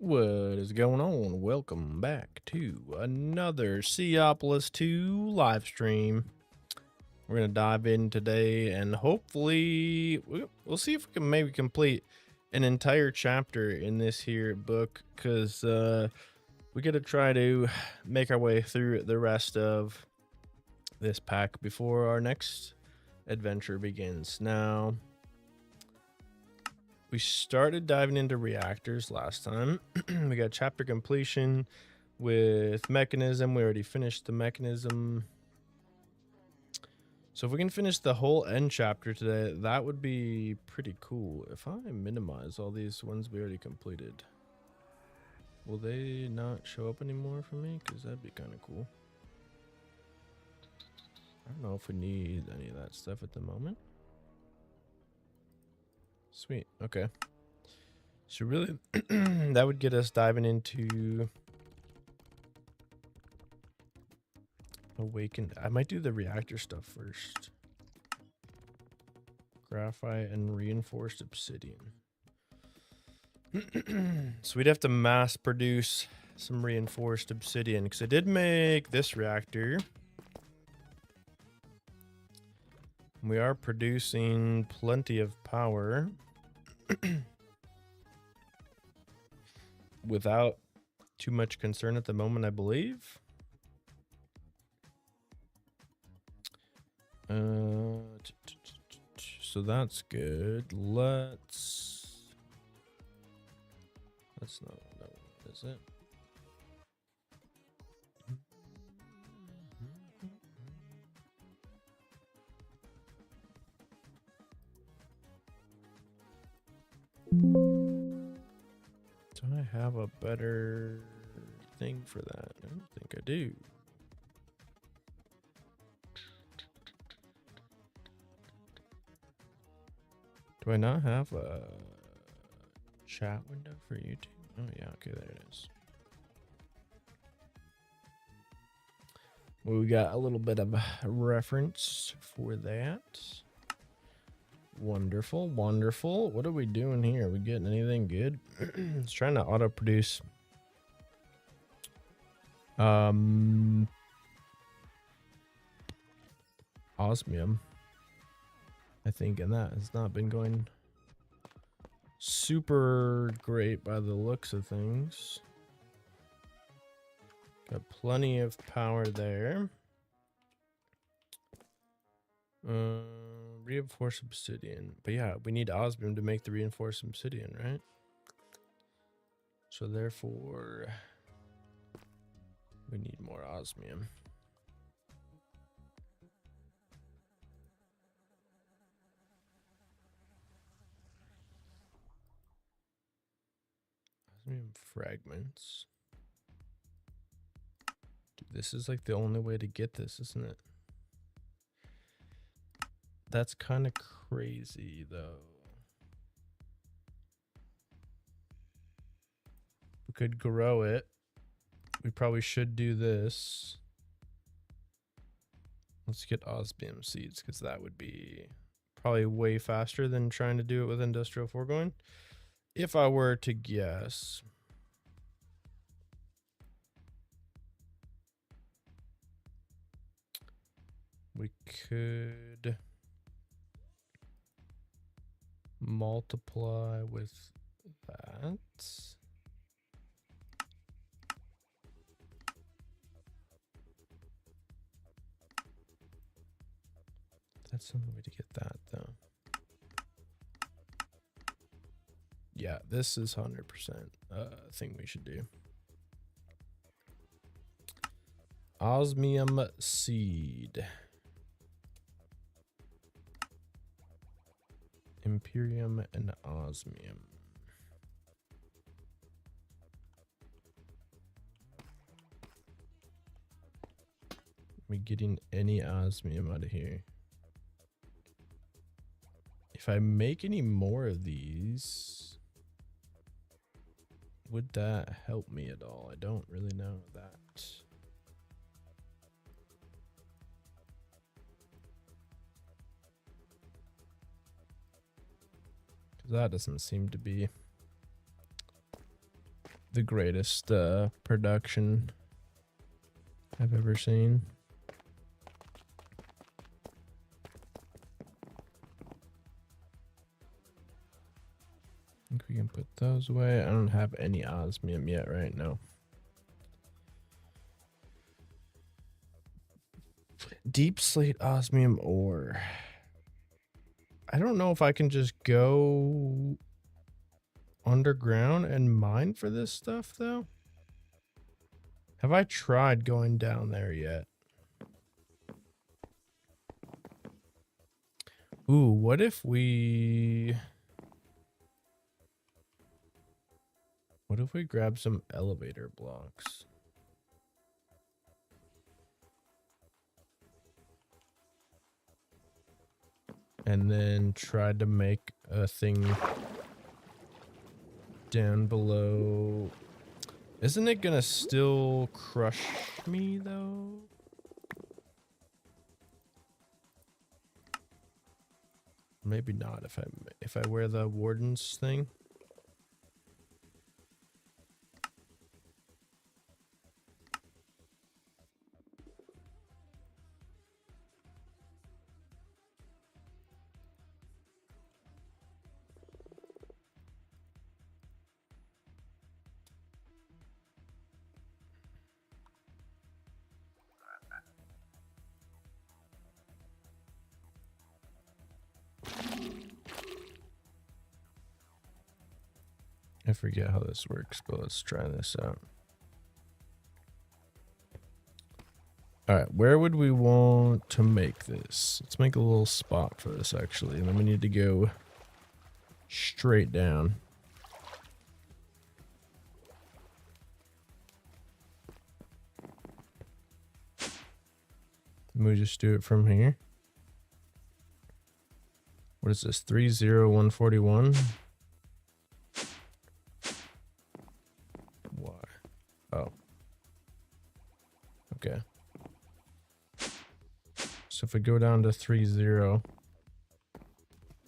What is going on? Welcome back to another SeaOpolis 2 live stream. We're going to dive in today and hopefully we'll see if we can maybe complete an entire chapter in this here book, because we got to try to make our way through the rest of this pack before our next adventure begins. Now, we started diving into reactors last time. We got chapter completion with mechanism. We already finished the mechanism. So if we can finish the whole end chapter today, that would be pretty cool. If I minimize all these ones we already completed, will they not show up anymore for me? Because that'd be kind of cool. I don't know if we need any of that stuff at the moment. Sweet. Okay. So really, that would get us diving into Awakened. I might do the reactor stuff first. Graphite and reinforced obsidian. So we'd have to mass produce some reinforced obsidian, because I did make this reactor. We are producing plenty of power without too much concern at the moment, I believe. So that's good. That's not that one, is it? Do I have a better thing for that? I don't think I do. Do I not have a chat window for YouTube? Oh yeah, okay, there it is. Well, we got a little bit of a reference for that. Wonderful, wonderful. What are we doing here? Are we getting anything good? It's trying to auto produce osmium, I think, and that has not been going super great by the looks of things. Got plenty of power there. Reinforced obsidian. But yeah, we need osmium to make the reinforced obsidian, right? So therefore, we need more osmium. Osmium fragments. Dude, this is like the only way to get this, isn't it? That's kind of crazy, though. We could grow it. We probably should do this. Let's get osmium seeds, because that would be probably way faster than trying to do it with industrial foregoing, if I were to guess. We could multiply with that. That's some way to get that, though. Yeah, this is 100% a thing we should do. Osmium seed. Imperium and osmium. Are we getting any osmium out of here? If I make any more of these, would that help me at all? I don't really know that. That doesn't seem to be the greatest production I've ever seen. I think we can put those away. I don't have any osmium yet right now. Deep slate osmium ore. I don't know if I can just go underground and mine for this stuff though. Have I tried going down there yet? Ooh, what if we grab some elevator blocks? And then try to make a thing down below. Isn't it gonna still crush me though? Maybe not if I wear the warden's thing. I forget how this works, but let's try this out. Alright, where would we want to make this? Let's make a little spot for this actually, and then we need to go straight down. And we just do it from here. What is this? 30141? Why? Oh. Okay. So if we go down to 30,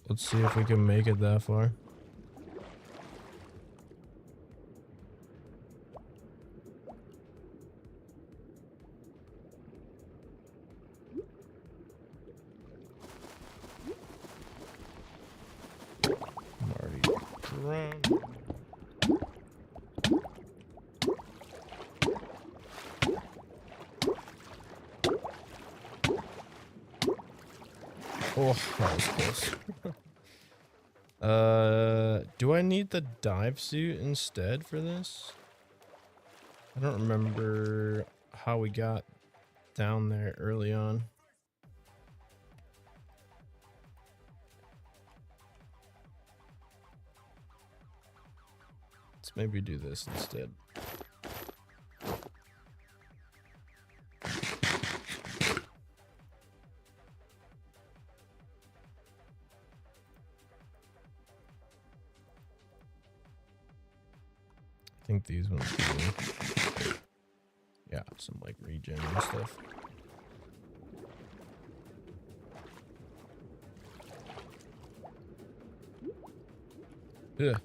let's see if we can make it that far. I'm already drowned. Oh, that was close. Do I need the dive suit instead for this? I don't remember how we got down there early on. Let's maybe do this instead. I think these ones do. Yeah, some like regen and stuff. Ugh.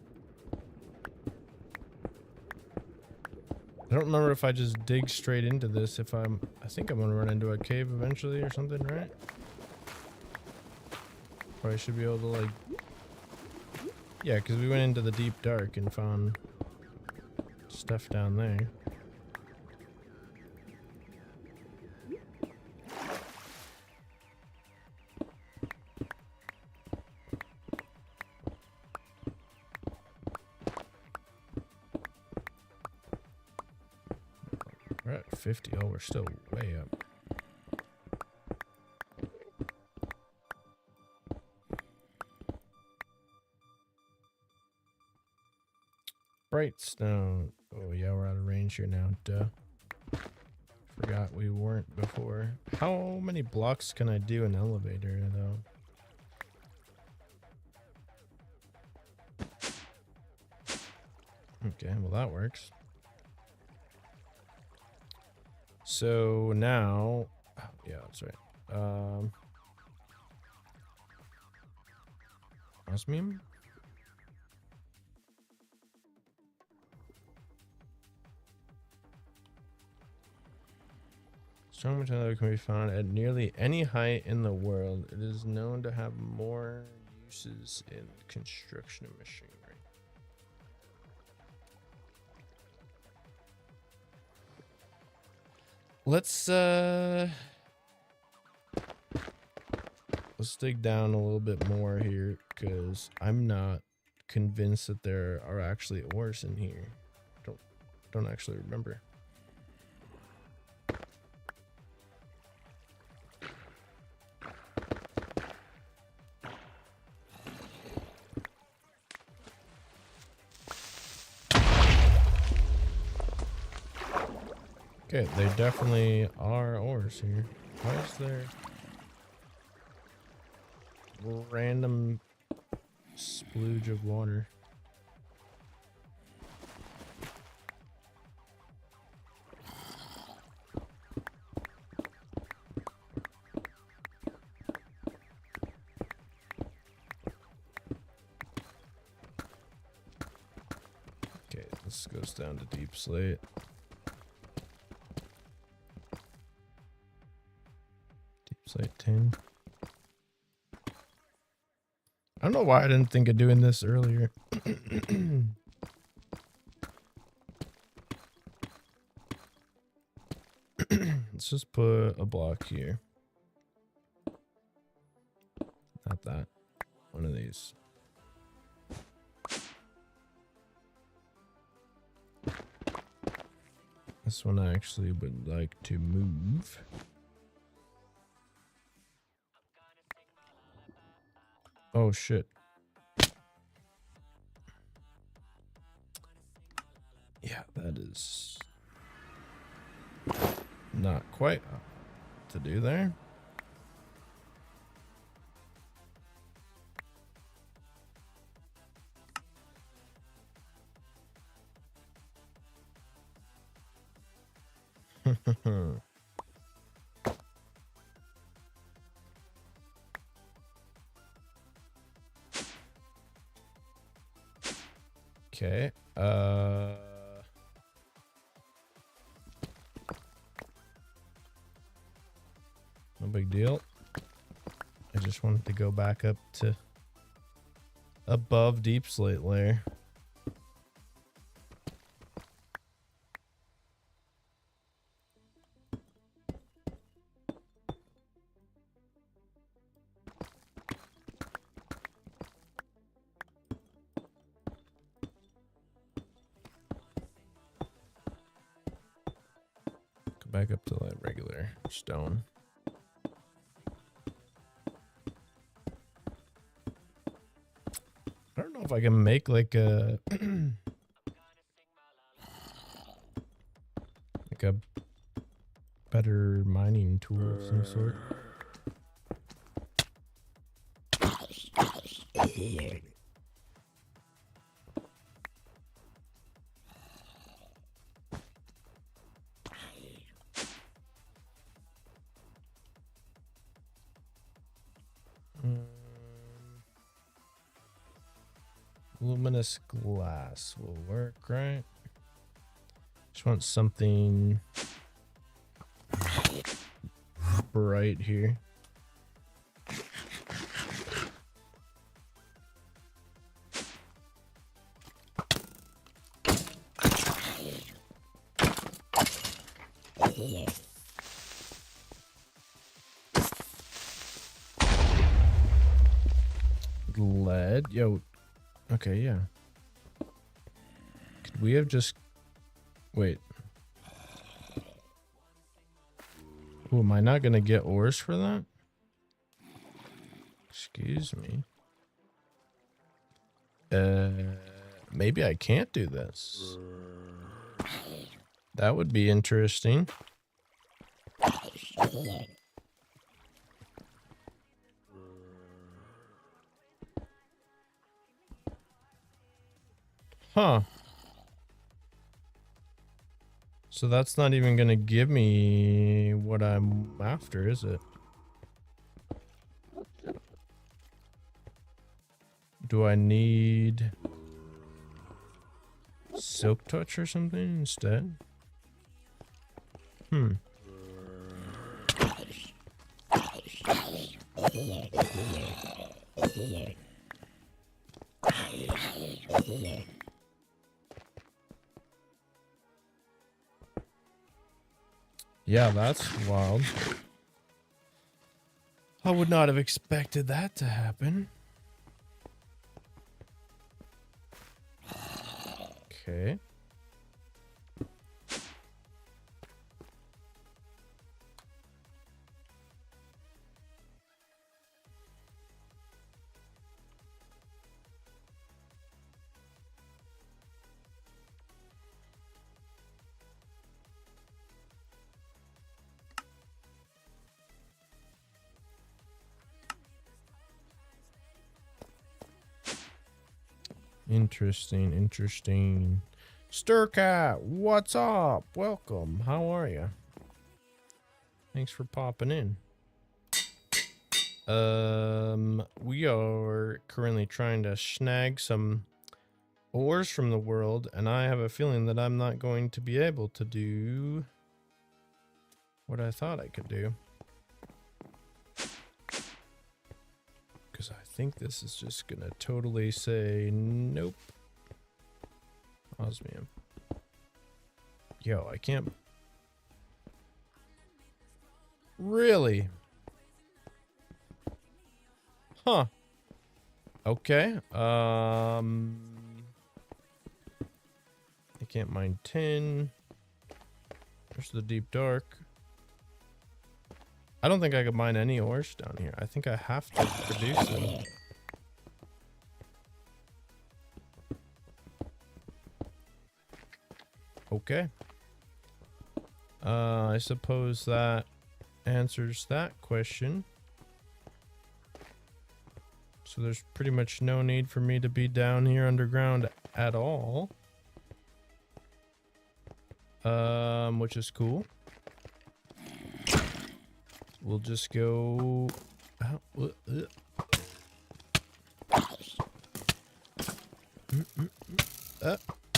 I don't remember if I just dig straight into this. I think I'm gonna run into a cave eventually or something, right? Probably should be able to like, yeah, because we went into the deep dark and found stuff down there. We're at 50. Oh, we're still way up. Bright stone. Oh yeah, we're out of range here now. Duh. Forgot we weren't before. How many blocks can I do an elevator though? Okay, well that works. So now, oh, yeah, that's right. Osmium? Strong material can be found at nearly any height in the world. It is known to have more uses in construction machinery. Let's dig down a little bit more here, because I'm not convinced that there are actually ores in here. Don't actually remember. Okay, there definitely are ores here. Why is there random splooge of water? Okay, this goes down to deep slate. Slate 10. I don't know why I didn't think of doing this earlier. Let's just put a block here. Not that. One of these. This one I actually would like to move. Oh shit. Yeah, that is not quite to do there. Okay. No big deal. I just wanted to go back up to above deep slate layer. Back up to like regular stone. I don't know if I can make like a like a better mining tool of some sort. Luminous glass will work, right? Just want something bright here. Lead, yo. Okay, yeah. Could we have just... Wait. Ooh, am I not gonna get ores for that? Excuse me. Maybe I can't do this. That would be interesting. Huh. So that's not even gonna give me what I'm after, is it? Do I need Silk Touch or something instead? Yeah, that's wild. I would not have expected that to happen. Okay. Interesting, interesting. Stircat, what's up? Welcome. How are you? Thanks for popping in. We are currently trying to snag some ores from the world, and I have a feeling that I'm not going to be able to do what I thought I could do. Because I think this is just gonna totally say nope. Osmium. Yo, I can't. Really? Huh. Okay. I can't mine tin. There's the deep dark. I don't think I could mine any ores down here. I think I have to produce them. Okay. I suppose that answers that question. So there's pretty much no need for me to be down here underground at all. Which is cool. We'll just go.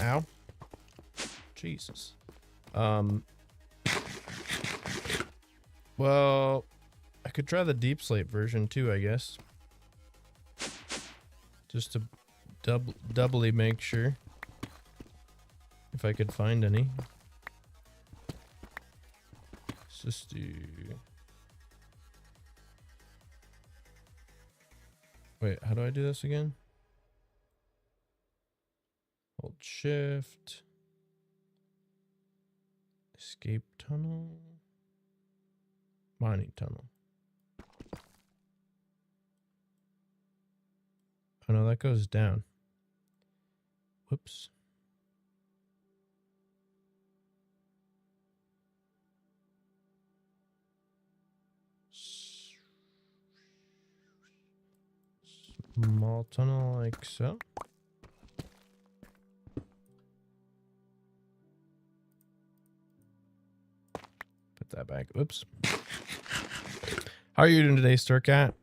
Ow. Jesus. Well, I could try the deep slate version too, I guess. Just to doubly make sure. If I could find any. Let's just do. Wait, how do I do this again? Hold shift. Escape tunnel. Mining tunnel. Oh no, that goes down. Whoops. Small tunnel like so. Put that back. Oops. How are you doing today, Stircat?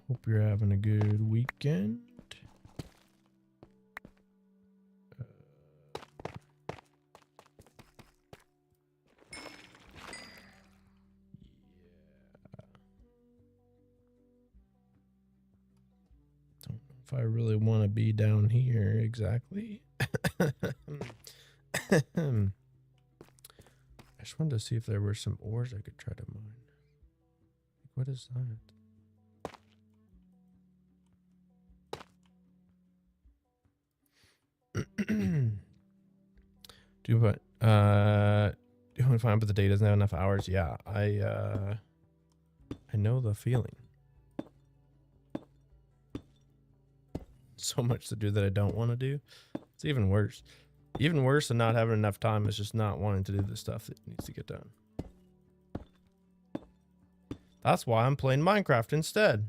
Hope you're having a good weekend. If I really want to be down here exactly. I just wanted to see if there were some ores I could try to mine. What is that? Do what? You only find but the day doesn't have enough hours. Yeah, I know the feeling. So much to do that I don't want to do. It's even worse. Even worse than not having enough time is just not wanting to do the stuff that needs to get done. That's why I'm playing Minecraft instead.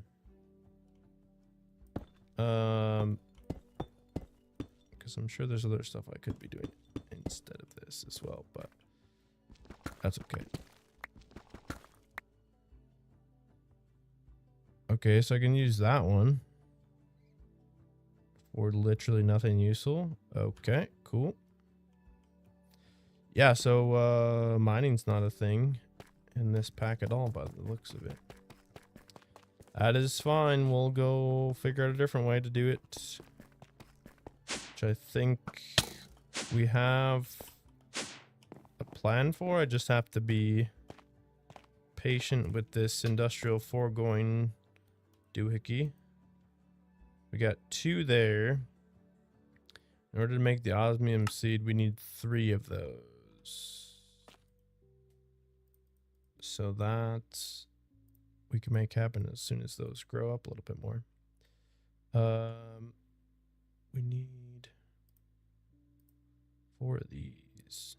Because I'm sure there's other stuff I could be doing instead of this as well, but that's okay. Okay, so I can use that one. Or literally nothing useful. Okay, cool. Yeah, so mining's not a thing in this pack at all by the looks of it. That is fine. We'll go figure out a different way to do it. Which I think we have a plan for. I just have to be patient with this industrial foregoing doohickey. We got 2 there. In order to make the osmium seed, we need 3 of those. So that we can make happen as soon as those grow up a little bit more. We need 4 of these.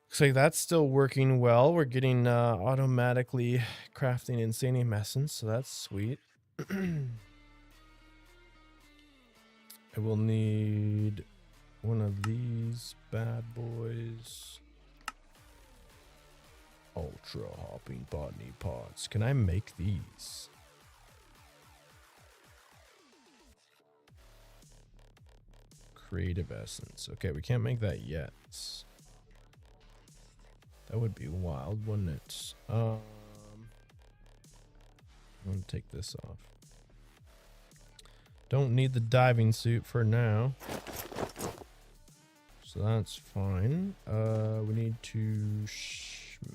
Looks like that's still working well. We're getting automatically crafting insanium essence, so that's sweet. I will need one of these bad boys. Ultra hopping botany pots. Can I make these? Creative essence. Okay, we can't make that yet. That would be wild, wouldn't it? I'm gonna take this off. Don't need the diving suit for now. So that's fine. We need to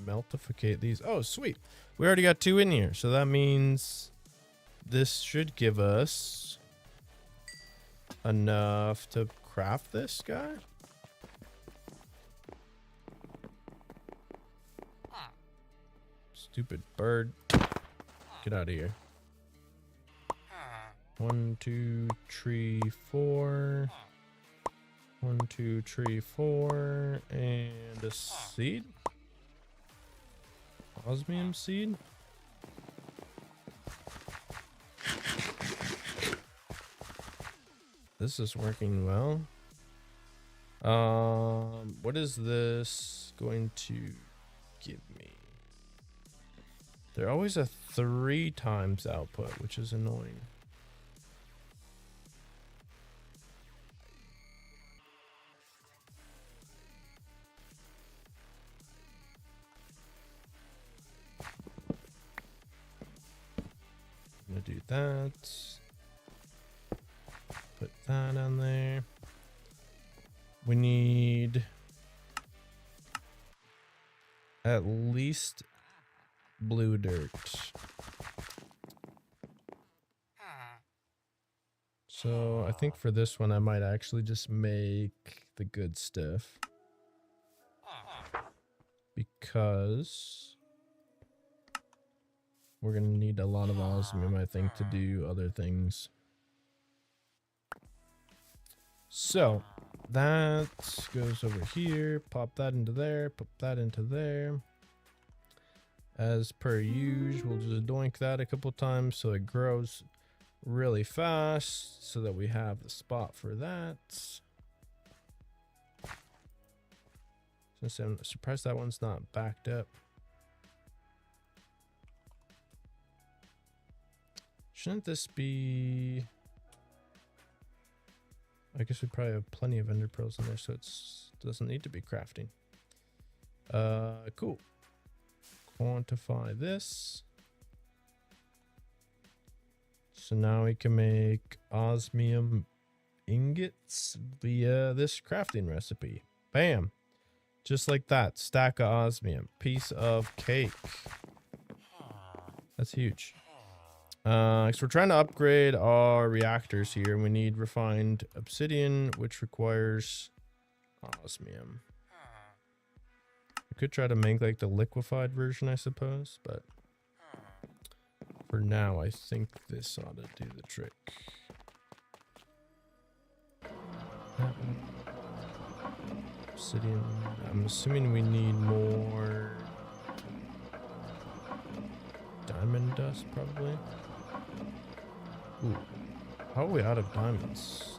meltificate these. Oh, sweet. We already got 2 in here. So that means this should give us enough to craft this guy. Stupid bird. Get out of here. 1, 2, 3, 4. 1, 2, 3, 4. And a seed. Osmium seed. This is working well. What is this going to give me? They're always a 3 times output, which is annoying. I'm gonna do that. Put that on there. We need at least blue dirt. So I think for this one I might actually just make the good stuff, because we're gonna need a lot of osmium, I think, to do other things. So that goes over here. Pop that into there. Pop that into there. As per usual, we'll just doink that a couple times so it grows really fast, so that we have the spot for that. Since I'm surprised that one's not backed up. Shouldn't this be... I guess we probably have plenty of ender pearls in there, so it doesn't need to be crafting. Cool. Quantify this. So now we can make osmium ingots via this crafting recipe. Bam. Just like that. Stack of osmium. Piece of cake. That's huge. So we're trying to upgrade our reactors here. We need refined obsidian, which requires osmium. I could try to make like the liquefied version, I suppose, but for now, I think this ought to do the trick. Obsidian. I'm assuming we need more diamond dust, probably. Ooh. How are we out of diamonds?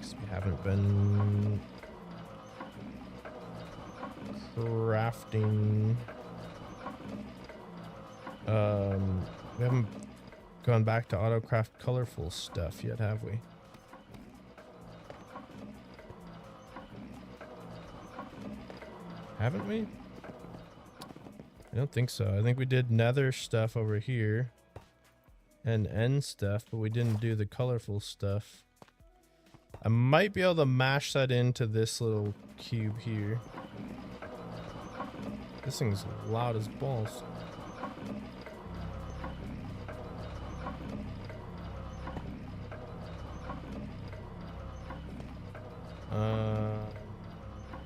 Guess we haven't been crafting We haven't gone back to AutoCraft colorful stuff yet, have we? Haven't we? I don't think so. I think we did nether stuff over here and end stuff, but we didn't do the colorful stuff. I might be able to mash that into this little cube here. This thing's loud as balls.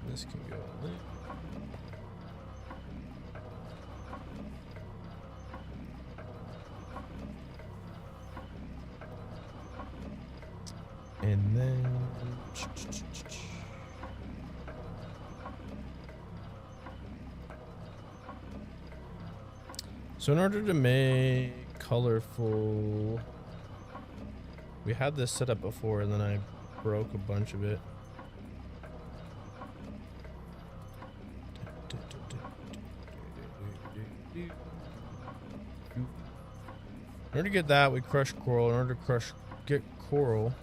This can go in there. And then so in order to make colorful, we had this set up before and then I broke a bunch of it. In order to get that, we crush coral. In order to get coral,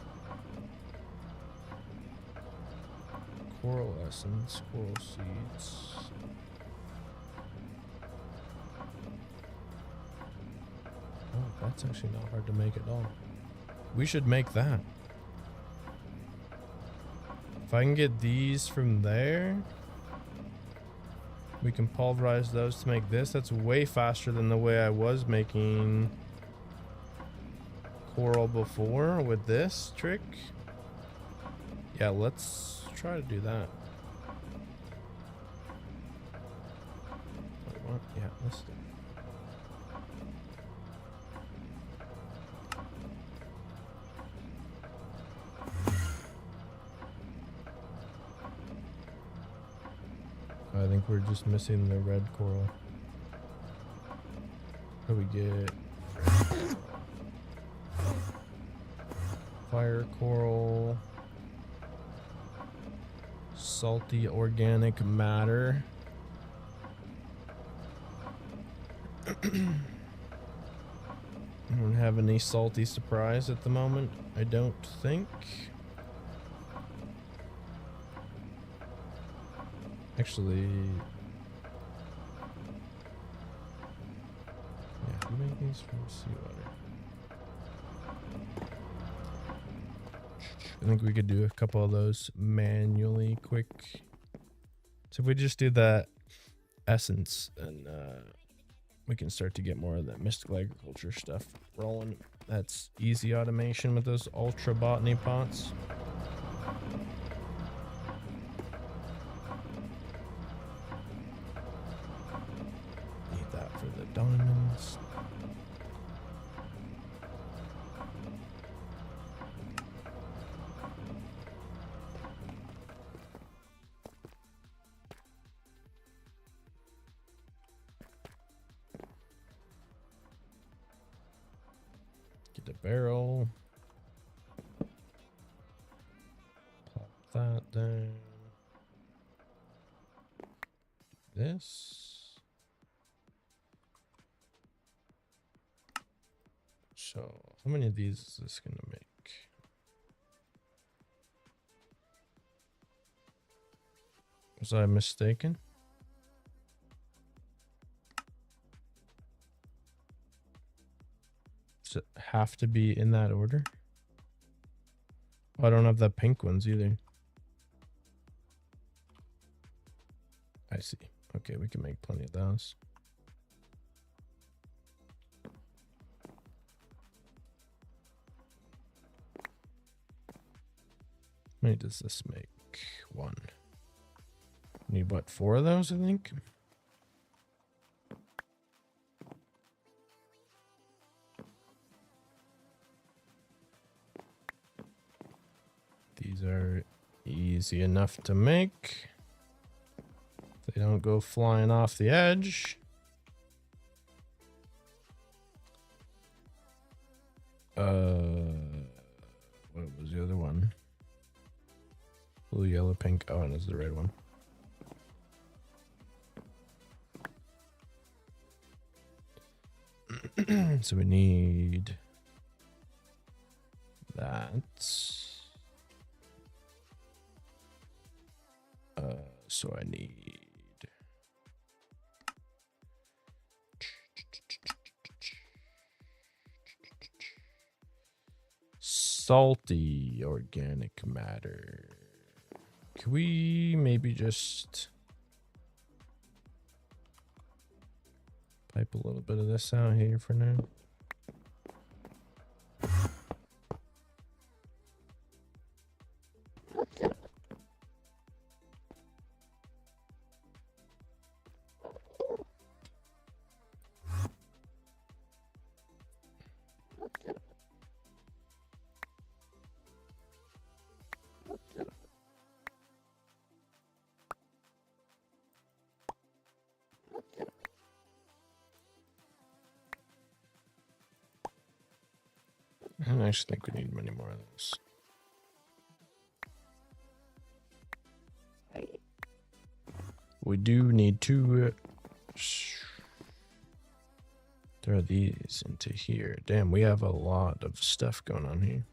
coral essence, coral seeds. Oh, that's actually not hard to make at all. We should make that. If I can get these from there, we can pulverize those to make this. That's way faster than the way I was making coral before with this trick. Yeah, let's try to do that. What? Yeah, let's do it. I think we're just missing the red coral. How do we get fire coral, salty organic matter? I don't have any salty surprise at the moment, I don't think. Actually, yeah, we make these from seawater. I think we could do a couple of those manually quick. So if we just do that essence, and we can start to get more of that mystical agriculture stuff rolling. That's easy automation with those ultra botany pots. Need that for the diamonds. Get a barrel. Pop that down. Do this. So, how many of these is this gonna make? Was I mistaken? Does it have to be in that order? Oh, I don't have the pink ones either. I see. Okay, we can make plenty of those. How many does this make? One. Need what, 4 of those, I think? These are easy enough to make. They don't go flying off the edge. What was the other one? Blue, yellow, pink. Oh, and it's the red one. So we need that. So I need salty organic matter. Can we maybe just pipe a little bit of this out here for now? I don't actually think we need many more of those. We do need to throw these into here. Damn, we have a lot of stuff going on here.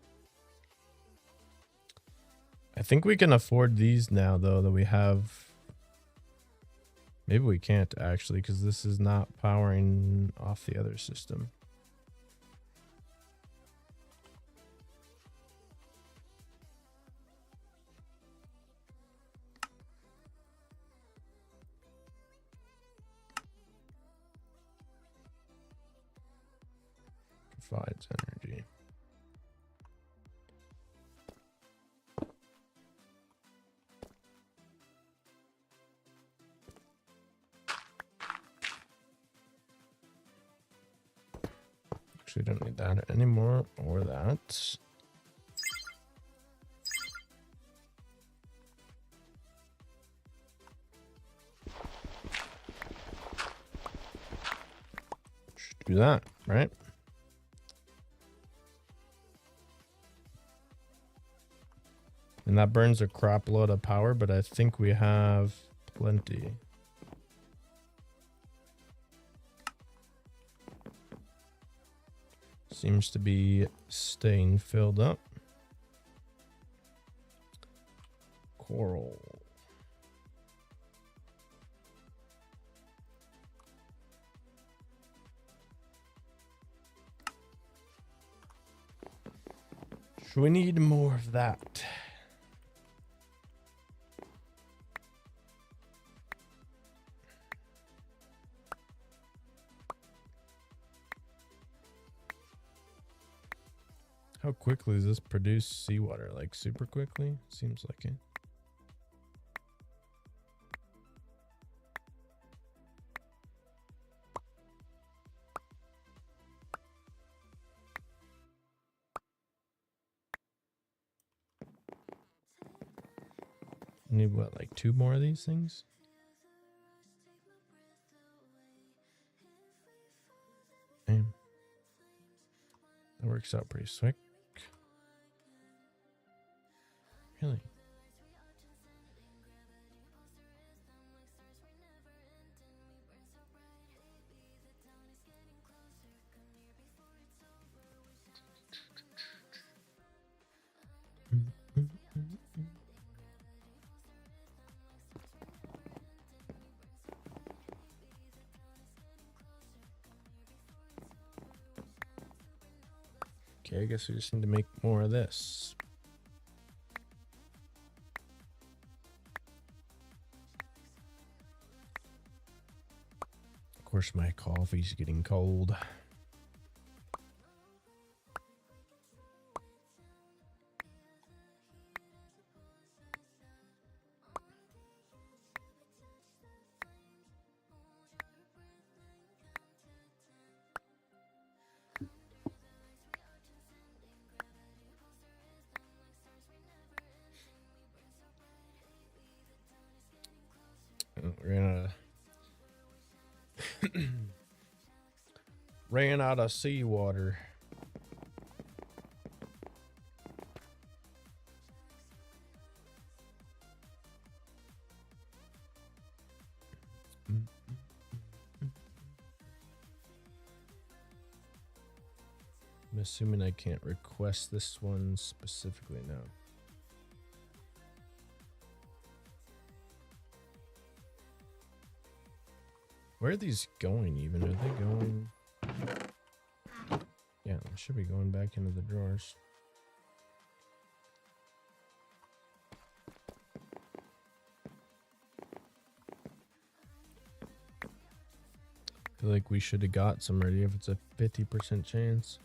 I think we can afford these now, though, that we have. Maybe we can't, actually, because this is not powering off the other system. Provides energy. Actually, don't need that anymore, or that. Should do that, right? And that burns a crap load of power, but I think we have plenty. Seems to be staying filled up. Coral. So we need more of that. How quickly does this produce seawater? Like super quickly? Seems like it. Need what, like 2 more of these things? Damn. That works out pretty quick. Really? Okay, I guess we just need to make more of this. Of course, my coffee's getting cold. Ran out of seawater. assuming I can't request this one specifically now. Where are these going even? Are they going? Yeah, they should be going back into the drawers. I feel like we should have got some already if it's a 50% chance.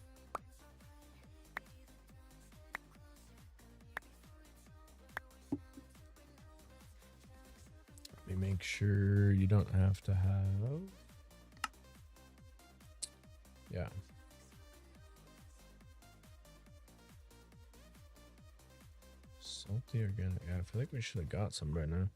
Let me make sure you don't have to have. Yeah. Salty organic. Yeah, I feel like we should have got some right now.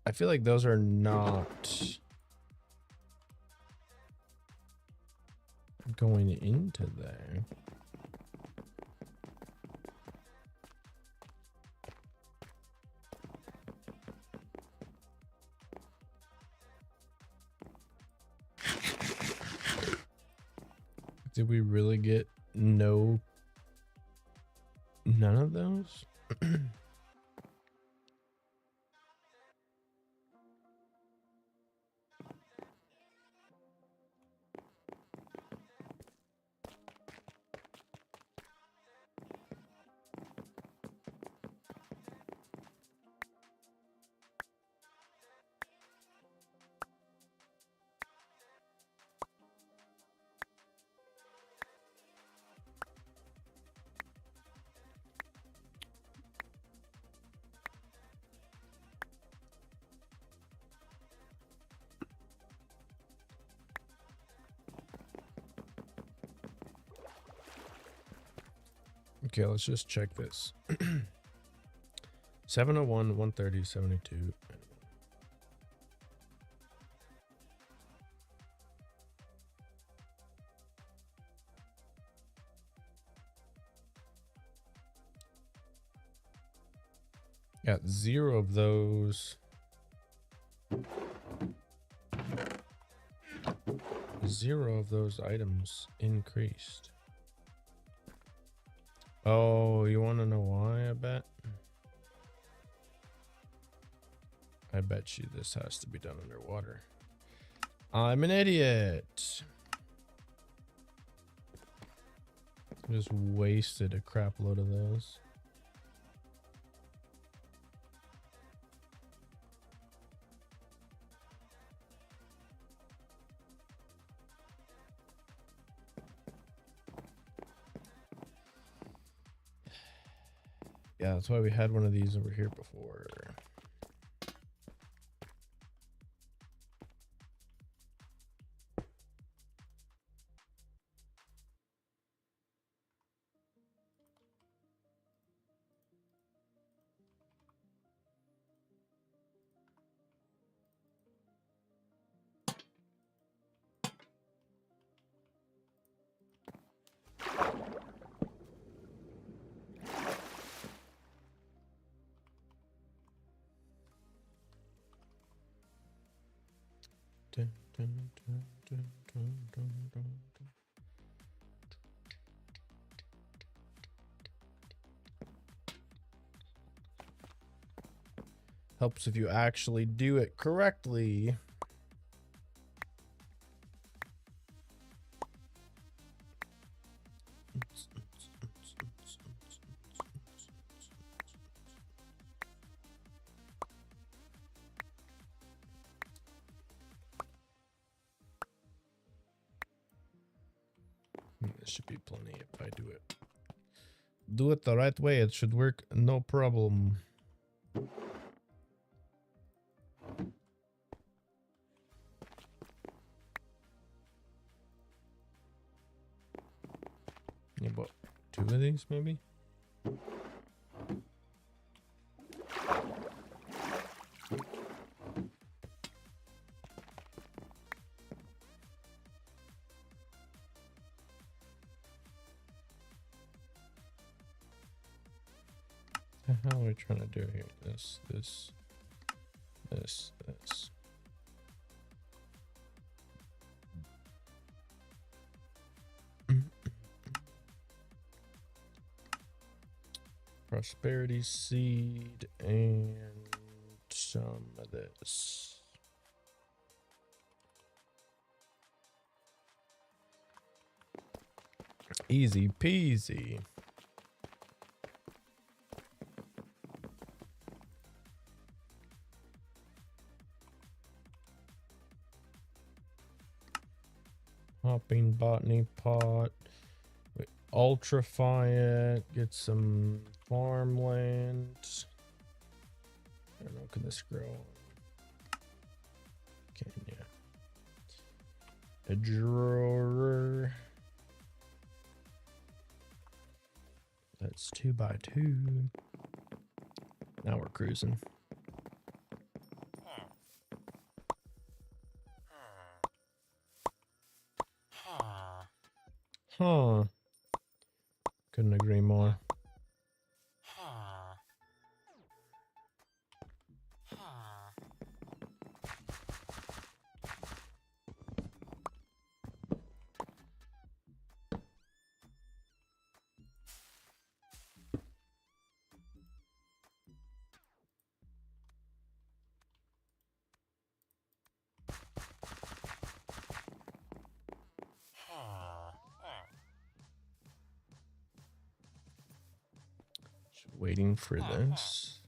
I feel like those are not going into there. Did we really get none of those? Okay, let's just check this. 701, 130, 72. Got 0 of those. 0 of those items increased. Oh, you want to know why? I bet you this has to be done underwater. I'm an idiot. Just wasted a crap load of those. Yeah, that's why we had one of these over here before. Dun, dun, dun, dun, dun, dun, dun, dun. Helps if you actually do it correctly. This should be plenty if I do it the right way. It should work, no problem. Yeah, but 2 of these maybe. What are we trying to do here? This. Prosperity seed and some of this. Easy peasy. Hopping botany pot. We ultrafy it. Get some farmland. I don't know, can this grow on? Can ya? A drawer. That's 2x2. Now we're cruising. Huh. Couldn't agree more. Waiting for this.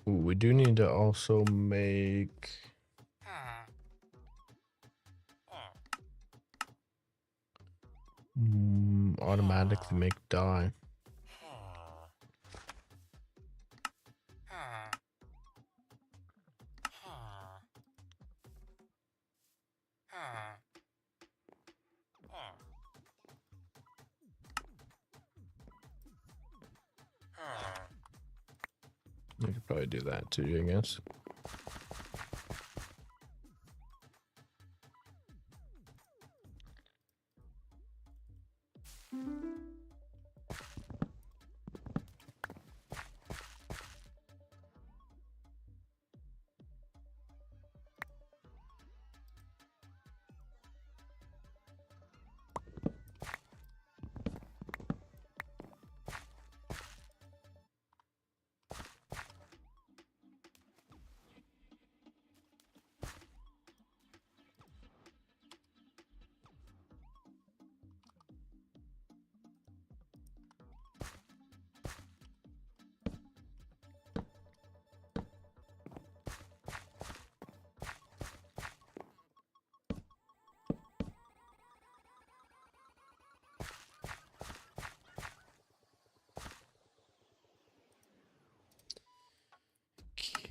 Ooh, we do need to also make automatically make dye. You could probably do that too, I guess.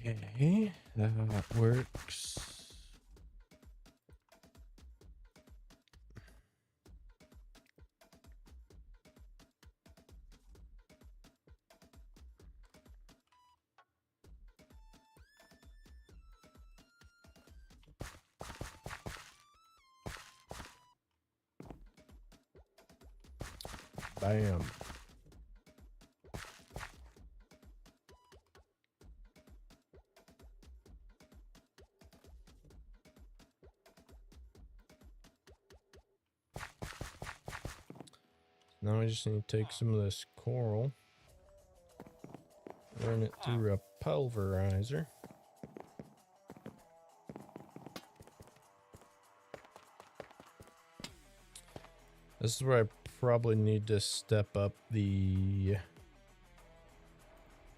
Okay, that works. Bam. Now I just need to take some of this coral, run it through a pulverizer. This is where I probably need to step up the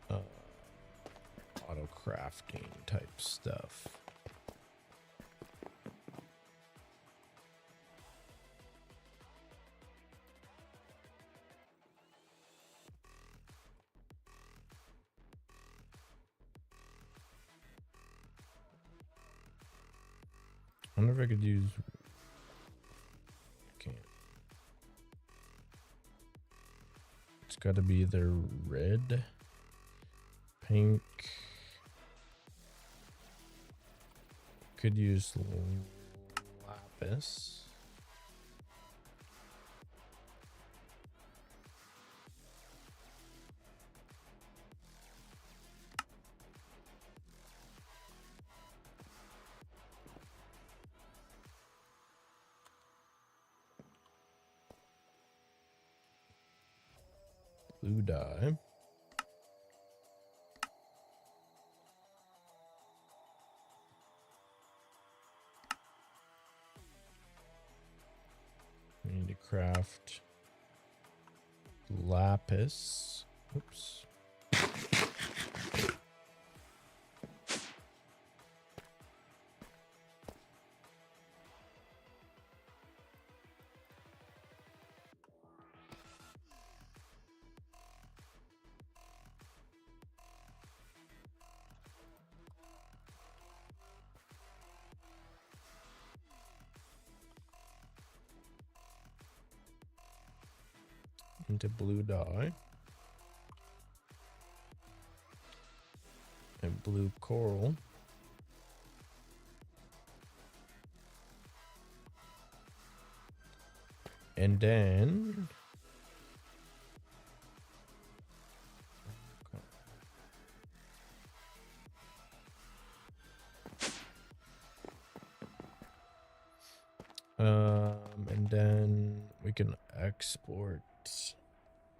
auto crafting type stuff. I wonder if I could use. Can't. It's got to be either red, Pink. Could use lapis. Blue dye. We need to craft lapis. Oops. Into blue dye. And blue coral. And then and then we can export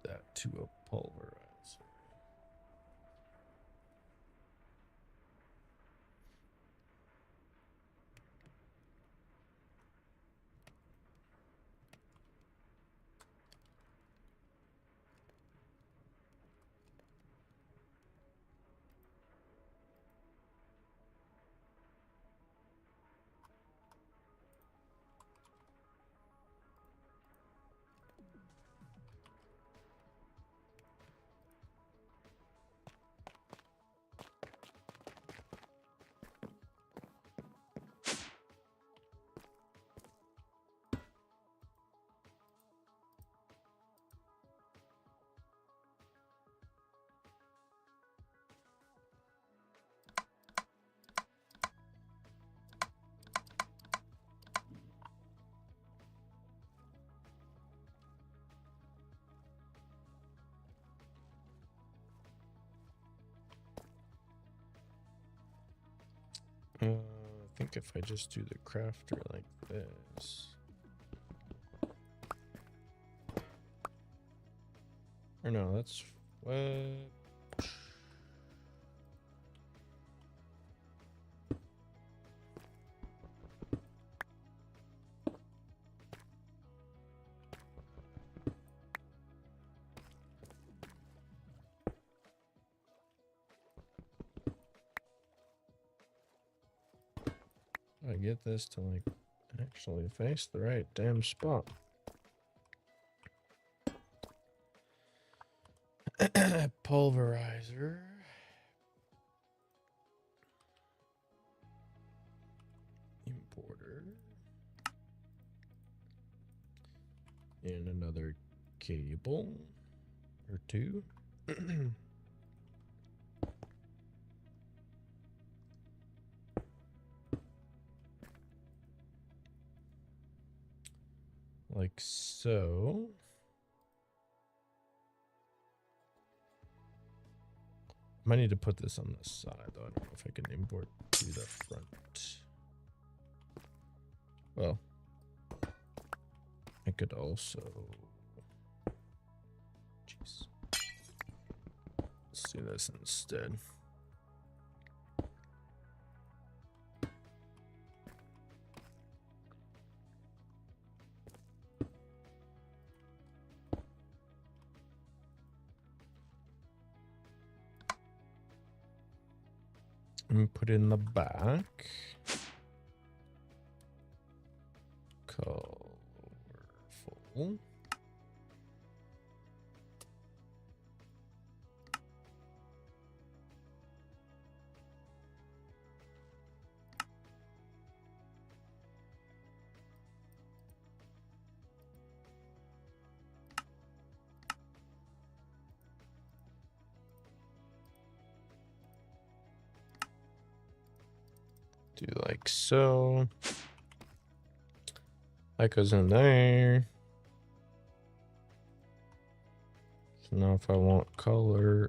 that to a pulverizer. I think if I just do the crafter like this. Or no, that's what. I get this to like actually face the right damn spot. Pulverizer. Importer. And another cable or two. Like so. Might need to put this on the side though. I don't know if I can import to the front. Well, I could also. Jeez. Let's do this instead. And put in the back. Colorful. Do like so. That goes in there. So now if I want colorful.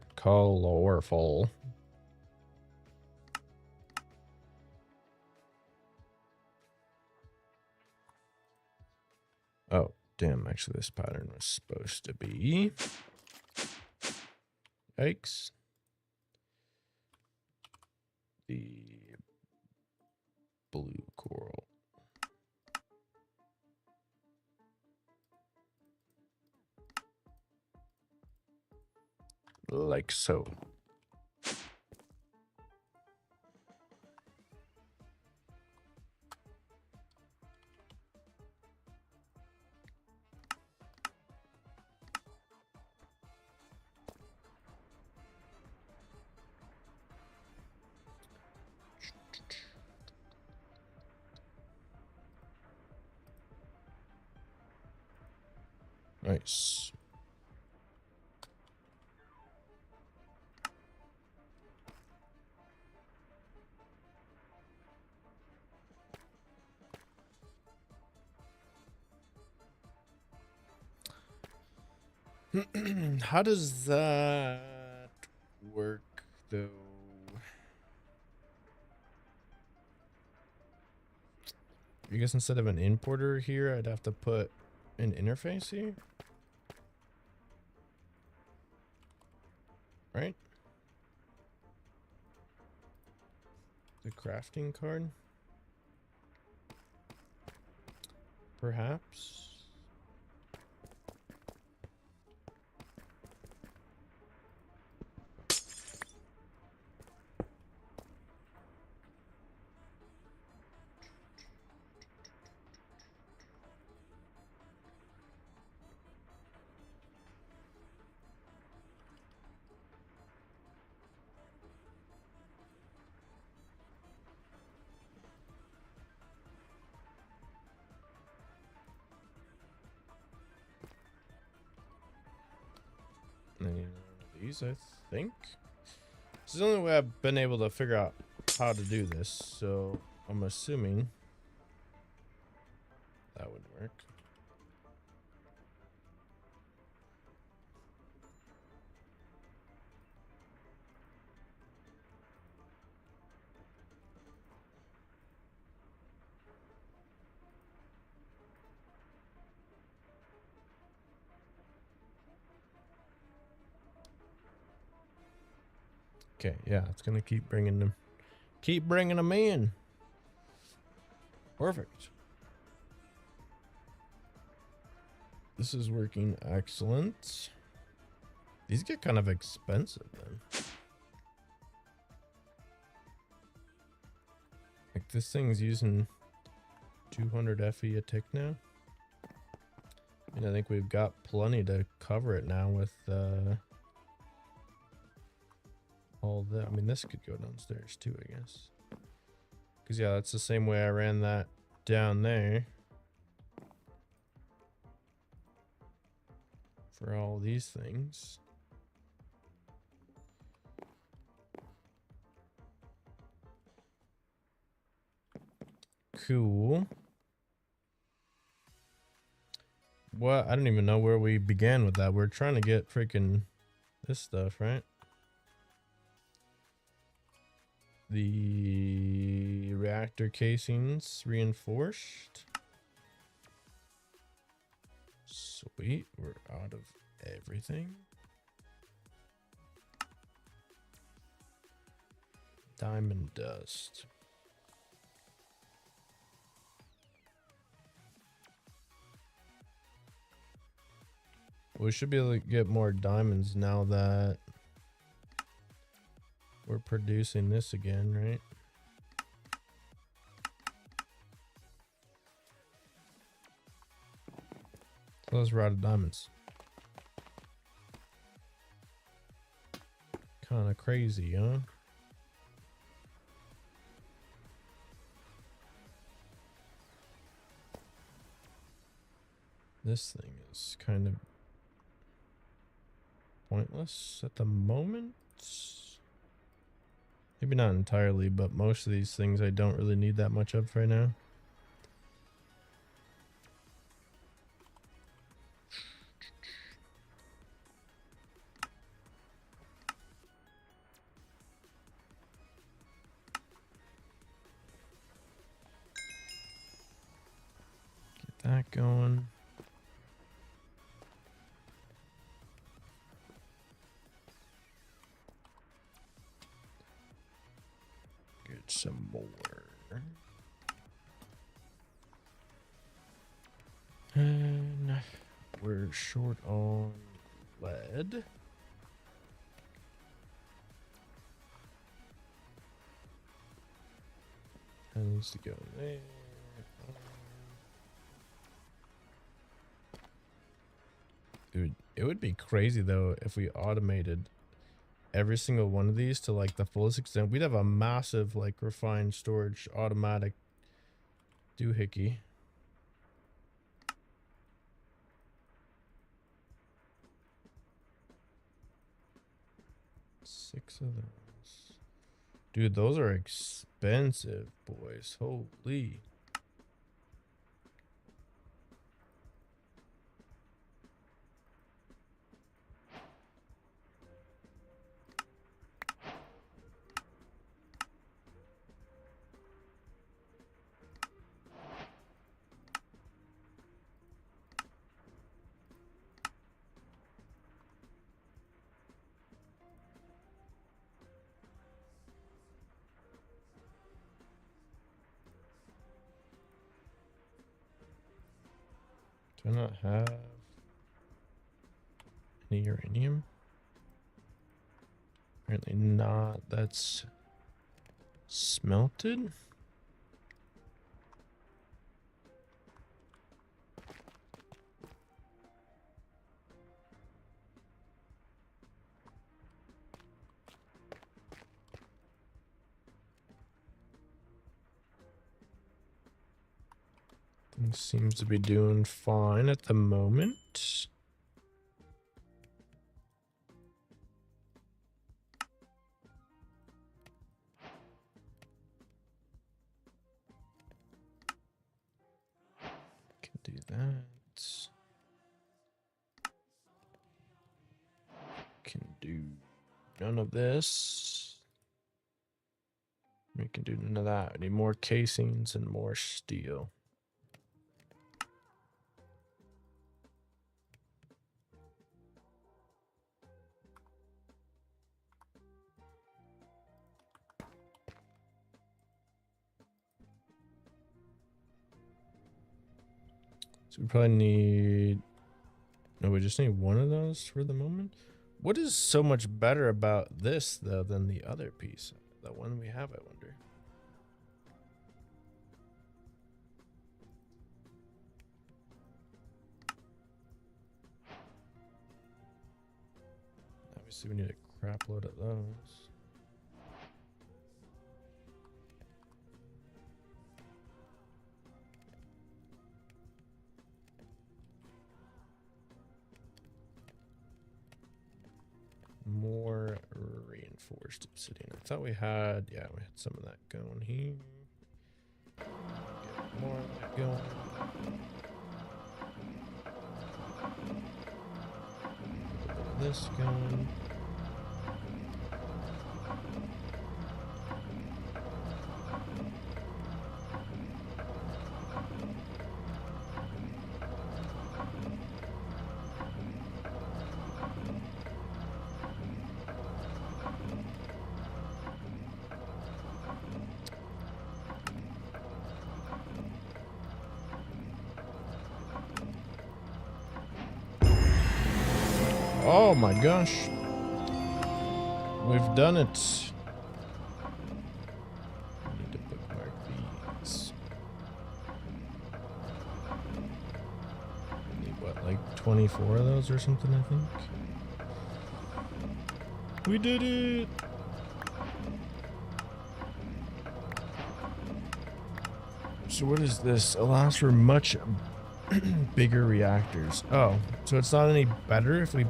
Oh, damn, actually this pattern was supposed to be. Yikes. The blue coral. Like so. Nice. How does that work, though? I guess instead of an importer here, I'd have to put an interface here. Right? The crafting card? Perhaps? These, I think. This is the only way I've been able to figure out how to do this, so I'm assuming that would work. Okay, yeah, it's gonna keep bringing them in. Perfect. This is working excellent. These get kind of expensive then. Like this thing's using 200 FE a tick now. And I think we've got plenty to cover it now with all that. I mean, this could go downstairs too, I guess. Because, yeah, that's the same way I ran that down there. For all these things. Cool. What? I don't even know where we began with that. We're trying to get freaking this stuff, right? The reactor casings reinforced. Sweet, we're out of everything. Diamond dust. We should be able to get more diamonds now that we're producing this again, right? Those rotted diamonds. Kind of crazy, huh? This thing is kind of pointless at the moment. Maybe not entirely, but most of these things I don't really need that much of right now. Get that going. Get some more. And we're short on lead. That needs to go in there. It would be crazy though if we automated every single one of these to like the fullest extent. We'd have a massive like refined storage automatic doohickey. Six of those. Dude, those are expensive, boys. Holy. Do I not have any uranium? Apparently not. That's smelted. Things seems to be doing fine at the moment. Can do that. Can do none of this. We can do none of that. We need more casings and more steel. So we probably need... No, we just need one of those for the moment. What is so much better about this, though, than the other piece? The one we have, I wonder. Obviously, we need a crap load of those. More reinforced obsidian. I thought we had, yeah, we had some of that going here. Get more of that going. A little bit of this going. Oh my gosh. We've done it. I need to bookmark these. Need what, like 24 of those or something, I think? We did it! So what is this? Allows for much bigger reactors. Oh, so it's not any better if we...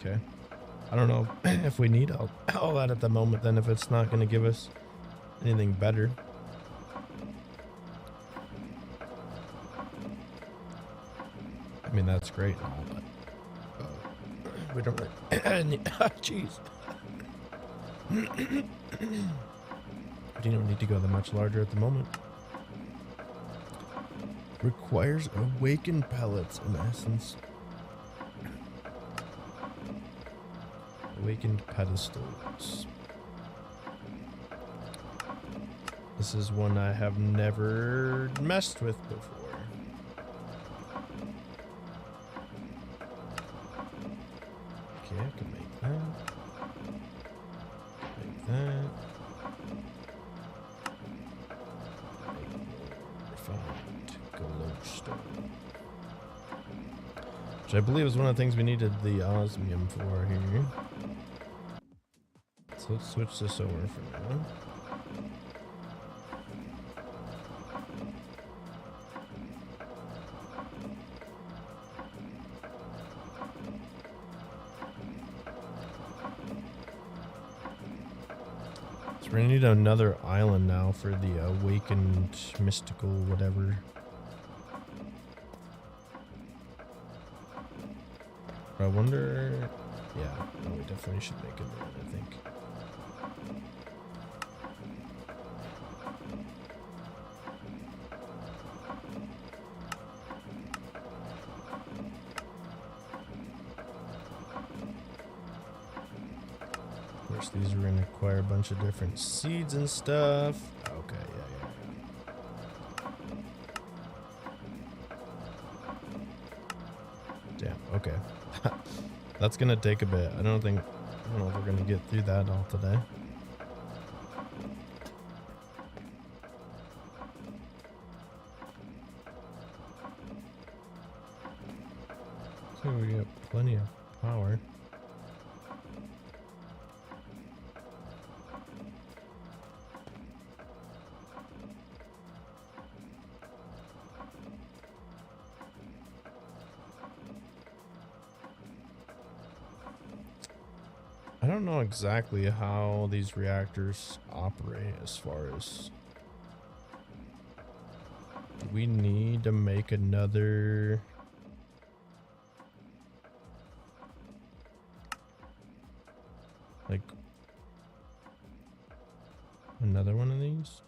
Okay. I don't know if we need all that at the moment, then if it's not going to give us anything better. I mean, that's great and all, but we don't really... Jeez. You don't need to go that much larger at the moment. Requires awakened pellets, in essence. Awakened pedestals. This is one I have never messed with before. Okay, I can make that. Make that. Make more refined glowstone. Which I believe is one of the things we needed the osmium for here. So let's switch this over for now. So we're gonna need another island now for the awakened mystical whatever. I wonder... Yeah, no, we definitely should make a new one, I think. Of course, these are going to require a bunch of different seeds and stuff. Okay, yeah. Damn, okay. That's gonna take a bit. I don't know if we're gonna get through that all today. So we got plenty of power. I don't know exactly how these reactors operate as far as... Do we need to make another... Like... Another one of these?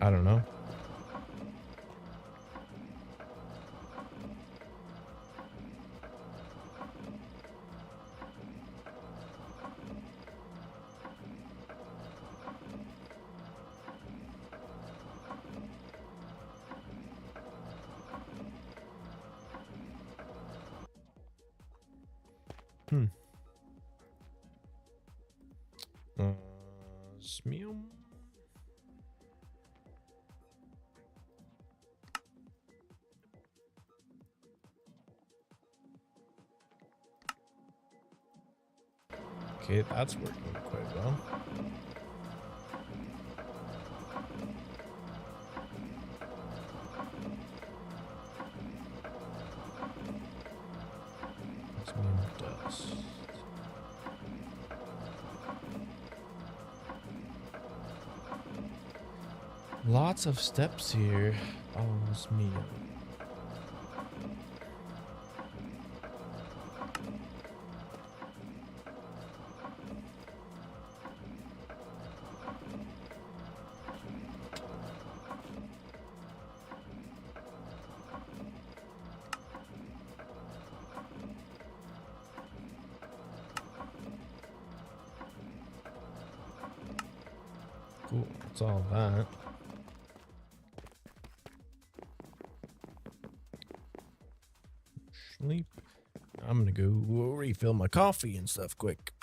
I don't know. Osmium? Okay, that's working quite well. Osmium dust. Lots of steps here. Osmium. Cool, that's all that. Sleep. I'm gonna go refill my coffee and stuff quick.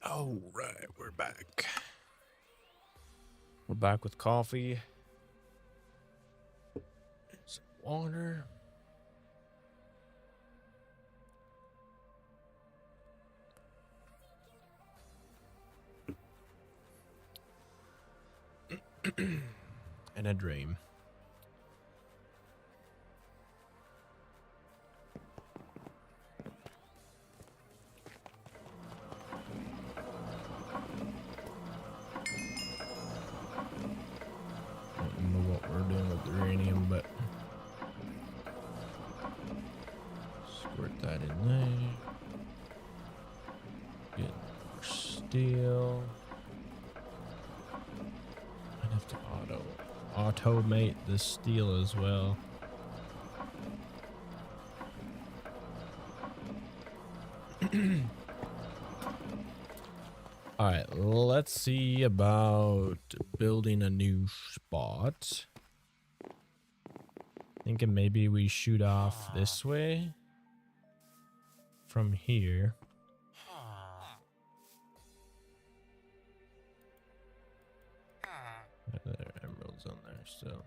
All right, we're back. We're back with coffee, some water. And a dream. Don't know what we're doing with the uranium, but squirt that in there. Get more steel. I'd have to automate the steel as well. All right, let's see about building a new spot. Thinking maybe we shoot off this way from here. There are emeralds on there still.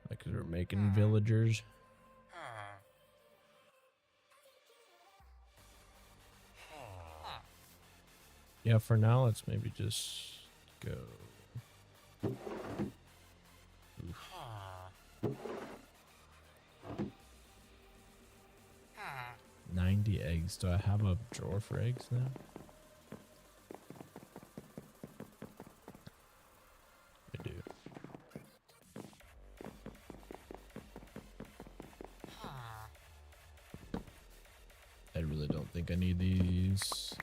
Like we're making villagers. Yeah, for now, let's maybe just go. Oof. 90 eggs. Do I have a drawer for eggs now? I do. I really don't think I need these.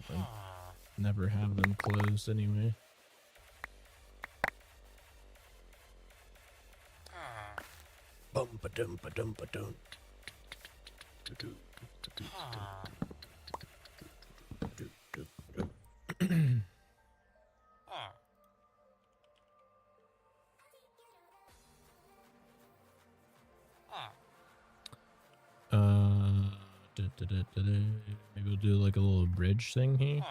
I never have them closed anyway. Bum-ba-dum-ba-dum-ba-dum. Maybe we'll do like a little bridge thing here.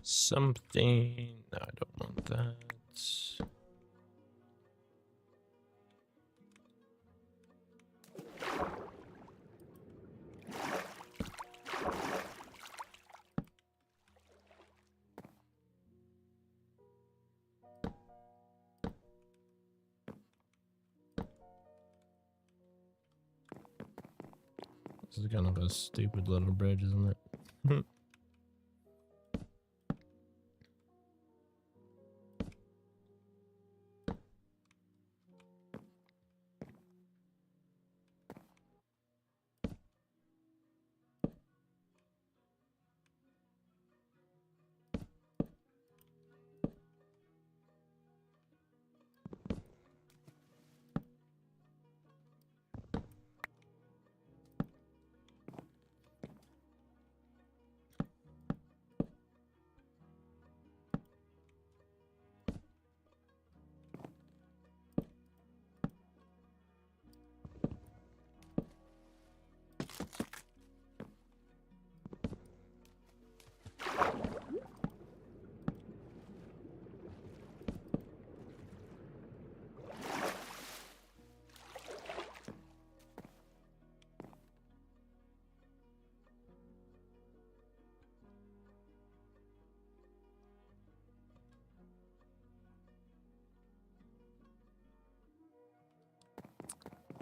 Something. No, I don't want that. is kind of a stupid little bridge, isn't it?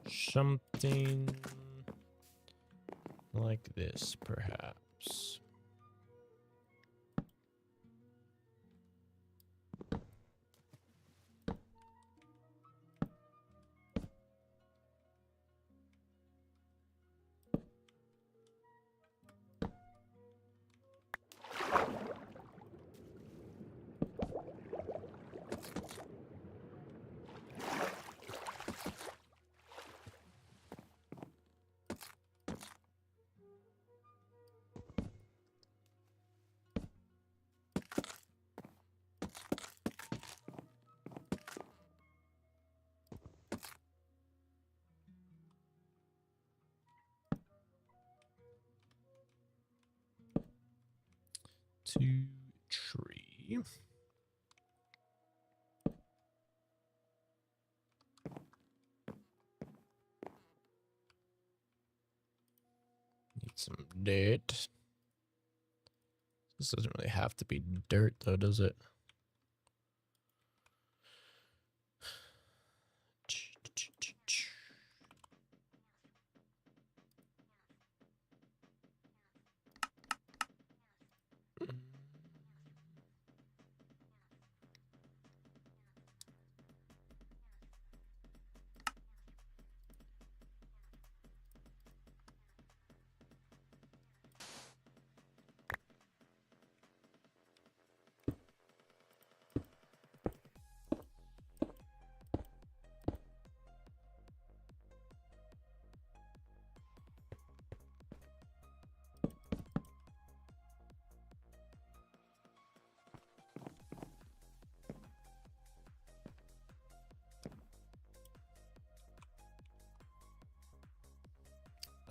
Something like this, perhaps. To tree. Need some dirt. This doesn't really have to be dirt though, does it?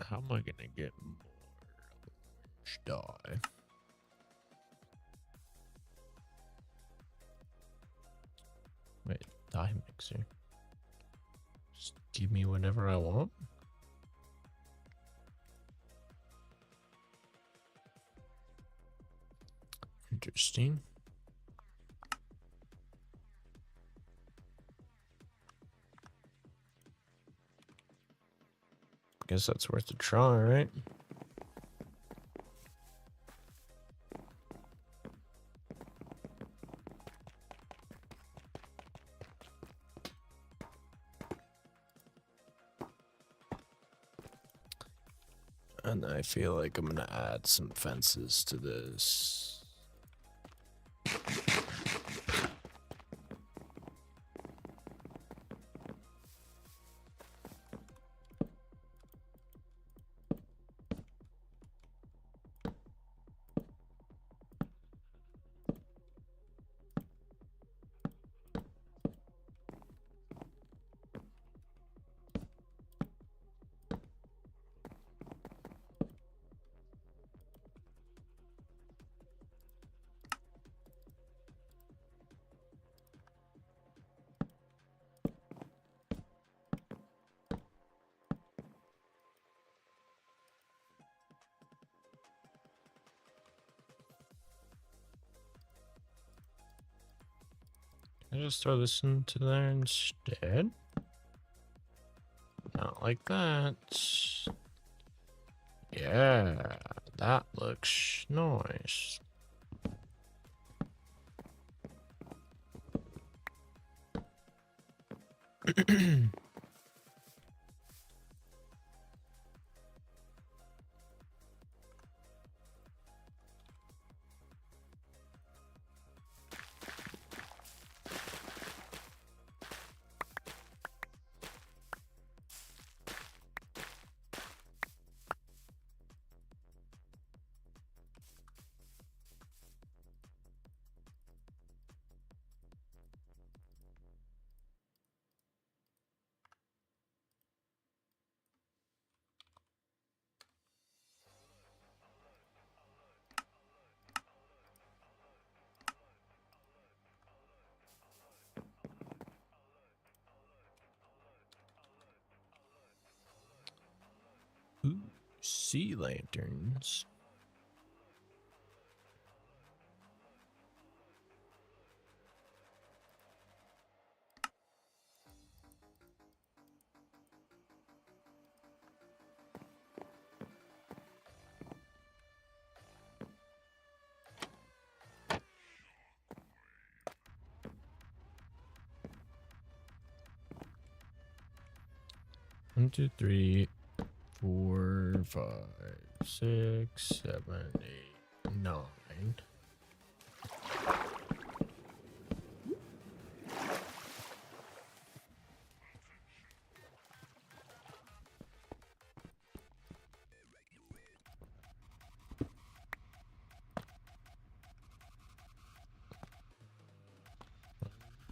How am I gonna get more dye? Wait, dye mixer. Just give me whatever I want. Interesting. Guess that's worth a try, right? And I feel like I'm gonna add some fences to this. Can I just throw this into there instead? Not like that. Yeah, that looks nice. Ooh, sea lanterns. One, two, three, 4, 5, 6, 7, 8, 9.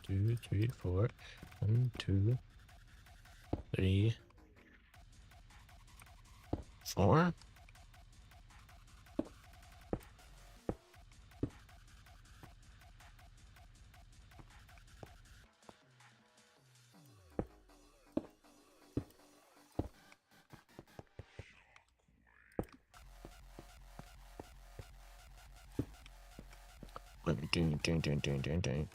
Two, three, 4. 1, 2, 3, 4. Ding, ding, ding, ding, ding, ding.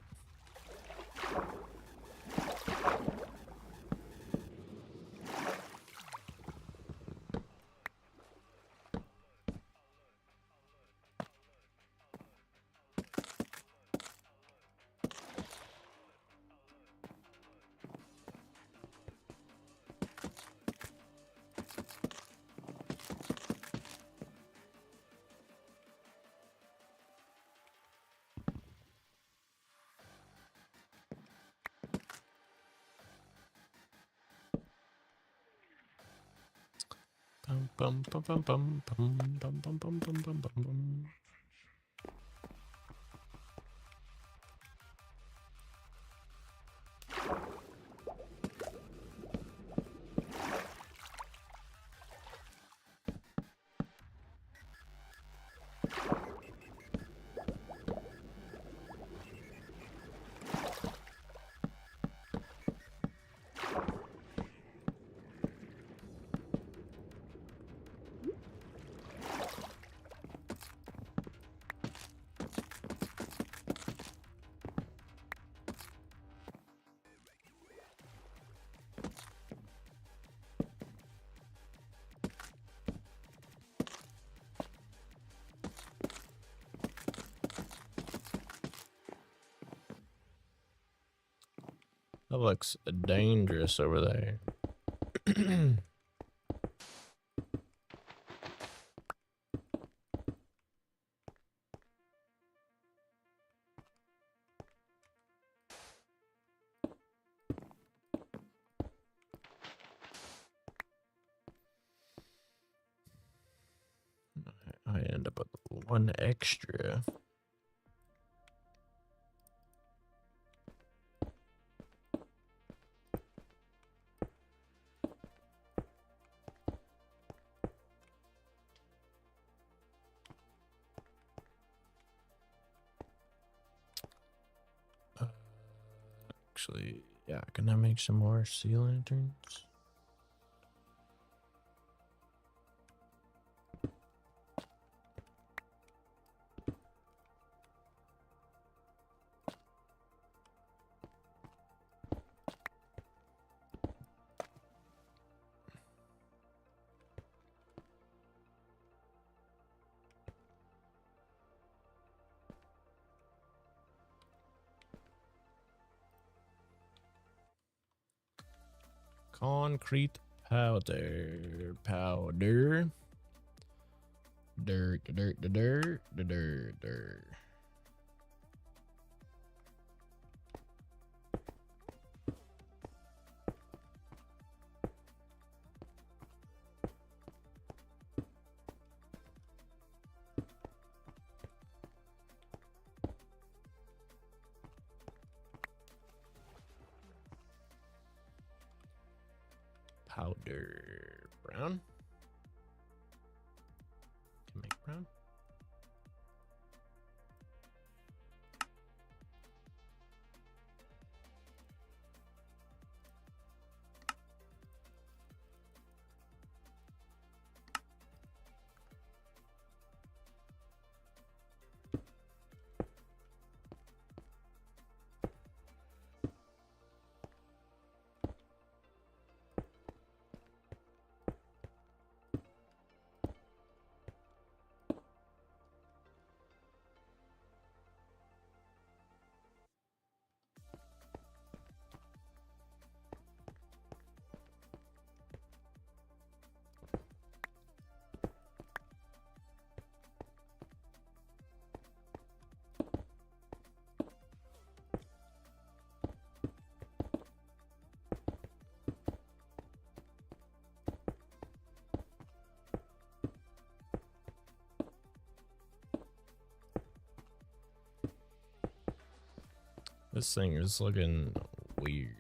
Bum, bum, bum, bum, bum, bum, bum, bum, bum, bum, bum, bum, bum. That looks dangerous over there. I end up with 1 extra. Actually, yeah, can I make some more sea lanterns? Concrete powder. Powder. Dirt, dirt, dirt, dirt, dirt. Powder. Brown. Can make brown. This thing is looking weird.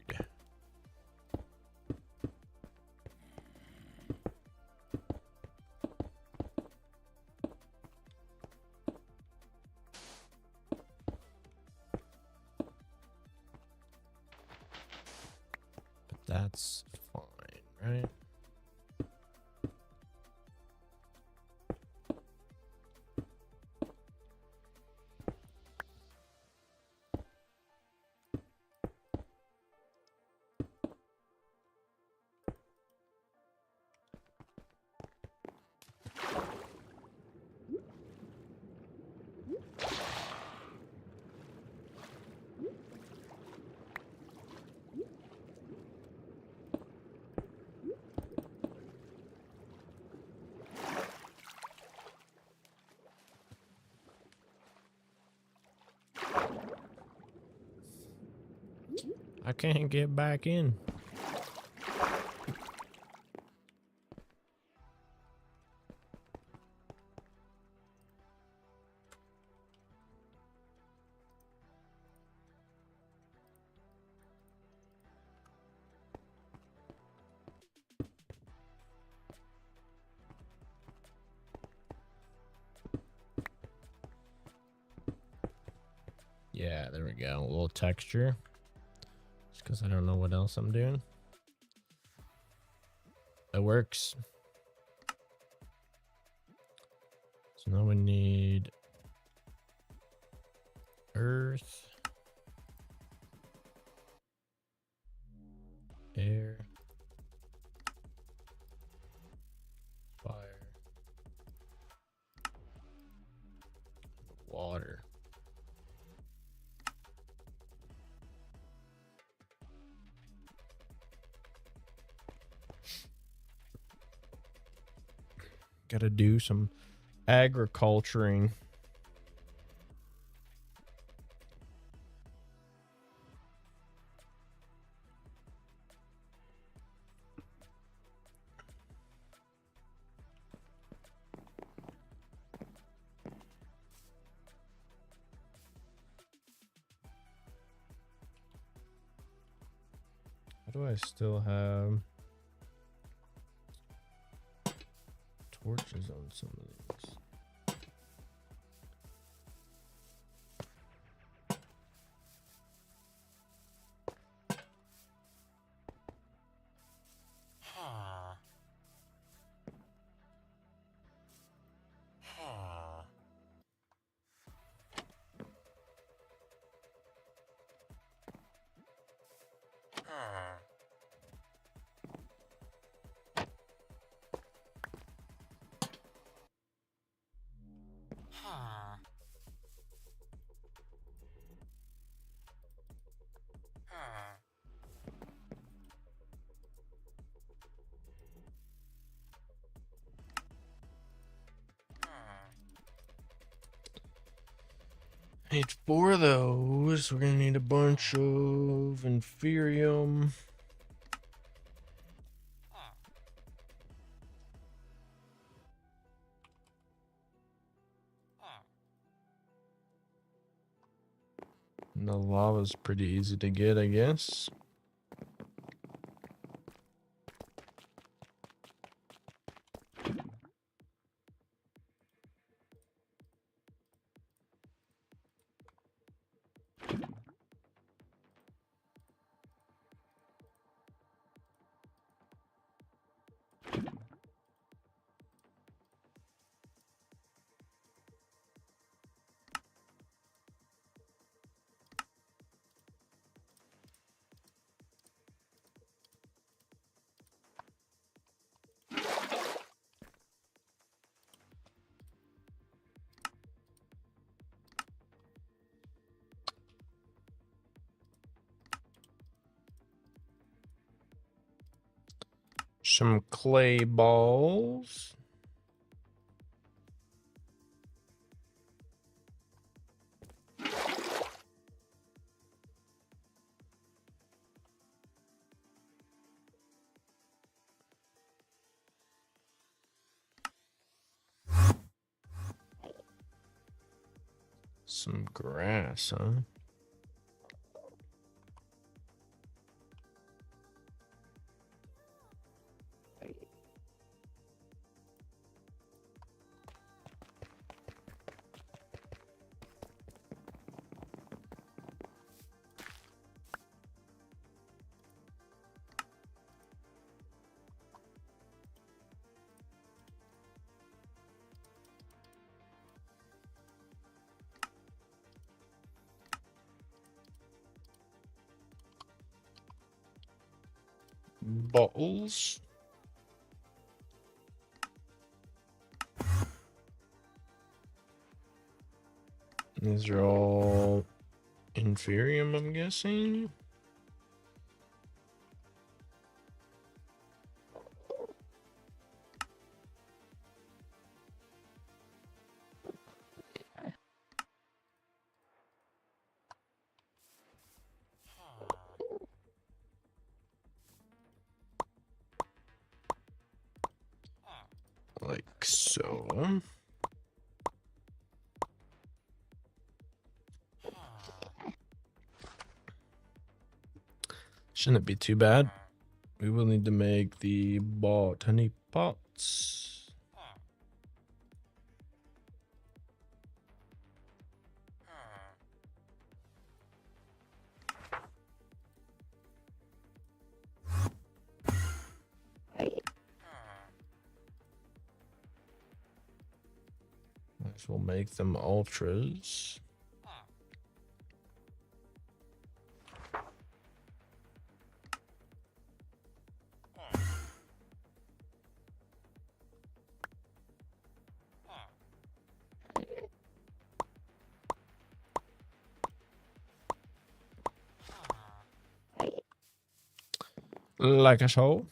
But that's fine, right? I can't get back in. Yeah, there we go. A little texture. Just because I don't know what else I'm doing. It works. So now we need earth, air, fire, water. Gotta do some agriculturing. How do I still have torches on some of these? Need 4 of those. We're gonna need a bunch of inferium. And the lava's pretty easy to get, I guess. Some clay balls. Some grass, huh? Bottles. These are all inferium, I'm guessing. Like so. Shouldn't be too bad. We will need to make the botany pots. Next, we'll make them ultras. Like so.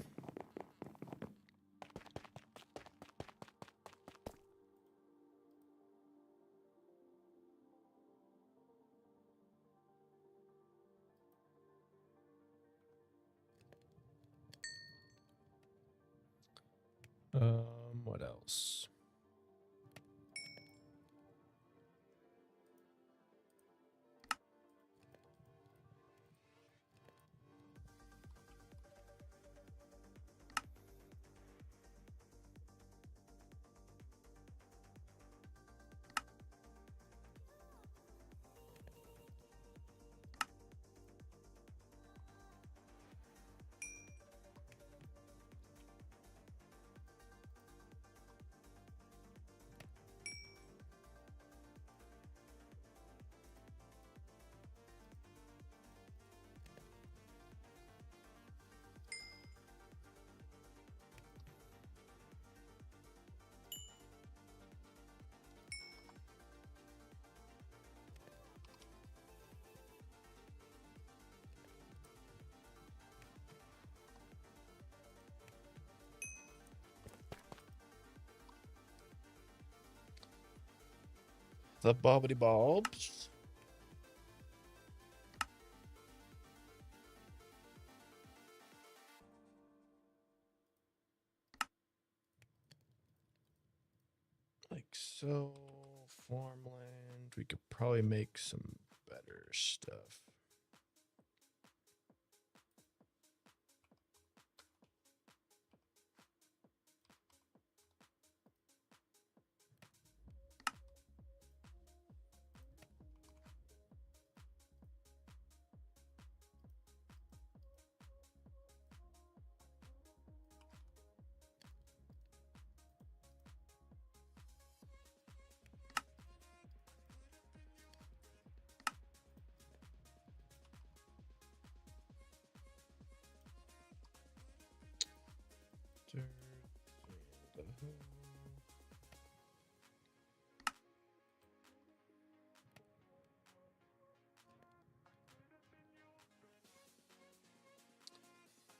What else? The bobbity bobs. Like so. Farmland. We could probably make some better stuff.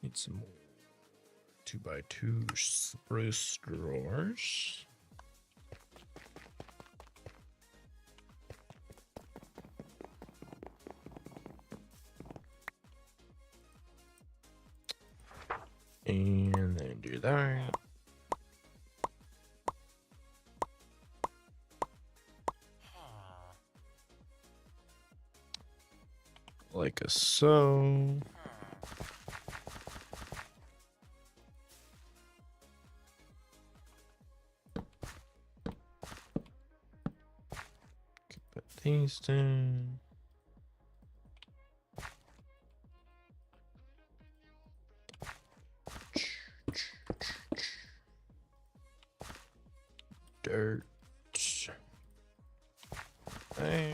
Need some more 2x2 spruce drawers. And then do that. Like a so. Put these down. Dirt. There.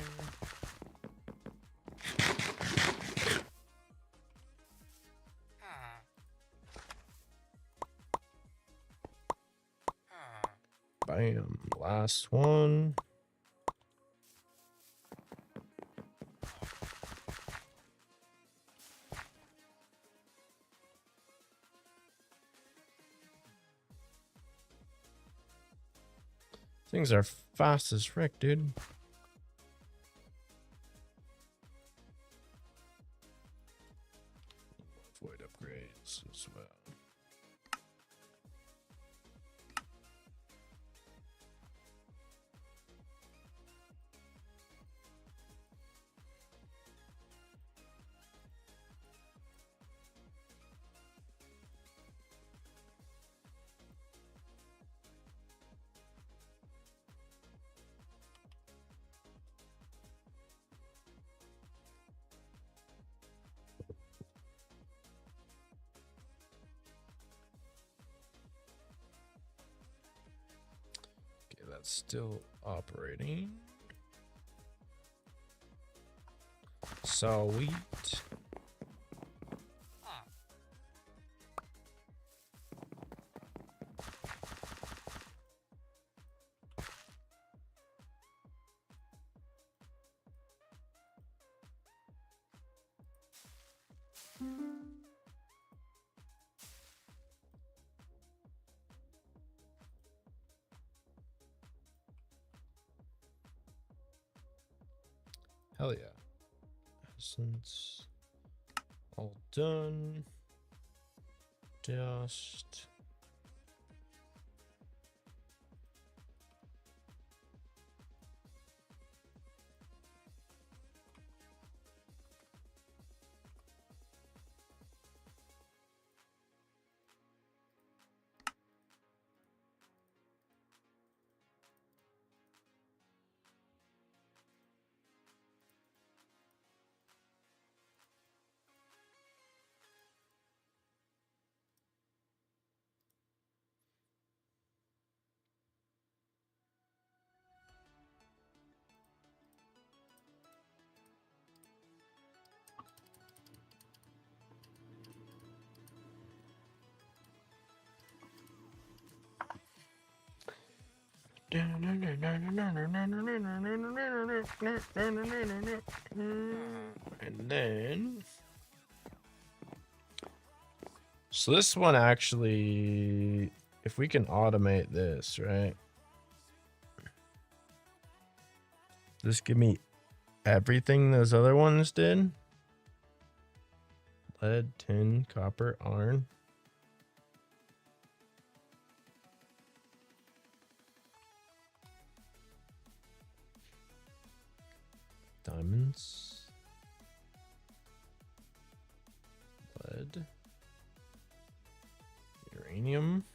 Bam. Last one. Things are fast as frick, dude. Void upgrades as well. That's still operating. Sweet. Hell yeah. Essence. All done. Dust. And then, so this one actually, if we can automate this, right? This give me everything those other ones did. Lead, tin, copper, iron. Diamonds. Lead. Uranium.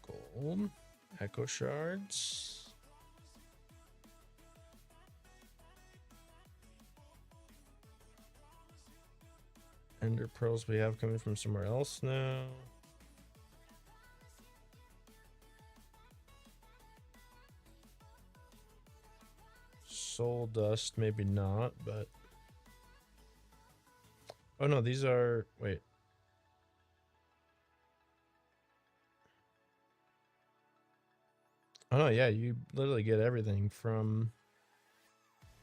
Gold. Echo shards. Ender pearls we have coming from somewhere else now. Soul dust, maybe not, but... Oh no, these are... Wait. Oh no, yeah, you literally get everything from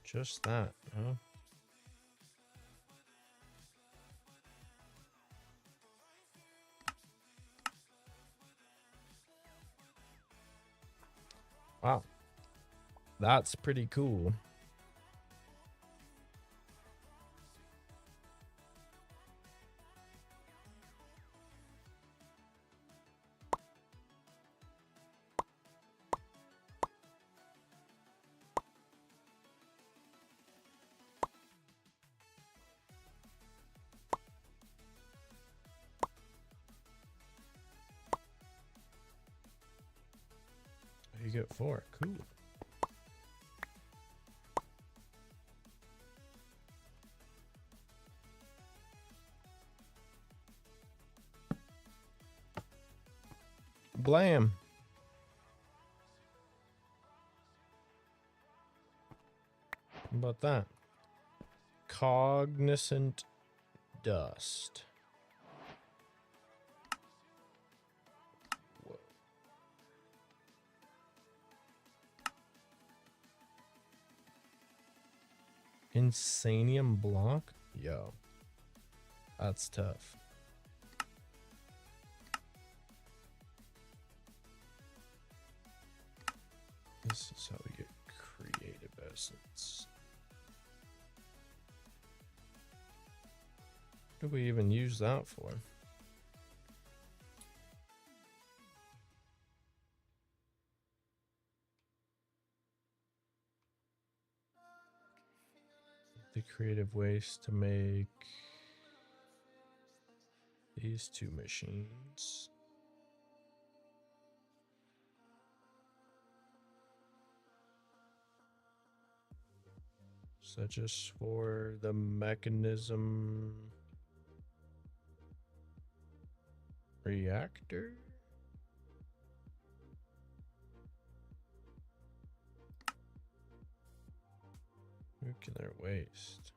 just that, huh? Wow. That's pretty cool. You get 4. Cool. Blam. How about that? Cognizant dust. Whoa. Insanium block? Yo. That's tough. This is how we get creative essence. What do we even use that for? The creative waste to make these 2 machines. So just for the mechanism reactor? Nuclear waste.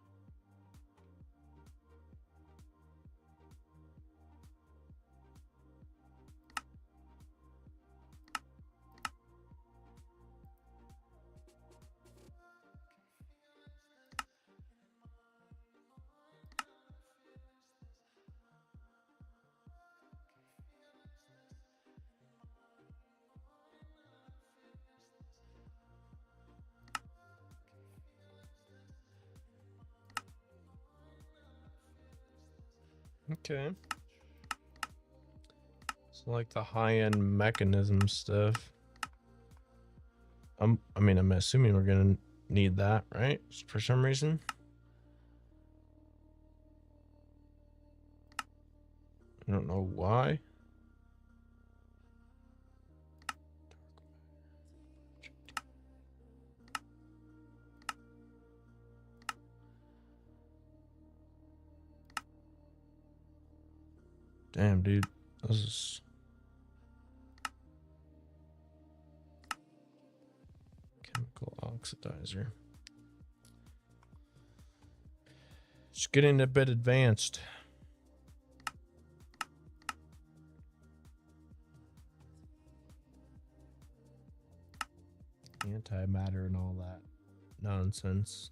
Okay. So like the high-end mechanism stuff. I mean, I'm assuming we're gonna need that, right? For some reason. I don't know why. Damn, dude. This is... Chemical oxidizer. It's getting a bit advanced. Antimatter and all that nonsense.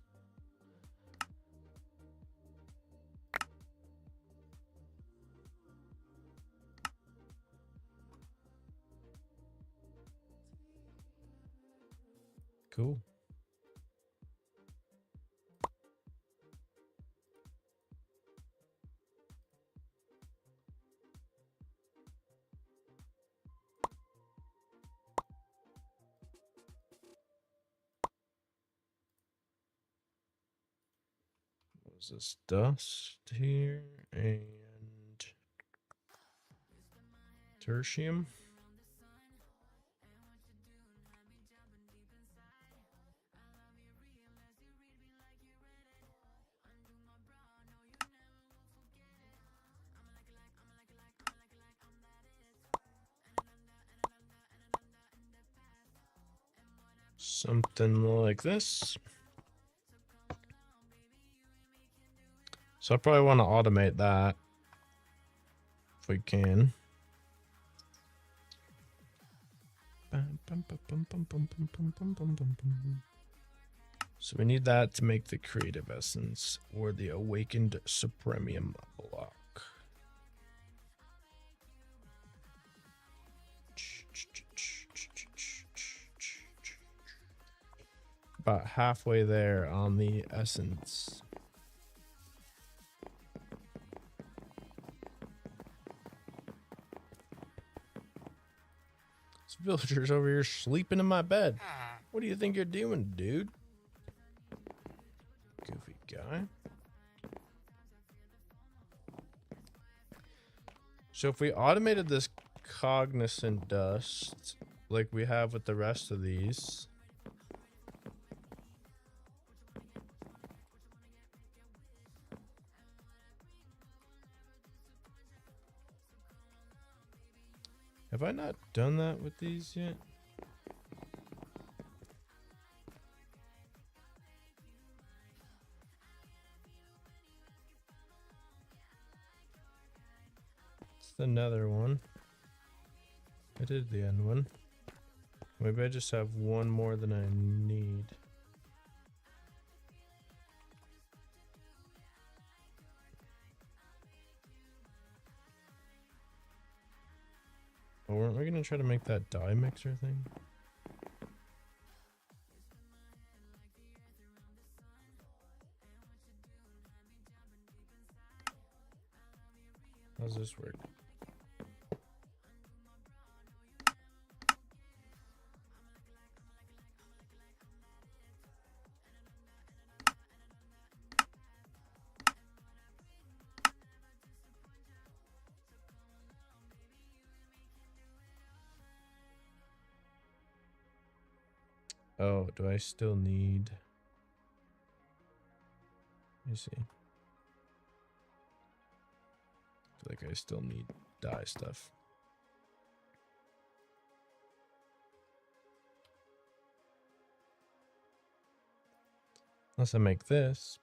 Cool. Is this dust here and tertium? Something like this. So I probably want to automate that if we can. So we need that to make the creative essence or the awakened supremium block. About halfway there on the essence. This villager's over here sleeping in my bed. What do you think you're doing, dude? Goofy guy. So if we automated this cognizant dust like we have with the rest of these, have I not done that with these yet? It's the nether one. I did the end one. Maybe I just have one more than I need. Oh, weren't we gonna try to make that dye mixer thing? How's this work? Oh, do I still need... Let me see. I feel like I still need dye stuff. Unless I make this.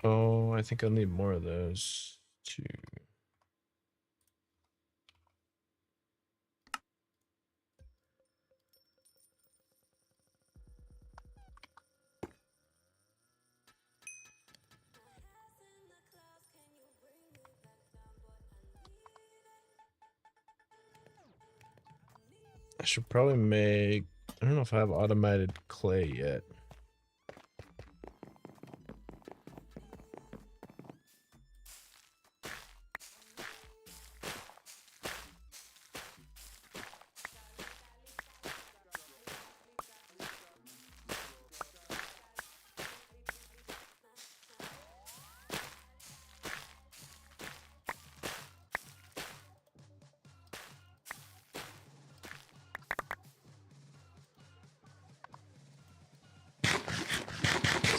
Oh, I think I'll need more of those too. I should probably make... I don't know if I have automated clay yet.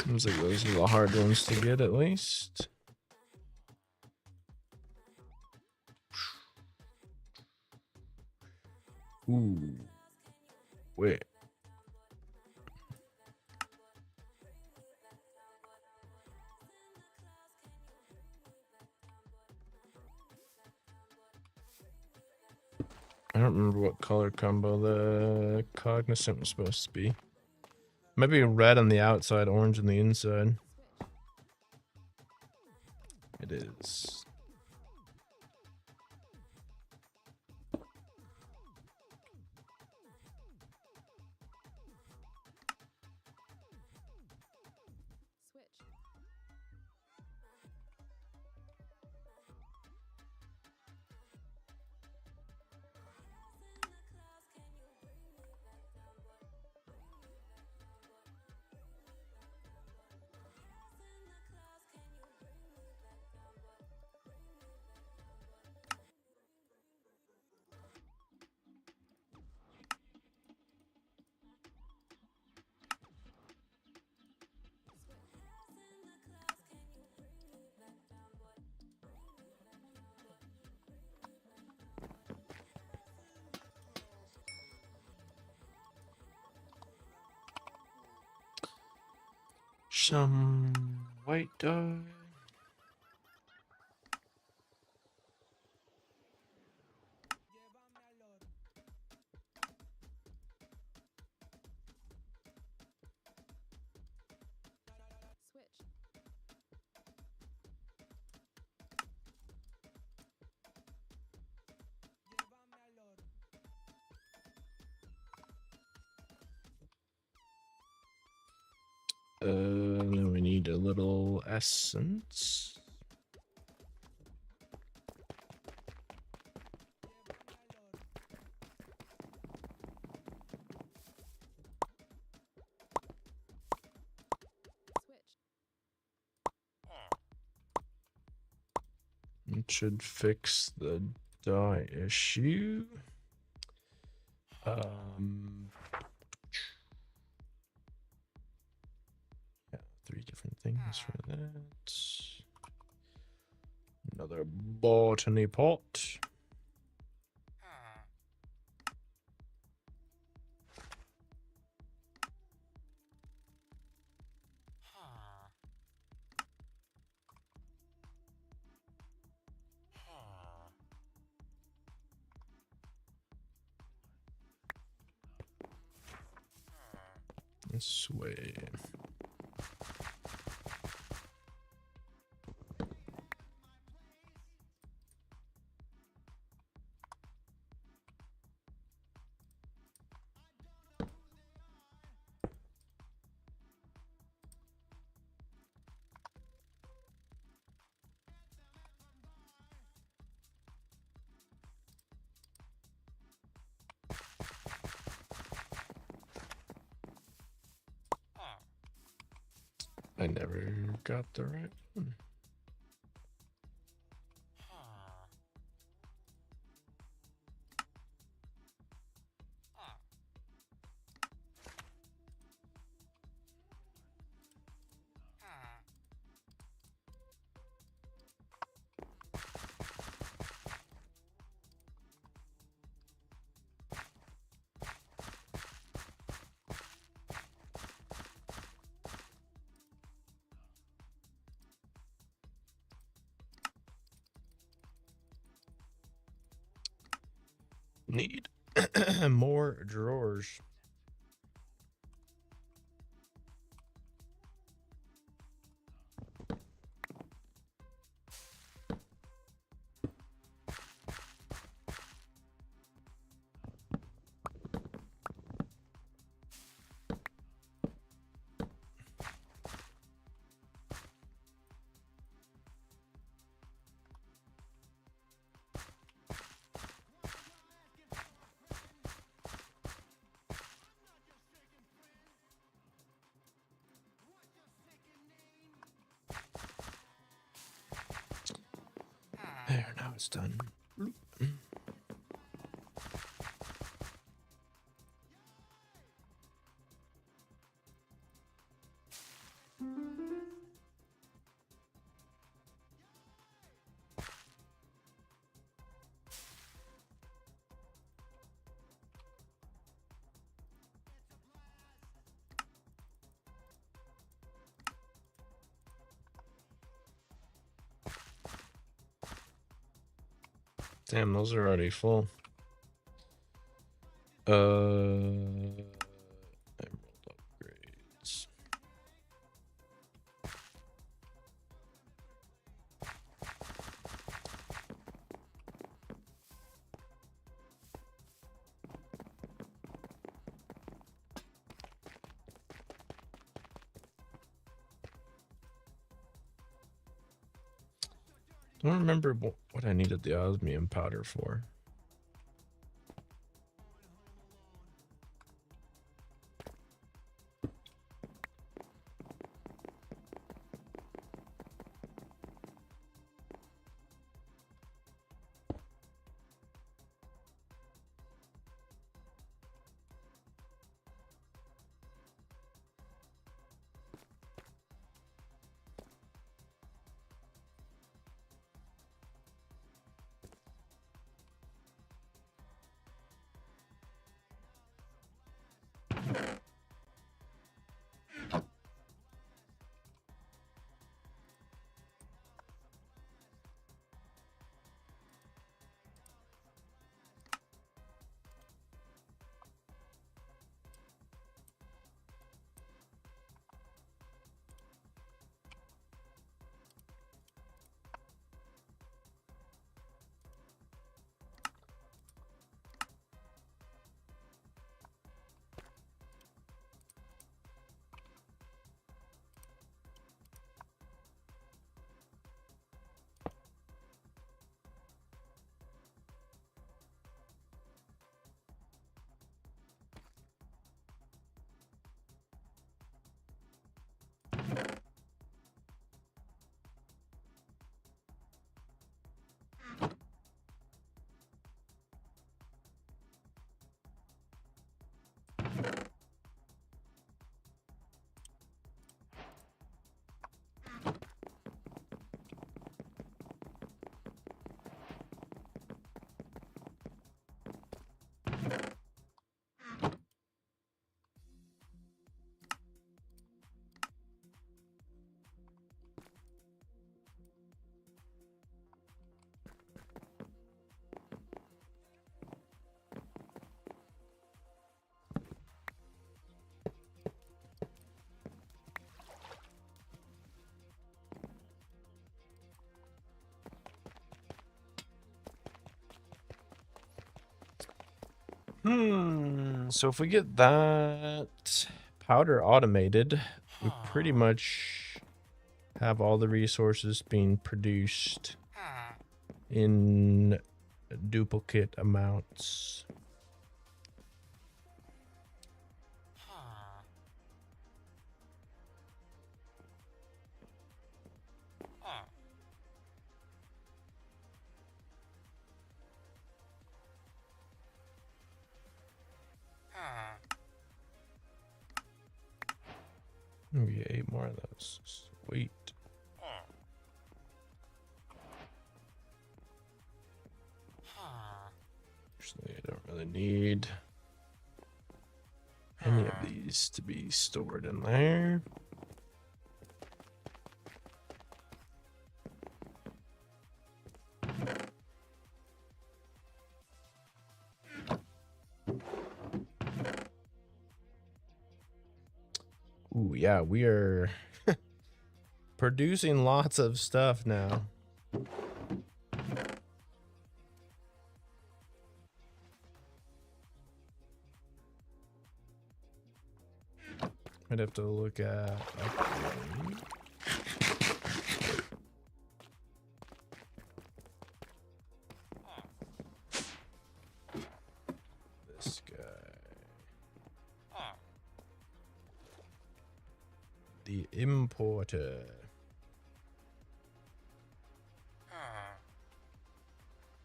Seems like those are the hard ones to get at least. Ooh. Wait. don't remember what color combo the Cognizant was supposed to be. Maybe red on the outside, orange on the inside. It is. Some white dye. Then we need a little essence. It should fix the dye issue. Yeah, 3 different things for that. Another botany pot. This way. I never got the right one. Need more drawers. There, now it's done. Damn, those are already full. Emerald upgrades. I don't remember what I needed the osmium powder for. So if we get that powder automated, we pretty much have all the resources being produced in duplicate amounts. We 8 more of those. Sweet. Actually, I don't really need any of these to be stored in there. Ooh, yeah, we are producing lots of stuff now. I'd have to look at this guy. The importer.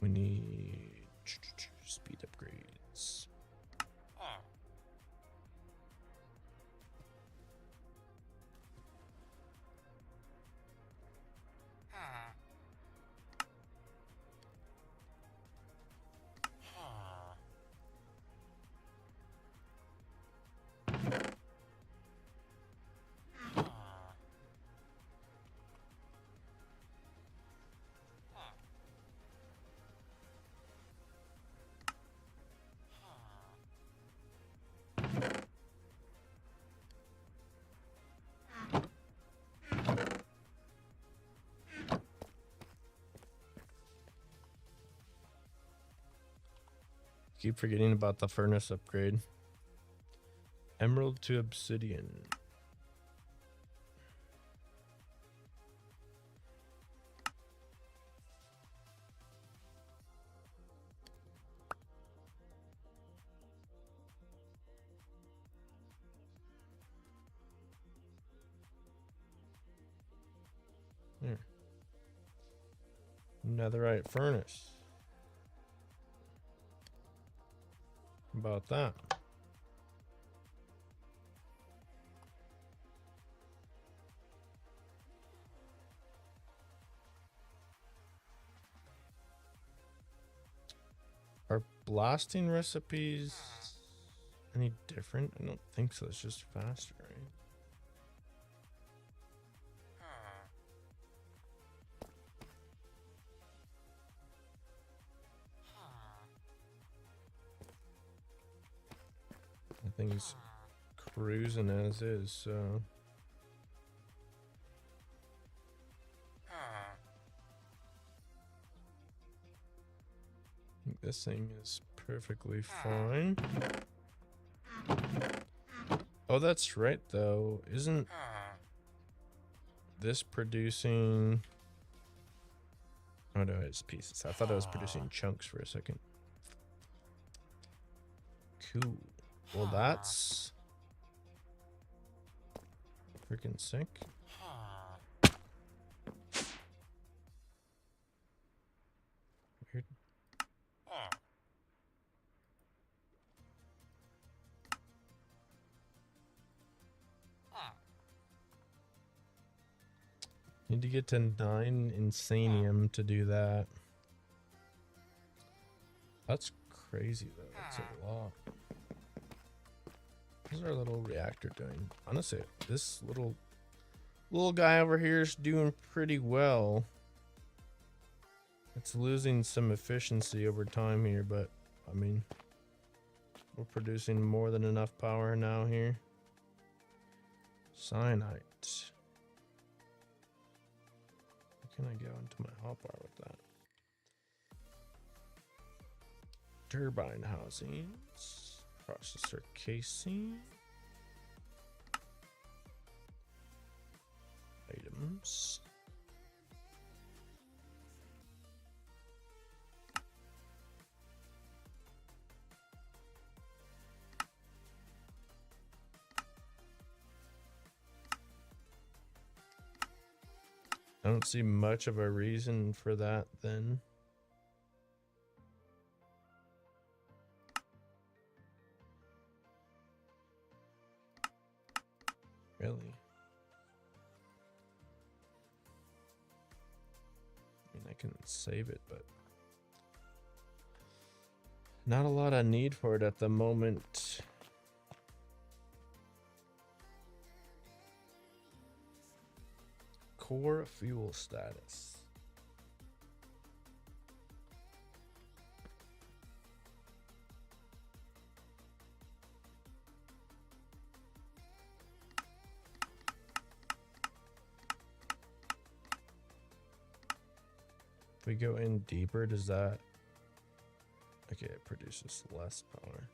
We need speed upgrades. keep forgetting about the furnace upgrade. Emerald to obsidian. Here. Netherite furnace. About that. Are blasting recipes any different? I don't think so. It's just faster, right? I think it's cruising as is, so. I think this thing is perfectly fine. Oh, that's right, though. Isn't this producing... Oh, no, it's pieces. I thought it was producing chunks for a second. Cool. Well, that's freaking sick. Weird. Need to get to 9 insanium to do that. That's crazy, though. That's a lot. How's our little reactor doing? Honestly, this little guy over here is doing pretty well. It's losing some efficiency over time here, but I mean, we're producing more than enough power now here. Cyanite. How can I go into my hotbar with that? Turbine housings. Processor casing. Items. I don't see much of a reason for that then. Really? I mean, I can save it, but not a lot of need for it at the moment. Core fuel status. If we go in deeper, does that... Okay, it produces less power.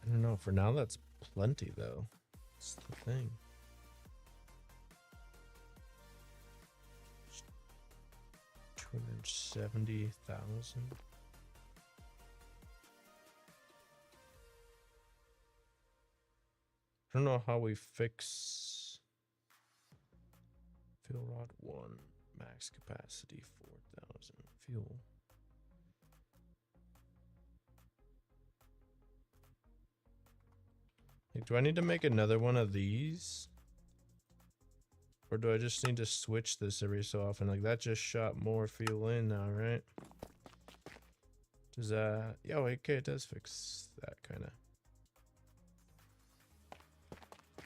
I don't know, for now that's plenty though. That's the thing. $270,000. I don't know how we fix fuel rod 1, max capacity 4,000 fuel. Do I need to make another one of these? Or do I just need to switch this every so often? Like, that just shot more fuel in now, right? Does that... Yeah, okay, it does fix that, kind of.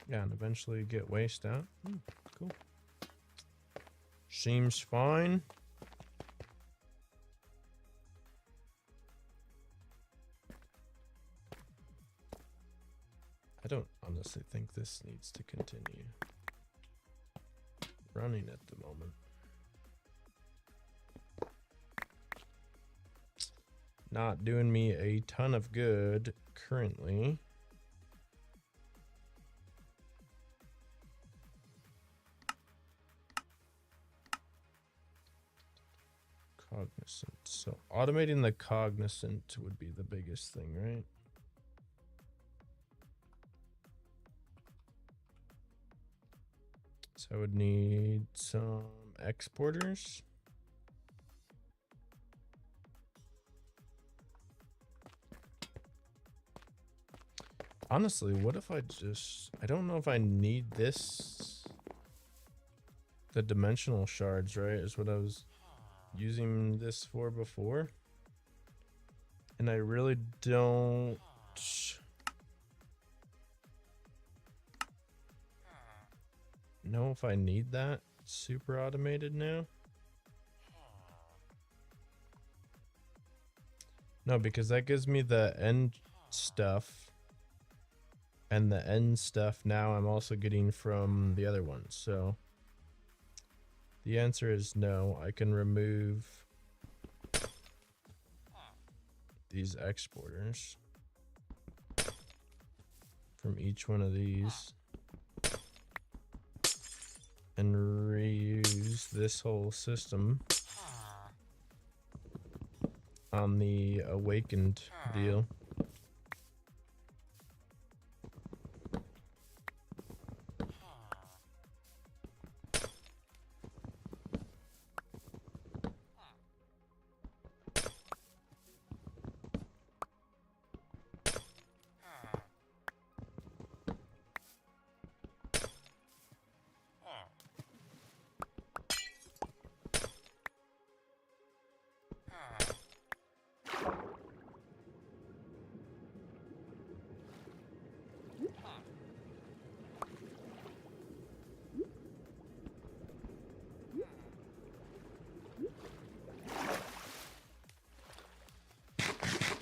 Yeah, and eventually get waste out. Cool. Seems fine. don't honestly think this needs to continue running at the moment. Not doing me a ton of good currently. Cognizant. So automating the cognizant would be the biggest thing, right? So I would need some exporters. Honestly, what if I don't know if I need this. The dimensional shards, right, is what I was using this for before. And I really don't know if I need that super automated now. No, because that gives me the end stuff. And the end stuff now I'm also getting from the other one. So the answer is no. I can remove these exporters from each one of these and reuse this whole system on the awakened deal.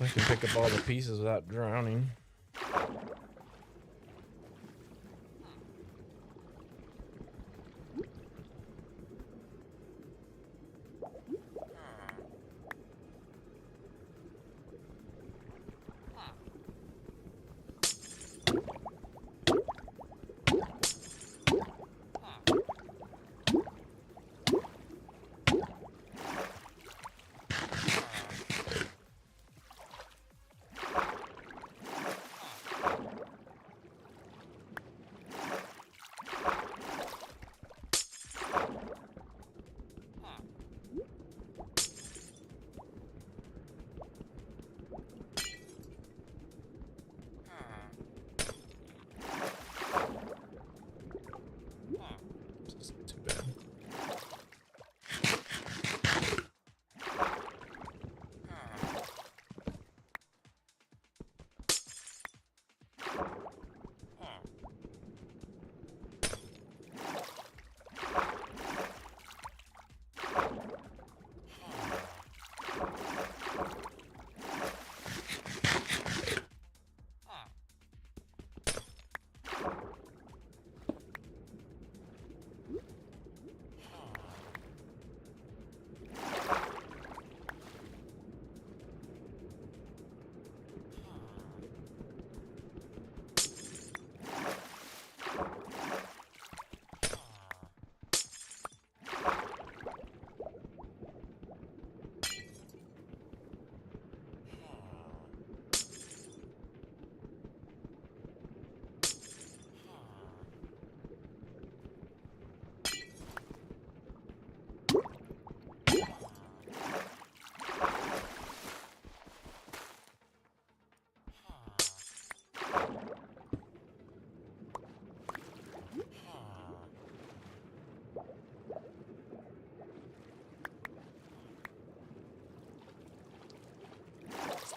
I can pick up all the pieces without drowning.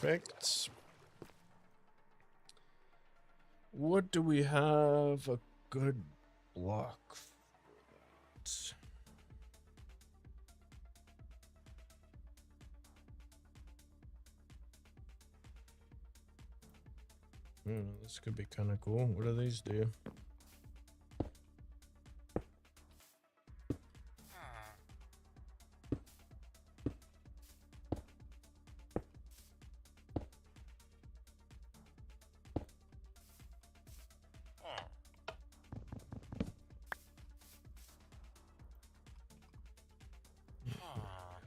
Perfect. What do we have a good block for that? This could be kind of cool. What do these do?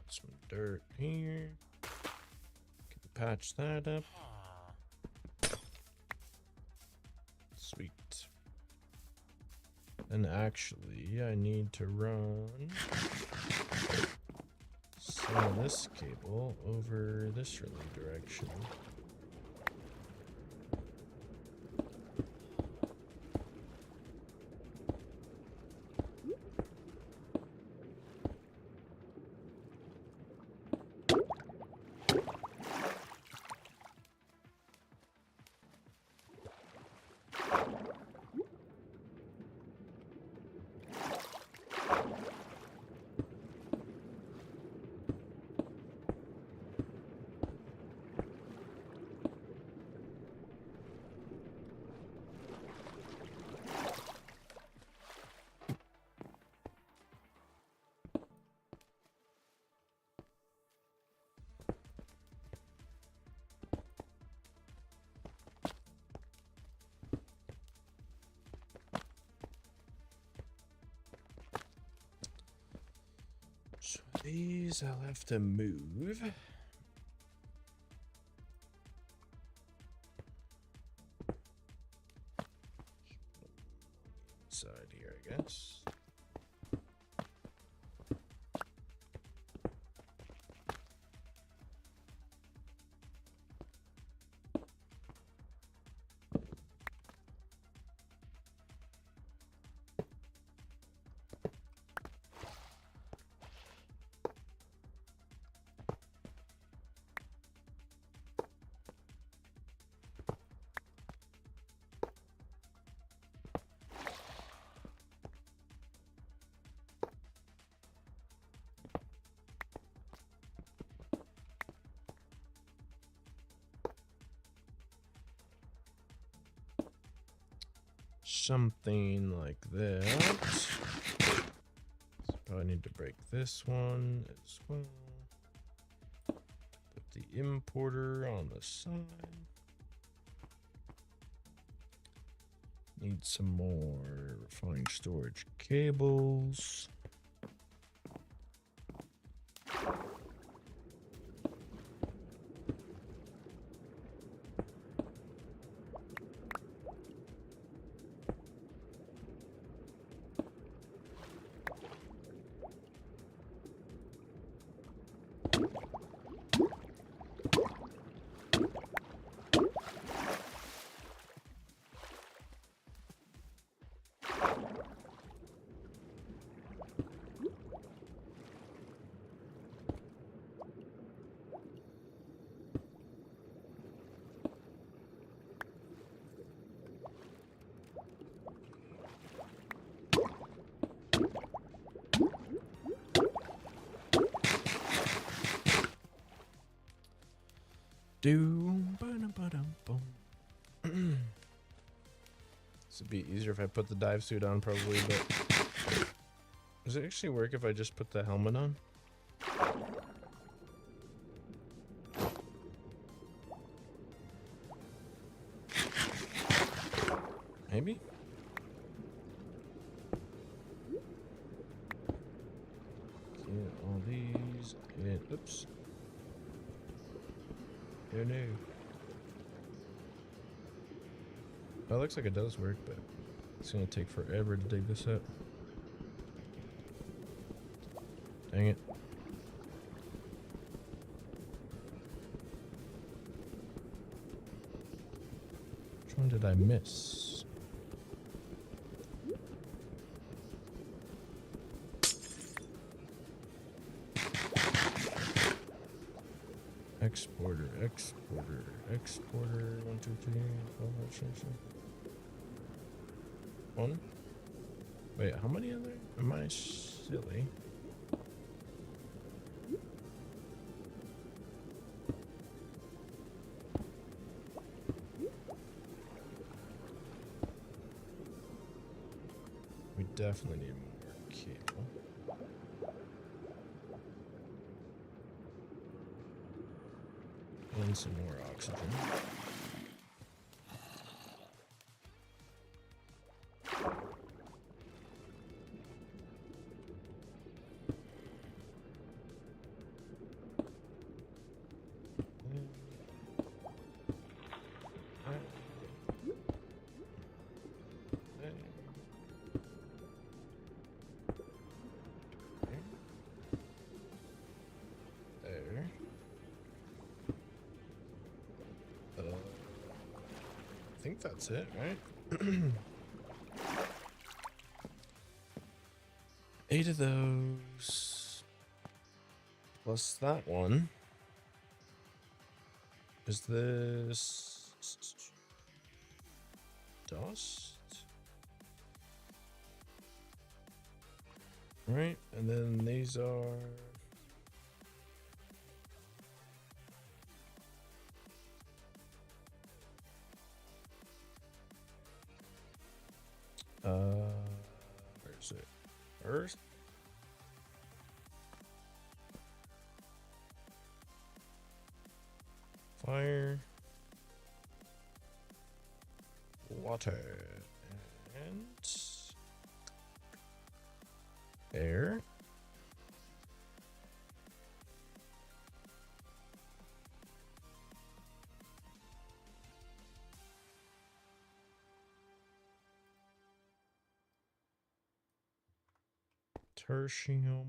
Some dirt here. Can patch that up. Sweet. And actually, I need to run some of this cable over this relay direction. So these I'll have to move. Side here, I guess. Something like that. So probably need to break this one as well. Put the importer on the side. Need some more refined storage cables. This would be easier if I put the dive suit on, probably, but does it actually work if I just put the helmet on? Maybe? Get all these, and oops. Oh no. Well, it looks like it does work, but it's gonna take forever to dig this up. Dang it. Which one did I miss? Exporter, exporter, exporter. 1, 2, 3, 4, 5, 6, 7. 1. Wait, how many are there? Am I silly? We definitely need more cable. And some more oxygen. There. I think that's it, right? 8 of those. Plus that one. Is this dust? Right, and then these are where is it? Earth? Fire. Water. And air. Tertium.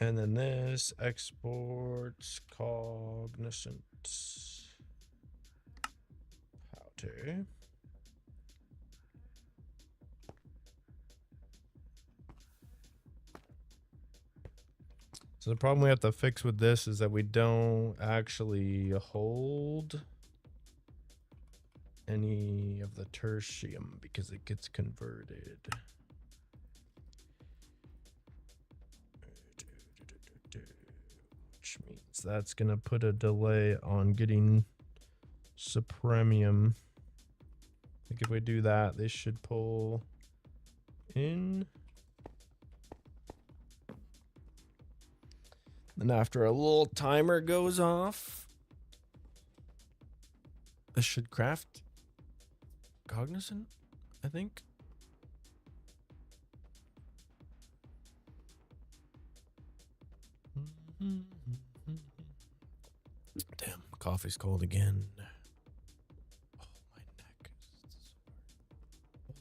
And then this exports cognizant powder. So the problem we have to fix with this is that we don't actually hold any of the tertium because it gets converted. Which means that's gonna put a delay on getting supremium. I think if we do that, this should pull in. And after a little timer goes off, this should craft cognizant, I think. Damn, coffee's cold again. Oh, my neck is sore.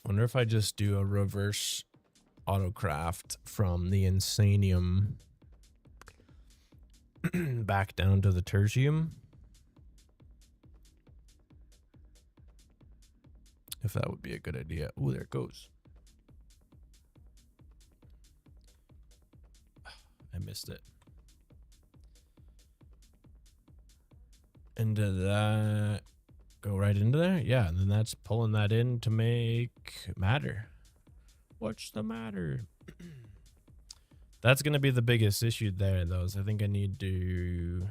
Wonder if I just do a reverse autocraft from the insanium back down to the tertium. If that would be a good idea. Ooh, there it goes. I missed it. And did that go right into there? Yeah, and then that's pulling that in to make matter. What's the matter? That's going to be the biggest issue there, though, is I think I need to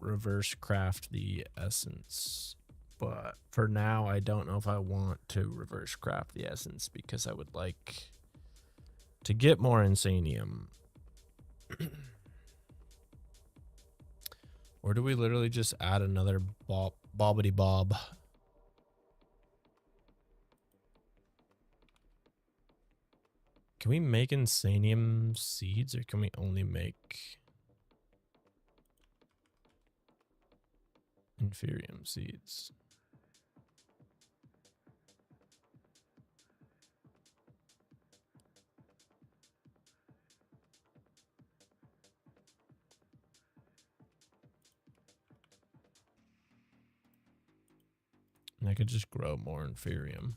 reverse craft the essence. But for now, I don't know if I want to reverse craft the essence because I would like to get more insanium. Or do we literally just add another bobbity bob? Can we make insanium seeds, or can we only make inferium seeds? And I could just grow more inferium.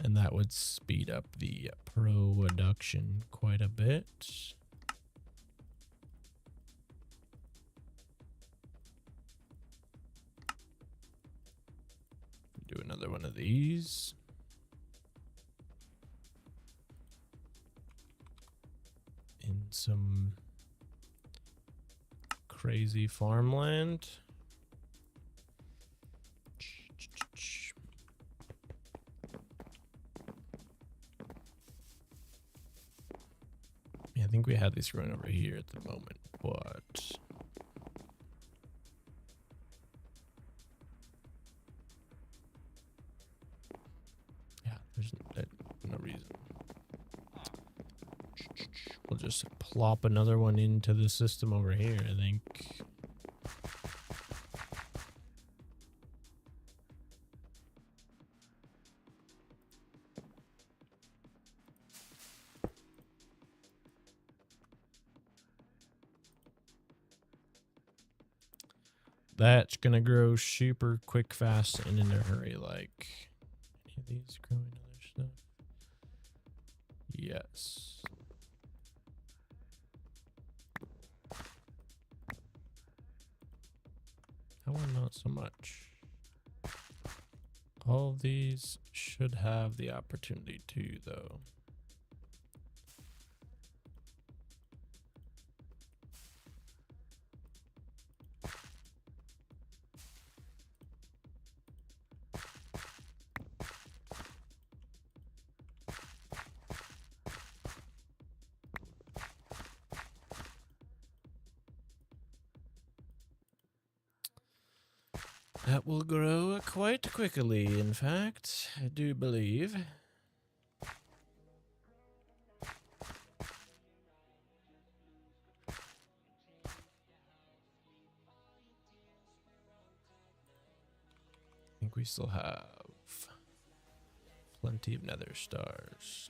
And that would speed up the production quite a bit. Do another one of these. In some crazy farmland. Yeah, I think we had these running over here at the moment, but yeah, there's no reason. We'll just plop another one into the system over here, I think. That's gonna grow super quick, fast, and in a hurry. Like any of these growing other stuff? Yes. That one, not so much. All of these should have the opportunity to, though. That will grow quite quickly, in fact, I do believe. I think we still have plenty of nether stars.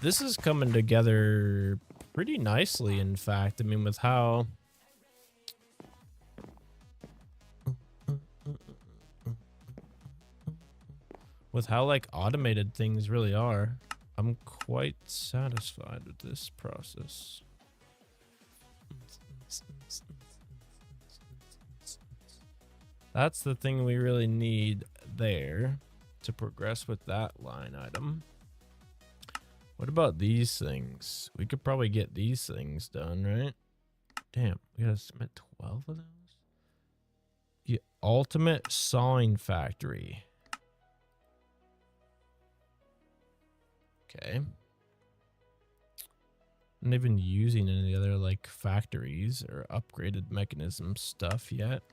This is coming together pretty nicely, in fact. I mean, with how like automated things really are, I'm quite satisfied with this process. That's the thing we really need there to progress with that line item. What about these things? We could probably get these things done, right? Damn, we gotta submit 12 of those? The ultimate sawing factory. Okay. I'm not even using any other like factories or upgraded mechanism stuff yet.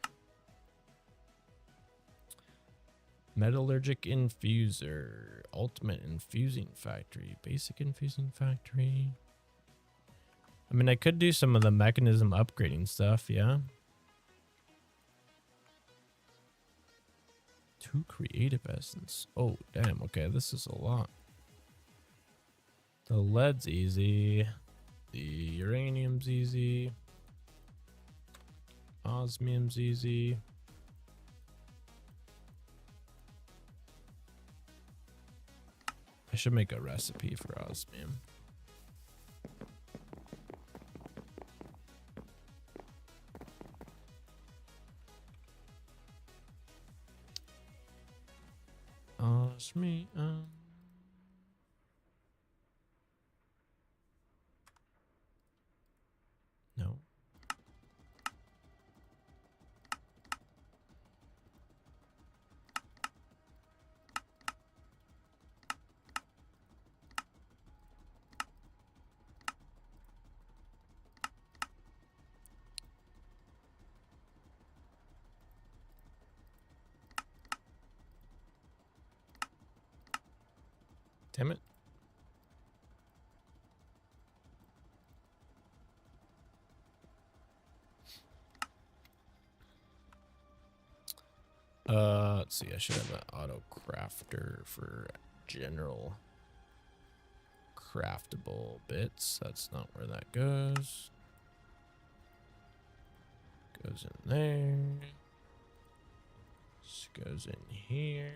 Metallurgic infuser, ultimate infusing factory, basic infusing factory. I mean, I could do some of the mechanism upgrading stuff, yeah. 2 creative essence. Oh, damn. Okay, this is a lot. The lead's easy. The uranium's easy. Osmium's easy. I should make a recipe for osmium. Osmium. No. Damn it. Let's see. I should have an auto crafter for general craftable bits. That's not where that goes. Goes in there. This goes in here.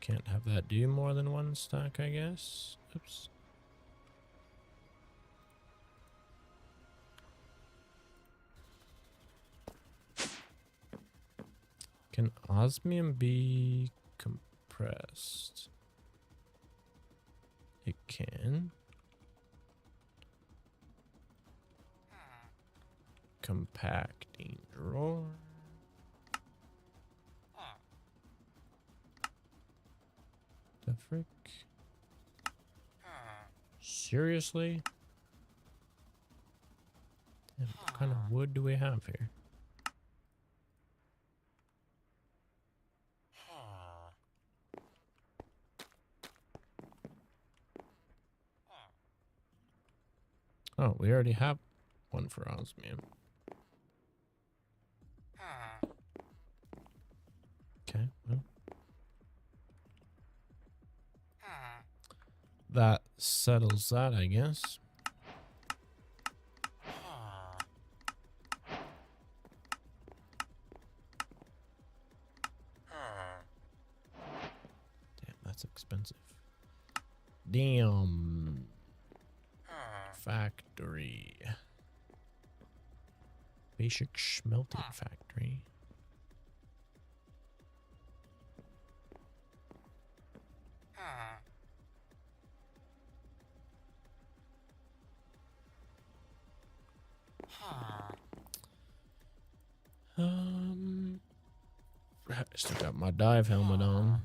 Can't have that do more than one stack, I guess. Oops. Can osmium be compressed? It can. Compacting drawer. The frick? Seriously? Damn, what kind of wood do we have here? Oh, we already have one for osmium. Okay, well. That settles that, I guess. Damn, that's expensive. Damn. Factory. Basic smelting factory. I still got my dive helmet on.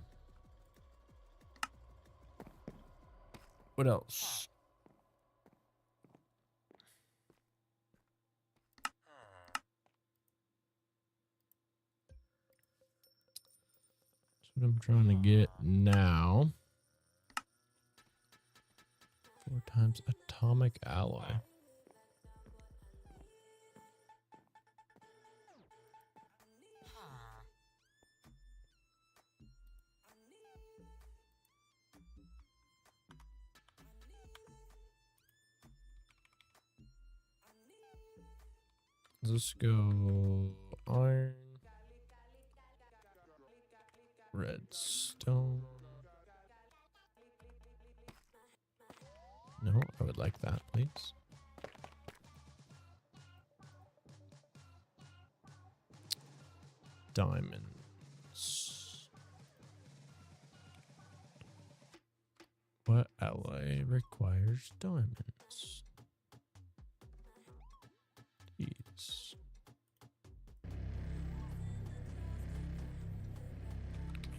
What else? That's what I'm trying to get now. 4 times atomic alloy. Let's go iron, redstone. No, I would like that, please. Diamonds. What alloy requires diamonds? These.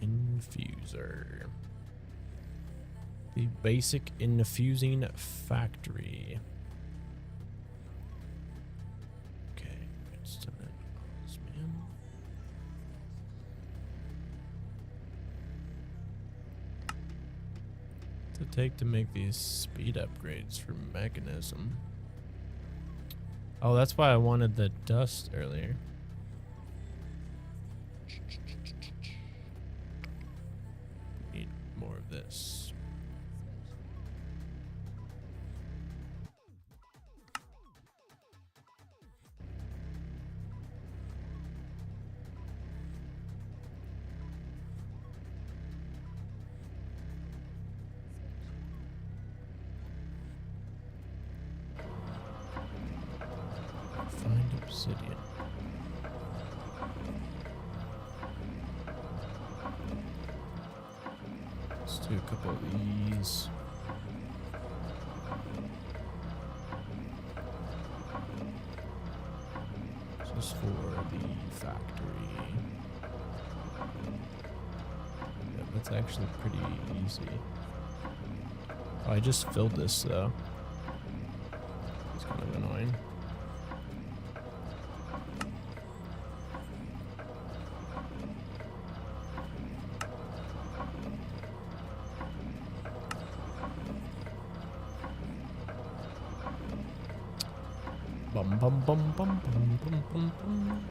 Infuser. The basic infusing factory. Okay, it's done it. Osmium. What's it take to make these speed upgrades for mechanism? Oh, that's why I wanted the dust earlier. Need more of this. Find obsidian. Let's do a couple of these. Just for the factory. Yeah, that's actually pretty easy. Oh, I just filled this though. It's kind of annoying. Bum bum bum bum bum bum bum bum.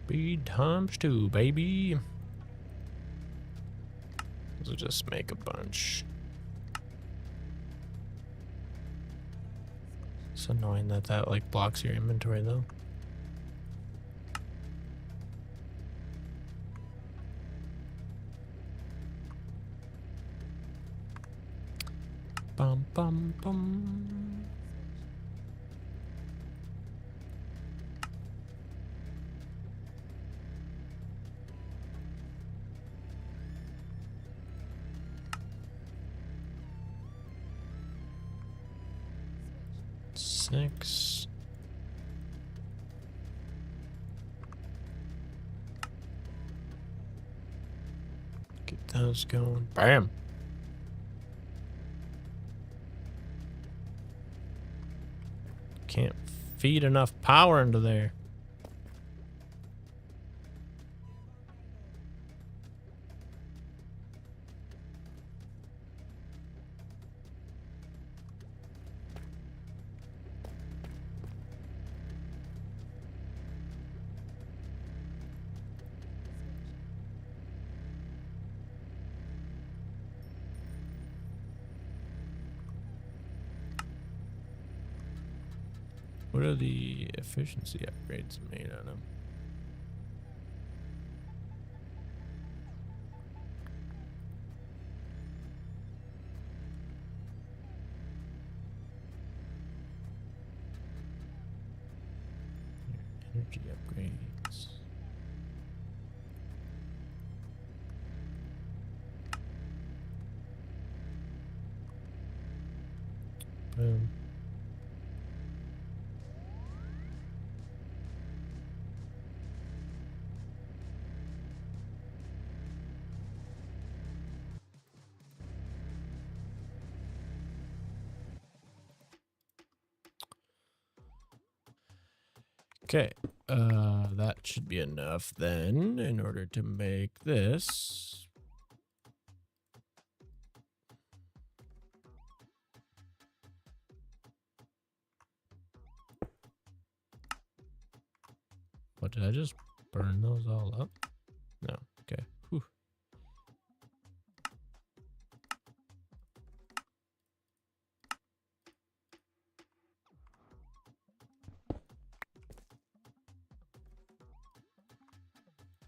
Speed times 2, baby. So just make a bunch. It's annoying that that like blocks your inventory though. Bum bum bum. Six. Get those going. Bam. Can't feed enough power into there. What are the efficiency upgrades made out of? Energy upgrades. Boom. Okay, that should be enough then in order to make this. What, did I just burn those all up? No, okay. Whew.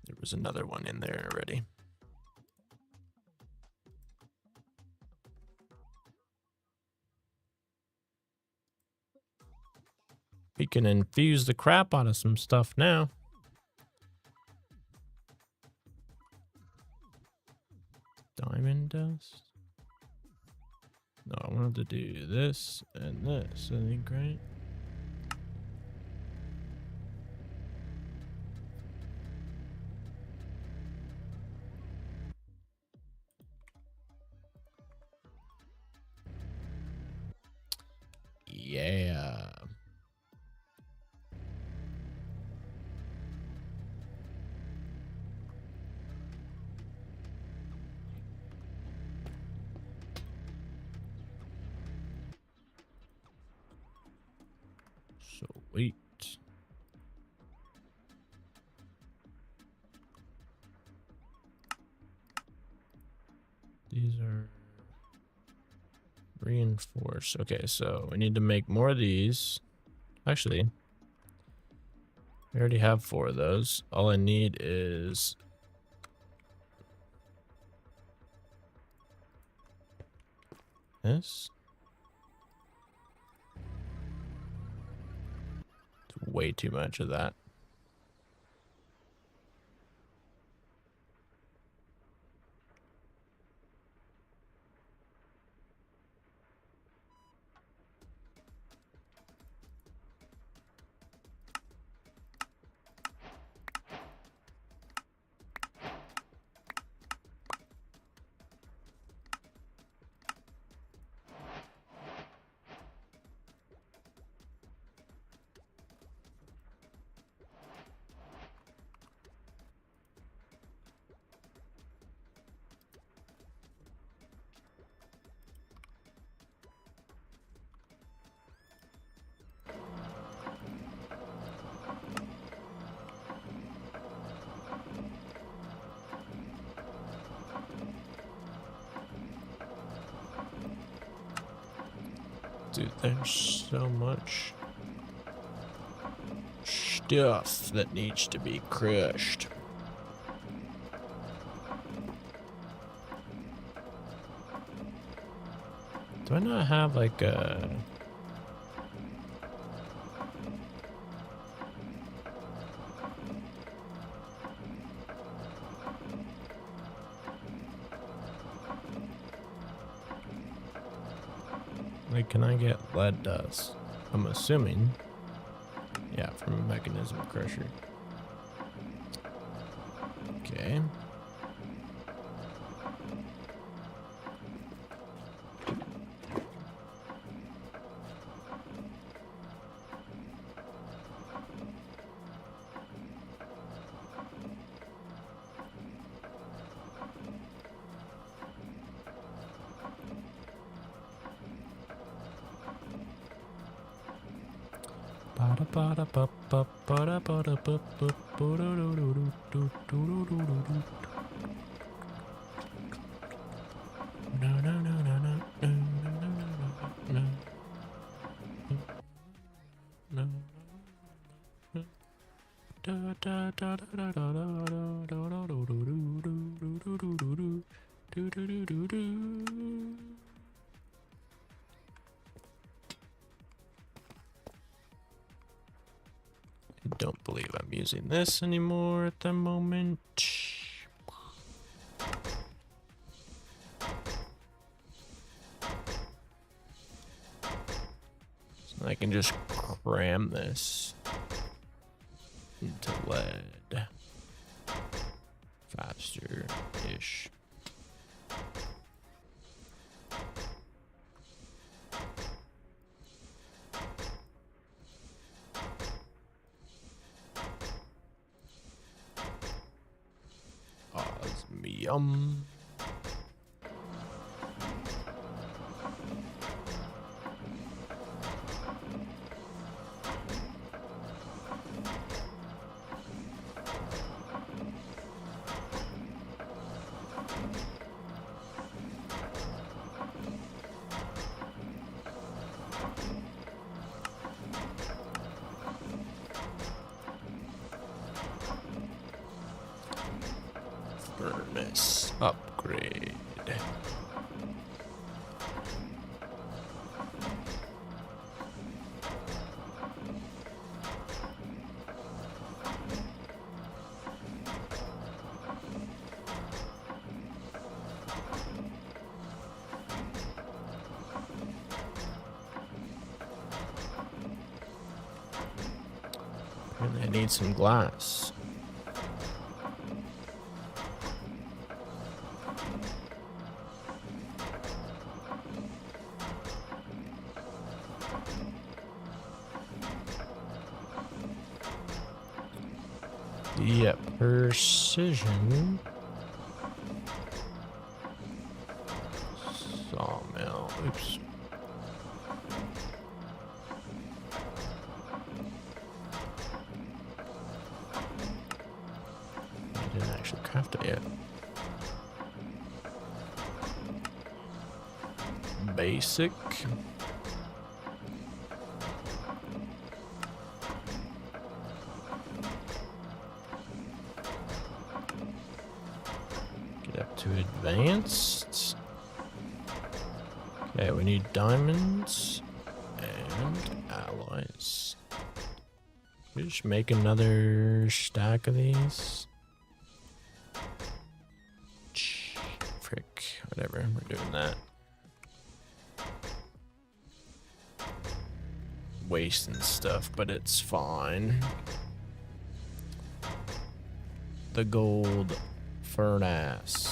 There was another one in there already. We can infuse the crap out of some stuff now. Diamond dust? No, I wanted to do this and this, I think, right? Yeah. Sweet. These are reinforced. Okay, so we need to make more of these. Actually, we already have 4 of those. All I need is this. It's way too much of that. Dude, there's so much stuff that needs to be crushed. Do I not have like a... Like, can I get lead dust? I'm assuming. Yeah, from a mechanism crusher. Okay. I don't believe I'm using this anymore at the moment. So I can just cram this into lead faster-ish. Osmium. Furnace upgrade. Apparently I need some glass. Yeah, precision. Sawmill. Oops. I didn't actually craft it yet. Basic. To advanced. Okay, we need diamonds and alloys. We just make another stack of these. Frick, whatever, we're doing that. Wasting stuff, but it's fine. The gold furnace.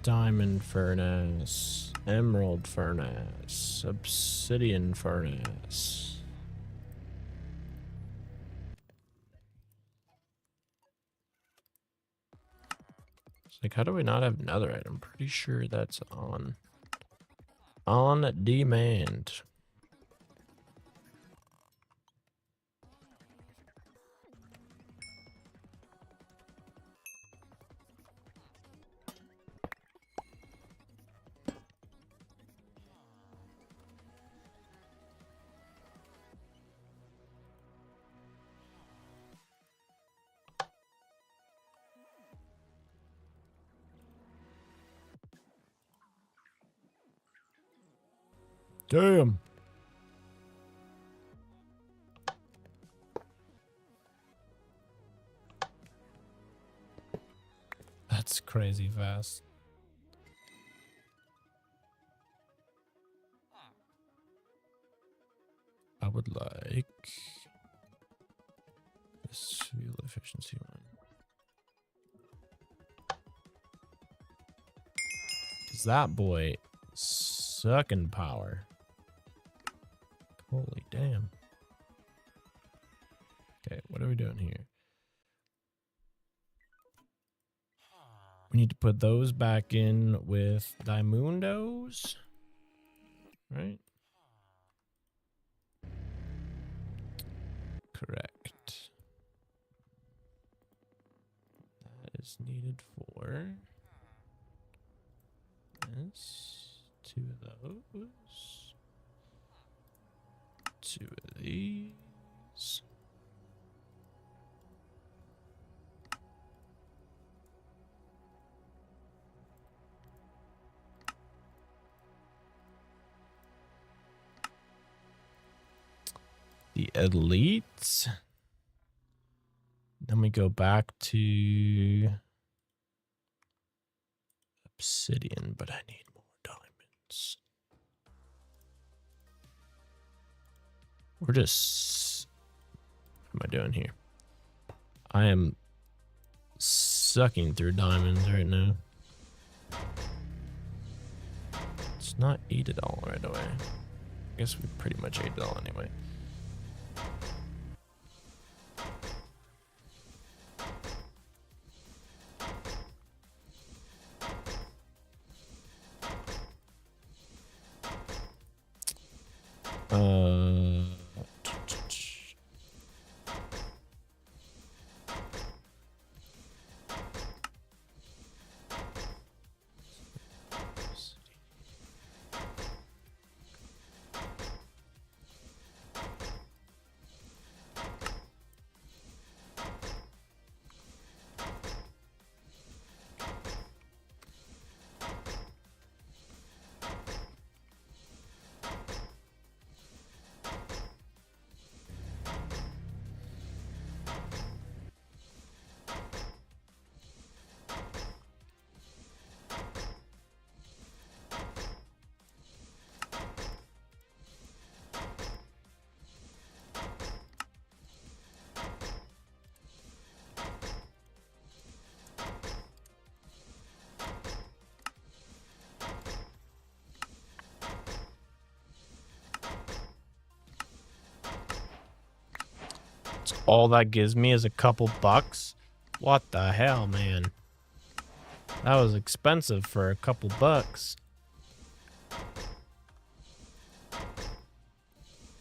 Diamond furnace, emerald furnace, obsidian furnace. It's like, how do we not have netherite? I'm pretty sure that's on demand. Damn. That's crazy fast. I would like this fuel efficiency one. Cause that boy sucking power. Holy damn. Okay, what are we doing here? We need to put those back in with Diamundos, right? Correct. That is needed for this. 2 of those. 2 of these. The elites. Then we go back to obsidian, but I need more diamonds. We're just... What am I doing here? I am sucking through diamonds right now. Let's not eat it all right away. I guess we pretty much ate it all anyway. All that gives me is a couple bucks. What the hell, man? That was expensive for a couple bucks.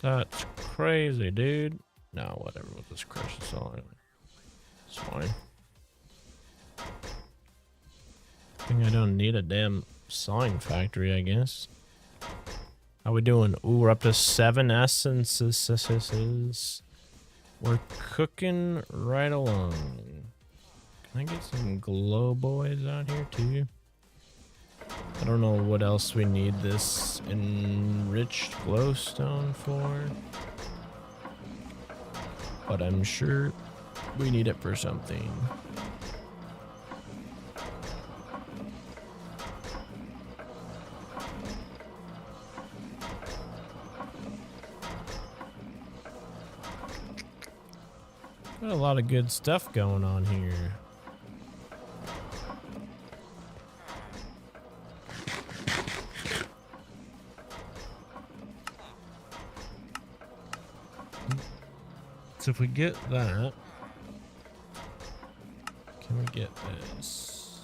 That's crazy, dude. No, whatever. We'll just crush this all anyway. It's fine. I think I don't need a damn sawing factory, I guess. How we doing? Ooh, we're up to 7 essences. We're cooking right along. Can I get some glow boys out here too? I don't know what else we need this enriched glowstone for, but I'm sure we need it for something. Got a lot of good stuff going on here. So if we get that, can we get this?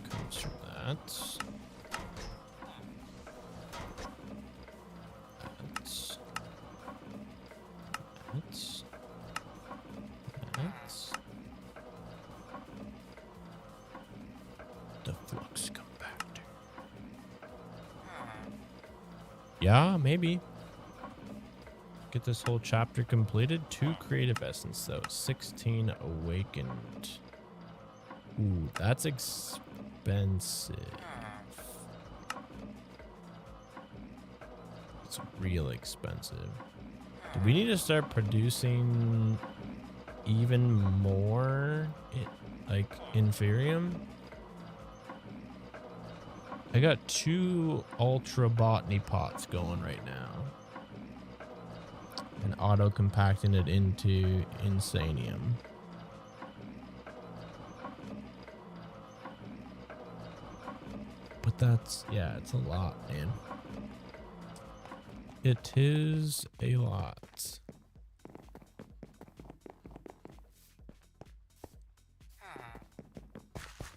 Comes from that. The flux compactor. Yeah, maybe. Get this whole chapter completed. 2 creative essence though. 16 awakened. Ooh, that's expensive. It's real expensive. Do we need to start producing even more, like, inferium? I got 2 ultra botany pots going right now. And auto compacting it into insanium. But that's, yeah, it's a lot, man. It is a lot.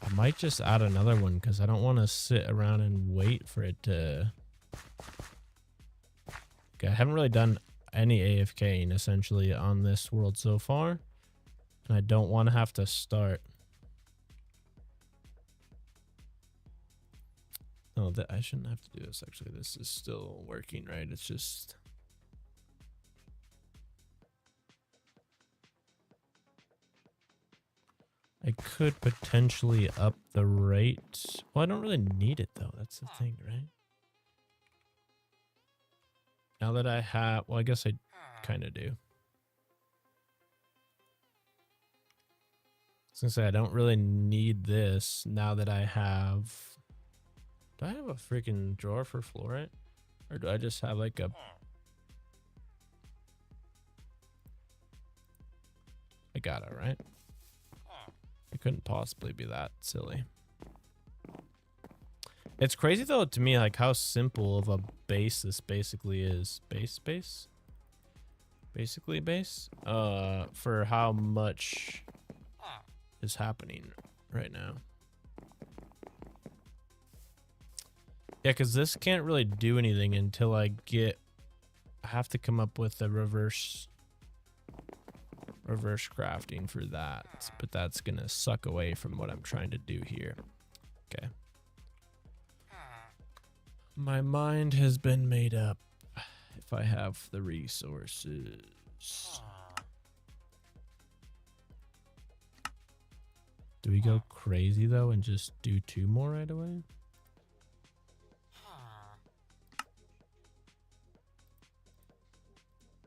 I might just add another one because I don't want to sit around and wait for it to... Okay, I haven't really done any AFKing essentially on this world so far. And I don't want to have to start. No, that I shouldn't have to do this actually. This is still working, right? It's just... I could potentially up the rate. Well, I don't really need it though. That's the thing, right? Now that I have, well, I guess I kind of do. I was gonna say I don't really need this now that I have. Do I have a freaking drawer for fluorite? Or do I just have like a... I got it, right? It couldn't possibly be that silly. It's crazy though to me, like how simple of a base this basically is. Base? Basically base? For how much is happening right now. Yeah, because this can't really do anything until I have to come up with a reverse crafting for that, but that's gonna suck away from what I'm trying to do here. Okay. My mind has been made up if I have the resources. Do we go crazy though and just do 2 more right away?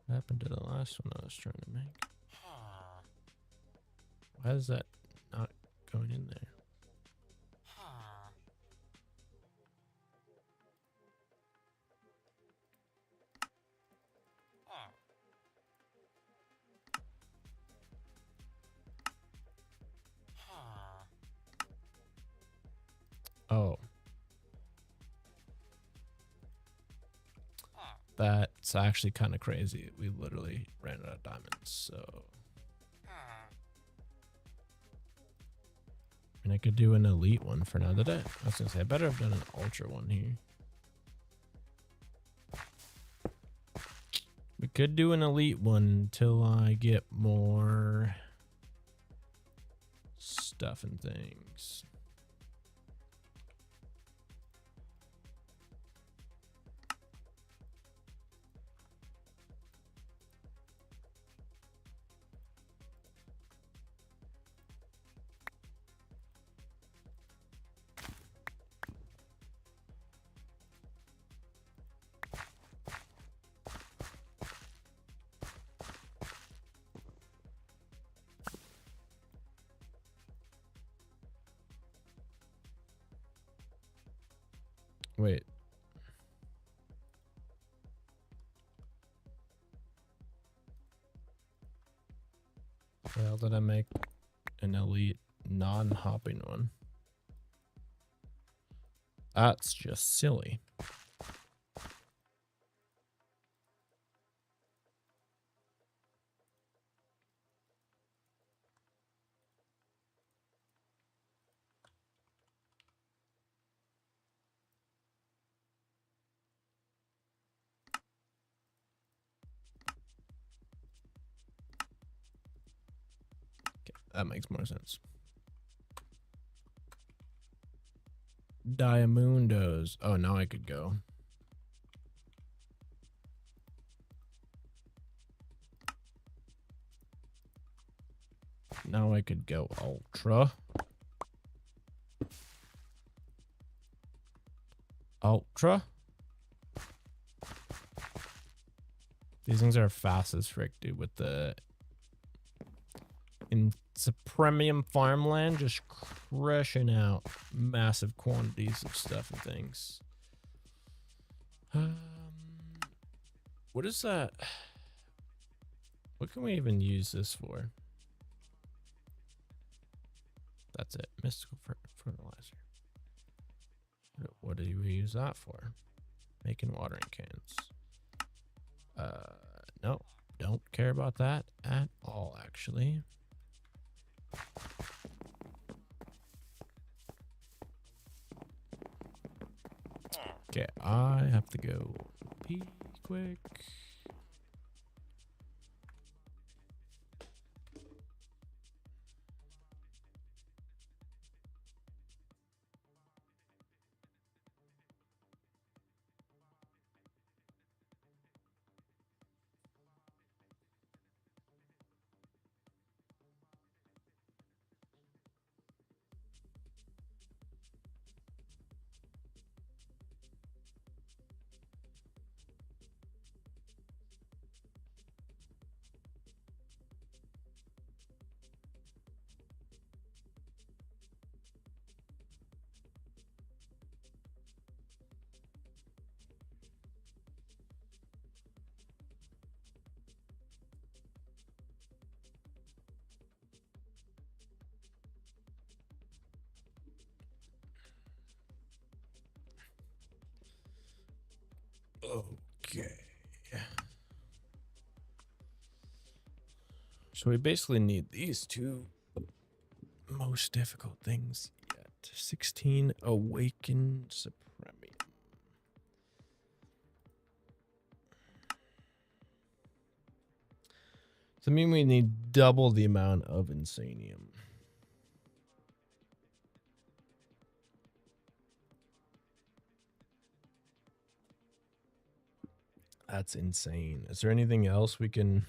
What happened to the last one I was trying to make? Why is that not going in there? Oh. That's actually kind of crazy. We literally ran out of diamonds, so... I mean, I could do an elite one for another day. I was gonna say, I better have done an ultra one here. We could do an elite one until I get more stuff and things. Wait. Well, did I make an elite non-hopping one? That's just silly. That makes more sense. Diamundos. Oh, now I could go. Now I could go ultra. Ultra. These things are fast as frick, dude, with the in premium farmland, just crushing out massive quantities of stuff and things. What is that? What can we even use this for? That's it. Mystical fertilizer. What do we use that for? Making watering cans. No, don't care about that at all, actually. Okay, I have to go pee quick. Okay. So we basically need these two most difficult things yet. 16 awakened supremium. So I mean we need double the amount of insanium. That's insane. Is there anything else we can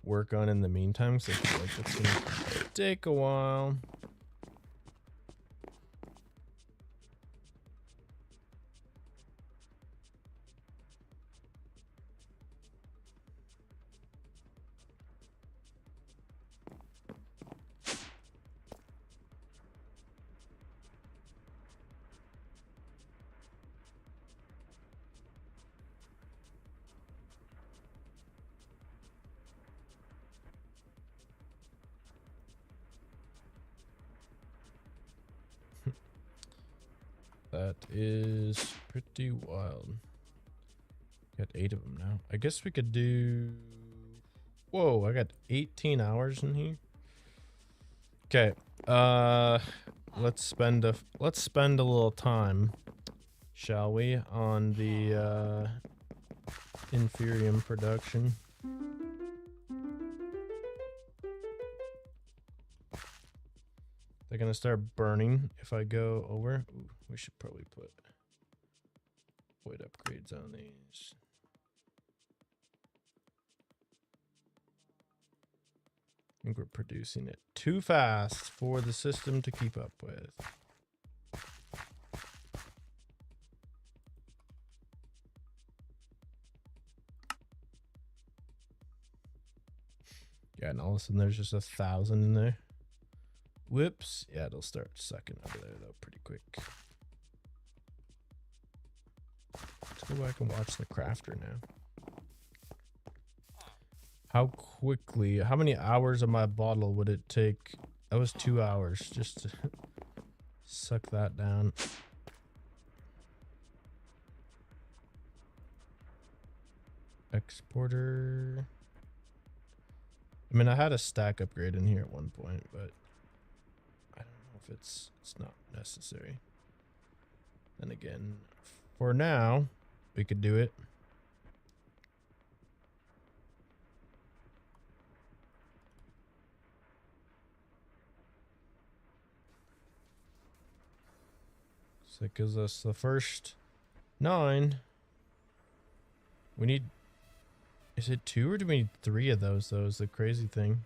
work on in the meantime? Because I feel like that's gonna take a while. That is pretty wild. Got 8 of them now. I guess we could do... Whoa, I got 18 hours in here. Okay. Let's spend a little time, shall we, on the inferium production. They're gonna start burning if I go over. Ooh, we should probably put void upgrades on these. I think we're producing it too fast for the system to keep up with. Yeah, and all of a sudden there's just 1,000 in there. Whoops. Yeah, it'll start sucking over there though pretty quick. Let's go back and watch the crafter now. How quickly, how many hours of my bottle would it take? That was 2 hours just to suck that down. Exporter. I mean, I had a stack upgrade in here at one point, but I don't know if it's not necessary. Then again, for now, we could do it. So it gives us the first 9. We need... Is it 2 or do we need 3 of those, though, is the crazy thing.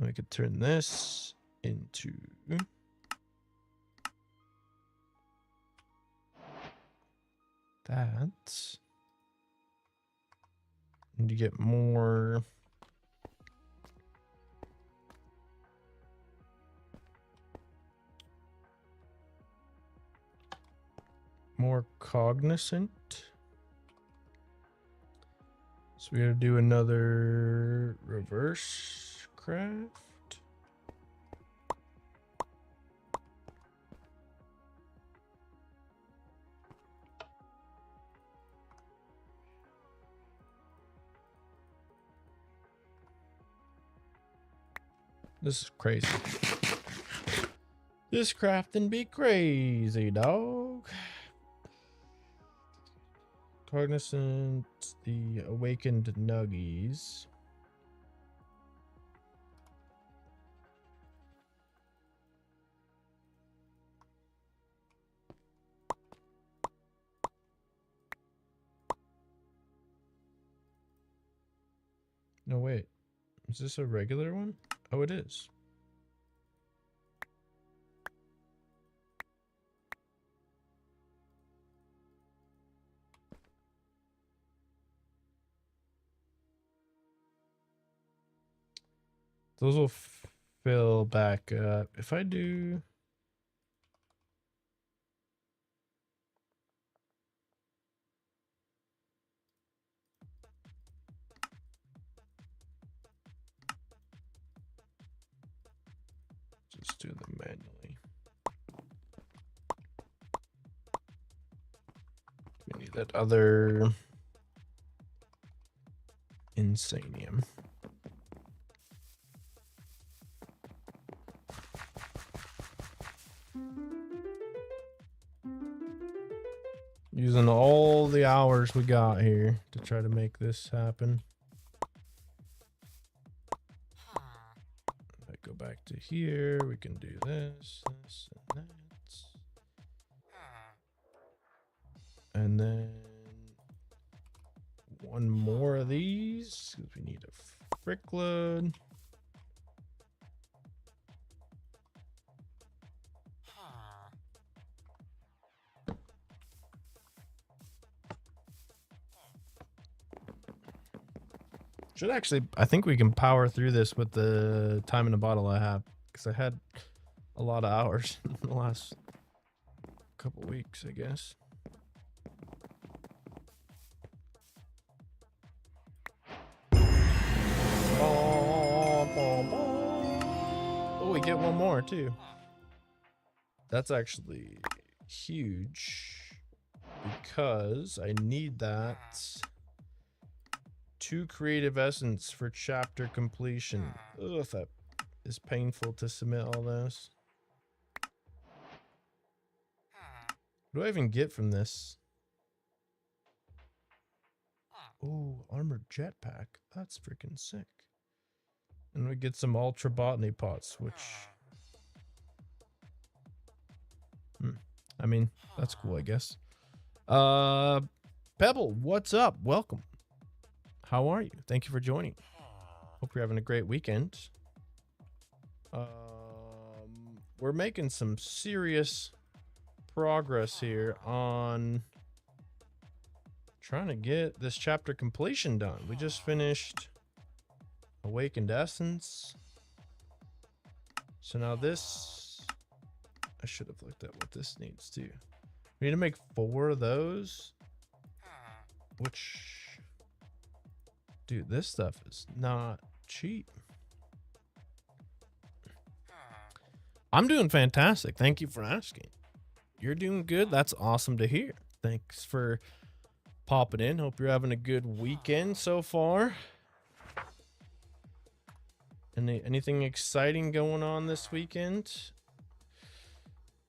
We could turn this into that. Need to get more cognizant. So we gotta do another reverse craft. This is crazy. This crafting be crazy, dog. Cognizant, the awakened nuggies. No, wait. Is this a regular one? Oh, it is. Those will fill back up. If I do... Just do them manually. We need that other insanium. Using all the hours we got here to try to make this happen. If I go back to here, we can do this, this, and that. And then one more of these, because we need a frick load. Should actually, I think we can power through this with the time in the bottle I have, because I had a lot of hours in the last couple weeks, I guess. Oh, we get one more too. That's actually huge because I need that. 2 creative essence for chapter completion. Ugh, that is painful to submit all this. What do I even get from this? Oh, armored jetpack. That's freaking sick. And we get some ultra botany pots, which... I mean, that's cool, I guess. Pebble, what's up? Welcome. How are you? Thank you for joining. Hope you're having a great weekend. We're making some serious progress here on trying to get this chapter completion done. We just finished Awakened Essence. So now this, I should have looked at what this needs too. We need to make 4 of those, which, dude, this stuff is not cheap. I'm doing fantastic. Thank you for asking. You're doing good. That's awesome to hear. Thanks for popping in. Hope you're having a good weekend so far. Anything exciting going on this weekend?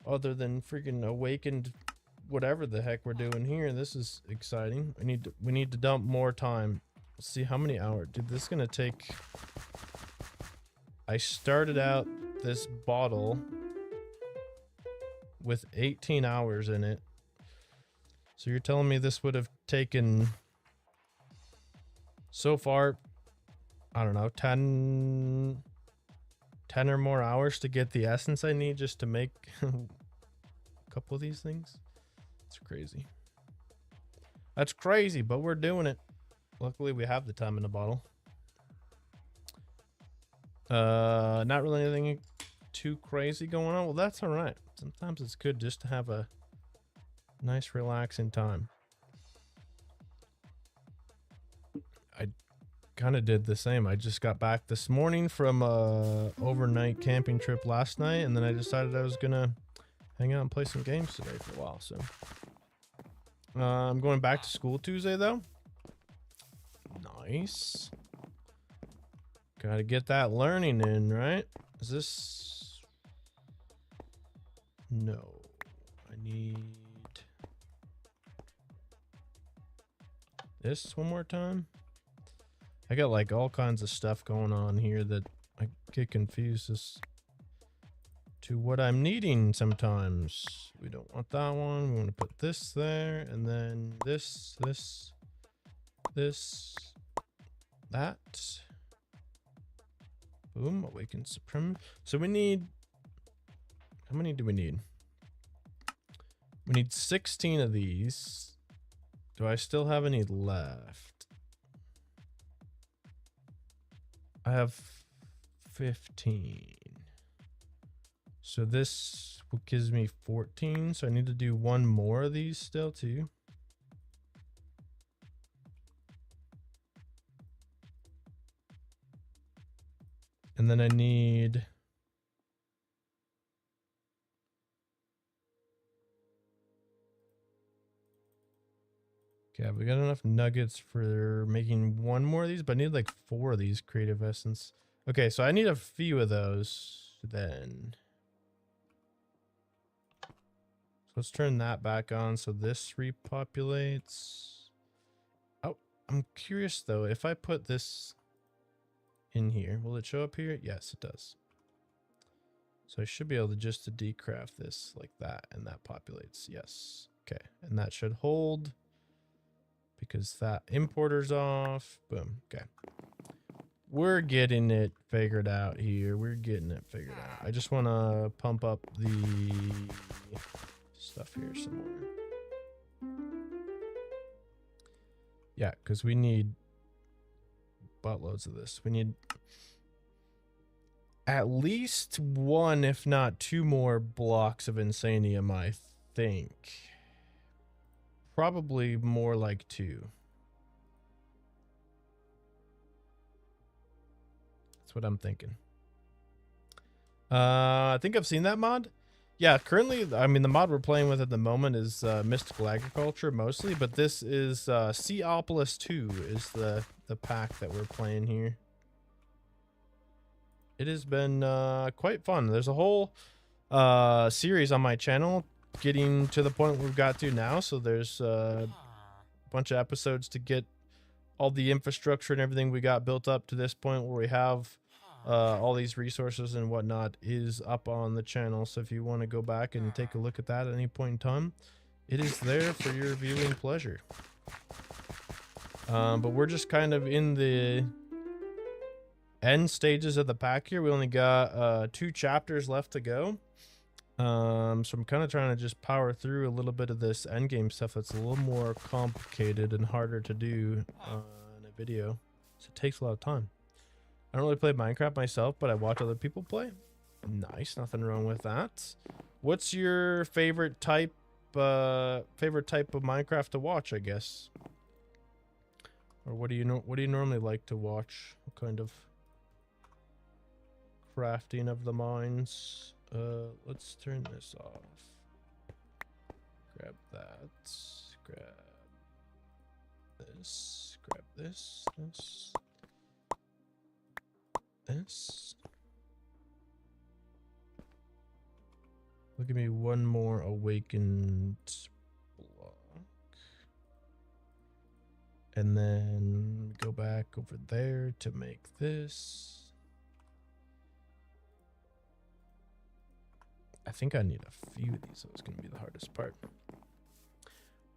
Other than freaking Awakened, whatever the heck we're doing here. This is exciting. We need to dump more time. Let's see how many hours. Dude, this is gonna take... I started out this bottle with 18 hours in it. So you're telling me this would have taken so far, I don't know, 10 10 or more hours to get the essence I need just to make a couple of these things. It's crazy. That's crazy, but we're doing it. Luckily, we have the time in the bottle. Not really anything too crazy going on. Well, that's all right. Sometimes it's good just to have a nice, relaxing time. I kind of did the same. I just got back this morning from a overnight camping trip last night, and then I decided I was gonna hang out and play some games today for a while. So I'm going back to school Tuesday though. Nice. Gotta get that learning in, right? Is this... No. I need... this one more time. I got like all kinds of stuff going on here that I get confused as to what I'm needing sometimes. We don't want that one. We want to put this there, and then this, that. Boom, awaken supreme. So we need, how many do we need? We need 16 of these. Do I still have any left? I have 15. So this gives me 14. So I need to do one more of these still too. And then I need... okay, we got enough nuggets for making one more of these, but I need like 4 of these creative essence. Okay, so I need a few of those then. So let's turn that back on so this repopulates. Oh, I'm curious though, if I put this in here, will it show up here? Yes, it does. So I should be able to just to decraft this like that, and that populates. Yes. Okay, and that should hold because that importer's off. Boom. Okay. We're getting it figured out here. We're getting it figured out. I just want to pump up the stuff here some more. Yeah, because we need buttloads of this. We need at least 1, if not 2 more blocks of insanium, I think. Probably more like 2. That's what I'm thinking. I think I've seen that mod. Yeah, currently, I mean, the mod we're playing with at the moment is Mystical Agriculture mostly, but this is SeaOpolis 2 is the pack that we're playing here. It has been quite fun. There's a whole series on my channel getting to the point we've got to now, so there's a bunch of episodes to get all the infrastructure and everything we got built up to this point where we have all these resources and whatnot is up on the channel. So if you want to go back and take a look at that at any point in time, it is there for your viewing pleasure. But we're just kind of in the end stages of the pack here. We only got 2 chapters left to go. So I'm kind of trying to just power through a little bit of this endgame stuff that's a little more complicated and harder to do in a video. So it takes a lot of time. I don't really play Minecraft myself, but I watch other people play. Nice, nothing wrong with that. What's your favorite type of Minecraft to watch, I guess? Or what do you normally like to watch? What kind of crafting of the mines? Let's turn this off. Grab that. Grab this. Grab this. This. Look at me, one more awakened block. And then go back over there to make this. I think I need a few of these, so it's going to be the hardest part.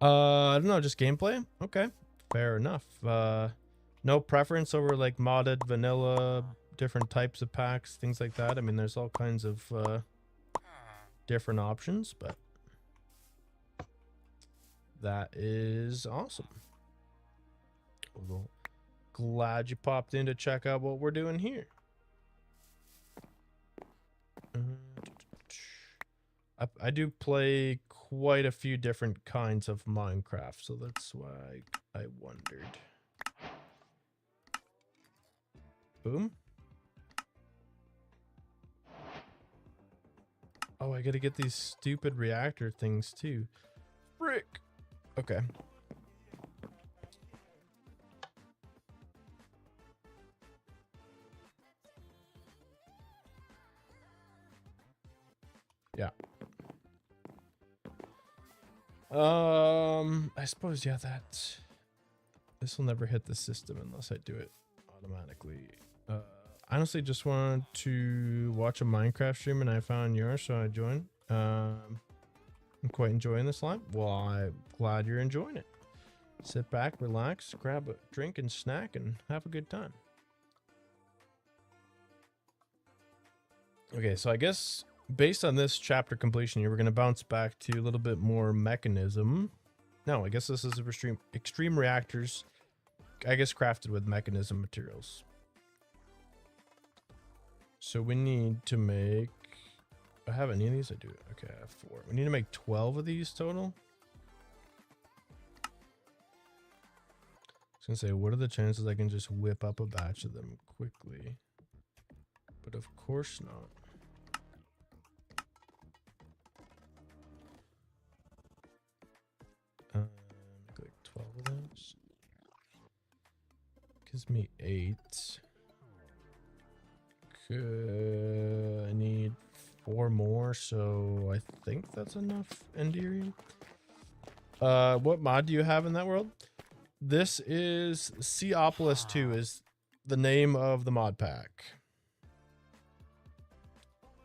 I don't know, just gameplay? Okay, fair enough. No preference over like modded, vanilla, different types of packs, things like that. I mean, there's all kinds of different options, but that is awesome. Well, glad you popped in to check out what we're doing here. I do play quite a few different kinds of Minecraft, so that's why I wondered. Boom. Oh, I gotta get these stupid reactor things too. Frick. Okay. Yeah. I suppose, yeah, this will never hit the system unless I do it automatically. I honestly just wanted to watch a Minecraft stream and I found yours, so I joined. I'm quite enjoying this live. Well, I'm glad you're enjoying it. Sit back, relax, grab a drink and snack, and have a good time. Okay, so I guess based on this chapter completion here, we're going to bounce back to a little bit more mechanism. No, I guess this is extreme reactors, I guess crafted with mechanism materials. So we need to make... I have any of these? I do. Okay, I have 4. We need to make 12 of these total. I was going to say, what are the chances I can just whip up a batch of them quickly? But of course not. Make like 12 of those. Gives me 8. I need 4 more, so I think that's enough Enderium. What mod do you have in that world? This is SeaOpolis 2 is the name of the mod pack.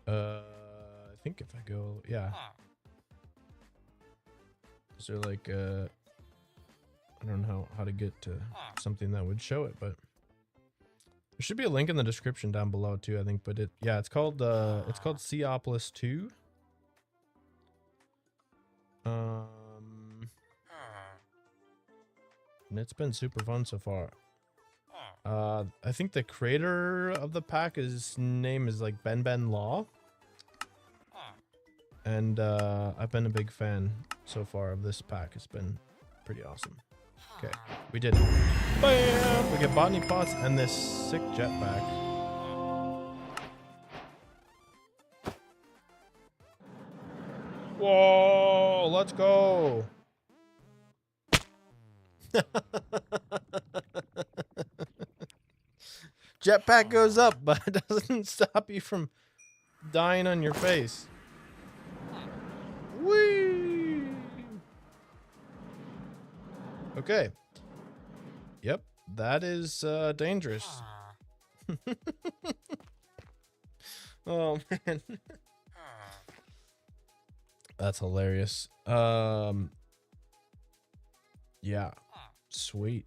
I think if I go, yeah. Is there like I don't know how to get to something that would show it, but there should be a link in the description down below too, I think. But it's called SeaOpolis 2. And it's been super fun so far. I think the creator of the pack, his name is like Ben Law. And I've been a big fan so far of this pack. It's been pretty awesome. Okay, we did it. Bam! We get botany pots and this sick jetpack. Whoa, let's go. Jetpack goes up, but it doesn't stop you from dying on your face. Whee! Okay. Yep, that is dangerous. Oh man. That's hilarious. Yeah. Sweet.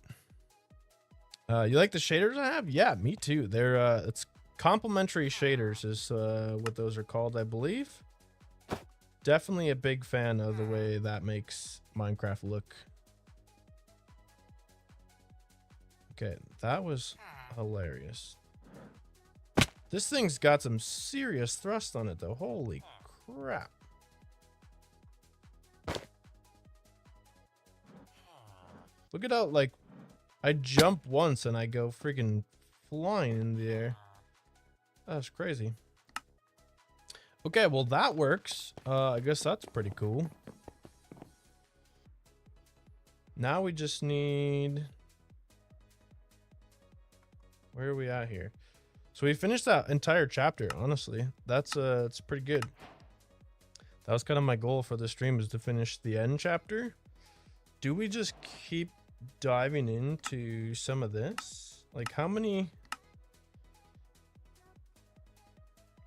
You like the shaders I have? Yeah, me too. They're it's complementary shaders is what those are called, I believe. Definitely a big fan of the way that makes Minecraft look. Okay, that was hilarious. This thing's got some serious thrust on it though. Holy crap. Look at how, like, I jump once and I go freaking flying in the air. That's crazy. Okay, well that works. I guess that's pretty cool. Now we just need... Where are we at here? So we finished that entire chapter, honestly. That's it's pretty good. That was kind of my goal for the stream, is to finish the end chapter. Do we just keep diving into some of this? Like how many?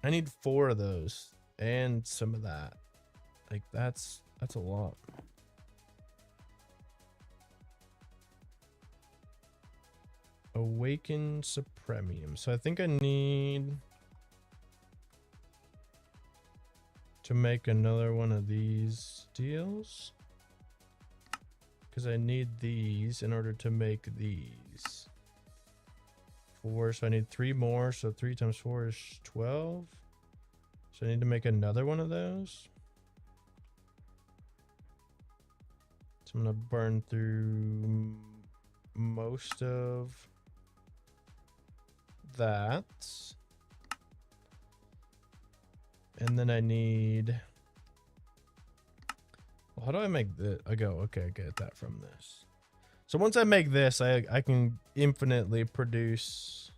I need 4 of those and some of that. Like that's a lot. Awaken Supremium. So I think I need to make another one of these deals, because I need these in order to make these. 4, so I need 3 more, so 3 times 4 is 12. So I need to make another one of those. So I'm gonna burn through most of that. And then I need... Well, how do I make this? I go, okay, I get that from this. So once I make this, I can infinitely produce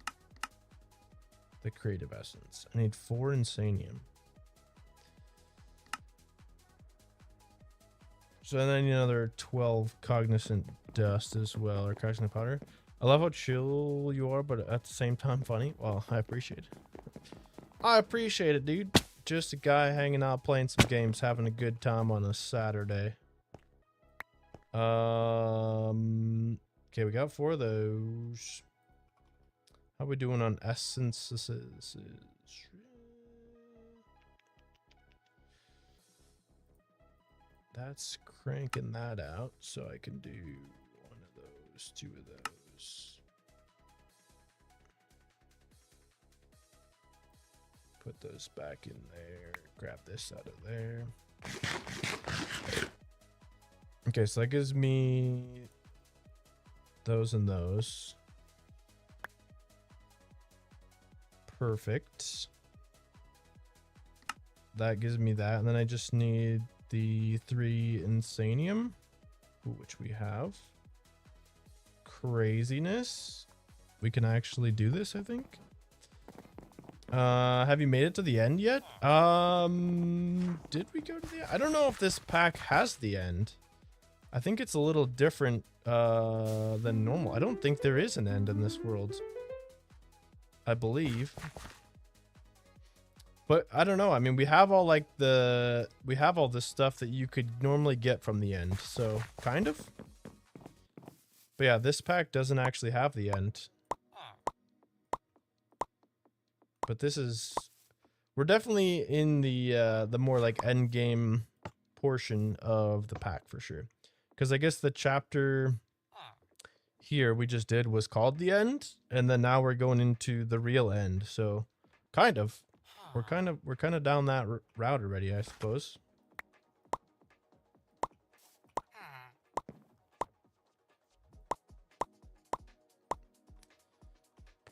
the creative essence. I need 4 insanium. So then I need another 12 cognizant dust as well, or cognizant powder. I love how chill you are, but at the same time funny. Well, I appreciate it. I appreciate it, dude. Just a guy hanging out, playing some games, having a good time on a Saturday. Okay, we got 4 of those. How we doing on essences? That's cranking that out, so I can do 1 of those, 2 of those. Put those back in there. Grab this out of there. Okay, so that gives me those and those. Perfect. That gives me that, and then I just need the 3 insanium, which we have. Craziness. We can actually do this, I think. Have you made it to the end yet? Did we go to the end? I don't know if this pack has the end. I think it's a little different than normal. I don't think there is an end in this world, I believe. But I don't know. I mean, we have all like we have all this stuff that you could normally get from the end. So kind of. But yeah, this pack doesn't actually have the end. But this is, we're definitely in the more like end game portion of the pack for sure. Because I guess the chapter here we just did was called the end, and then now we're going into the real end. So kind of, we're kind of down that route already, I suppose.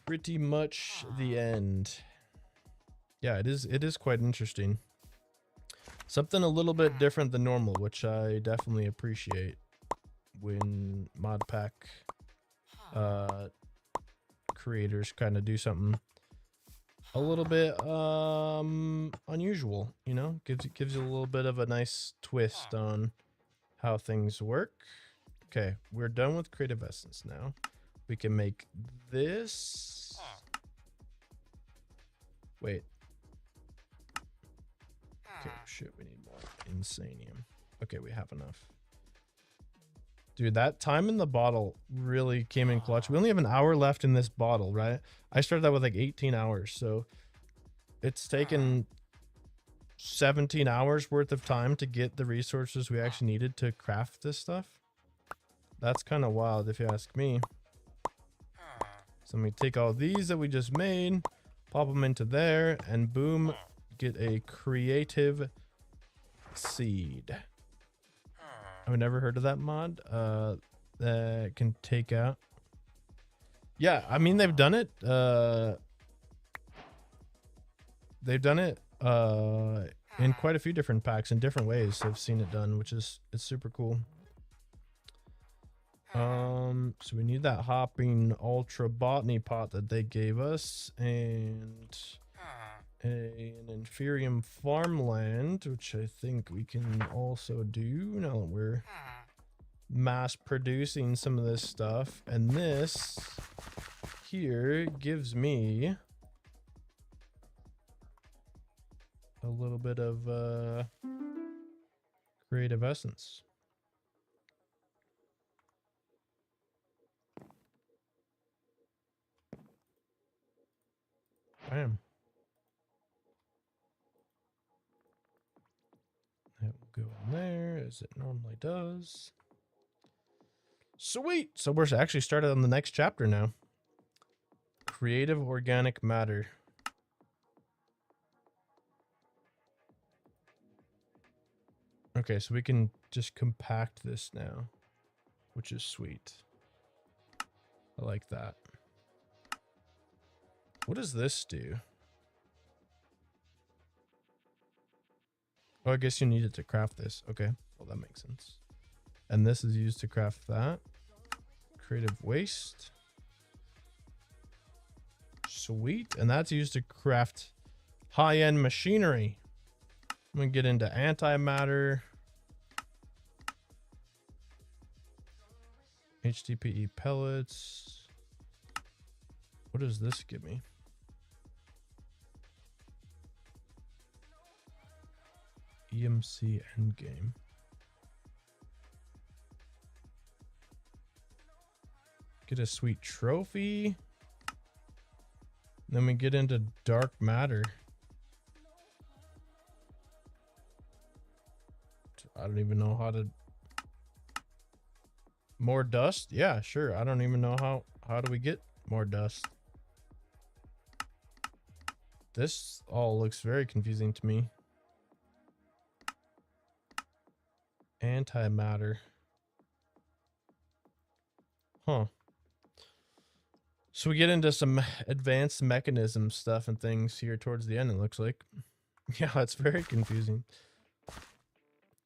Pretty much the end. Yeah, it is quite interesting. Something a little bit different than normal, which I definitely appreciate when mod pack creators kind of do something a little bit unusual, you know? Gives you a little bit of a nice twist on how things work. Okay, we're done with creative essence now. We can make this. Wait. Okay, shit, we need more insanium. Okay, we have enough. Dude, that time in the bottle really came in clutch. We only have an hour left in this bottle, right? I started out with like 18 hours, so it's taken 17 hours worth of time to get the resources we actually needed to craft this stuff. That's kind of wild if you ask me. So let me take all these that we just made, pop them into there, and boom, get a creative seed. I've never heard of that mod that can take out. Yeah, I mean, they've done it. They've done it in quite a few different packs in different ways. I've seen it done, which is, it's super cool. So we need that hopping ultra botany pot that they gave us, and an inferium farmland, which I think we can also do now that we're mass producing some of this stuff. And this here gives me a little bit of creative essence. Bam. That will go in there as it normally does. Sweet. So we're actually started on the next chapter now. Creative organic matter. Okay, so we can just compact this now, which is sweet. I like that. What does this do? Oh, I guess you need it to craft this. Okay, well, that makes sense. And this is used to craft that. Creative waste. Sweet. And that's used to craft high-end machinery. I'm going to get into antimatter. HDPE pellets. What does this give me? EMC endgame. Get a sweet trophy. Then we get into dark matter. I don't even know how to... More dust? Yeah, sure. I don't even know how do we get more dust. This all looks very confusing to me. Antimatter. Huh. So we get into some advanced mechanism stuff and things here towards the end, it looks like. Yeah, it's very confusing.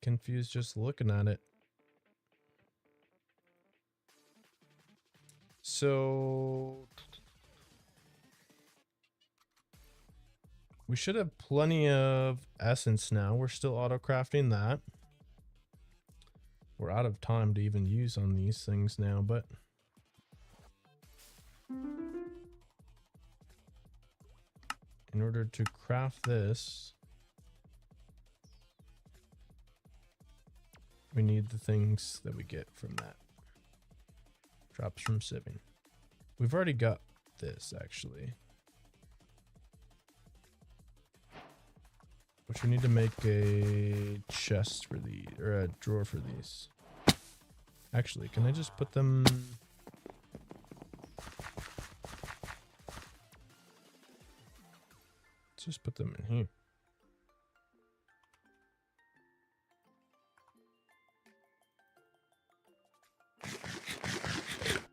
Confused just looking at it. So we should have plenty of essence now. We're still auto crafting that. We're out of time to even use on these things now, but in order to craft this, we need the things that we get from that. Drops from sieving. We've already got this, actually. Which we need to make a chest for these, or a drawer for these. Actually, can I just put them... Let's just put them in here.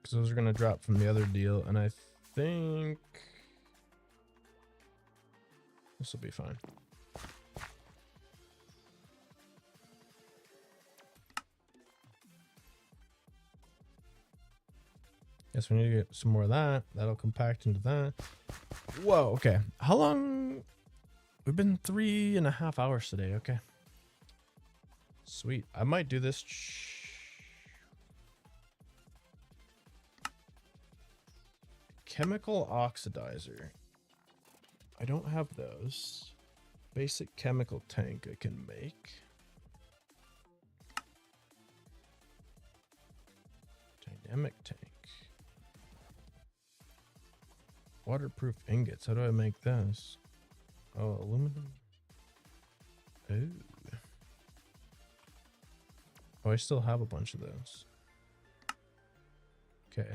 Because those are going to drop from the other deal, and I think this will be fine. Guess we need to get some more of that. That'll compact into that. Whoa, okay. How long? We've been 3.5 hours today. Okay. Sweet. I might do this. Chemical oxidizer. I don't have those. Basic chemical tank I can make. Dynamic tank. Waterproof ingots. How do I make those? Oh, aluminum. Ooh. Oh, I still have a bunch of those. Okay.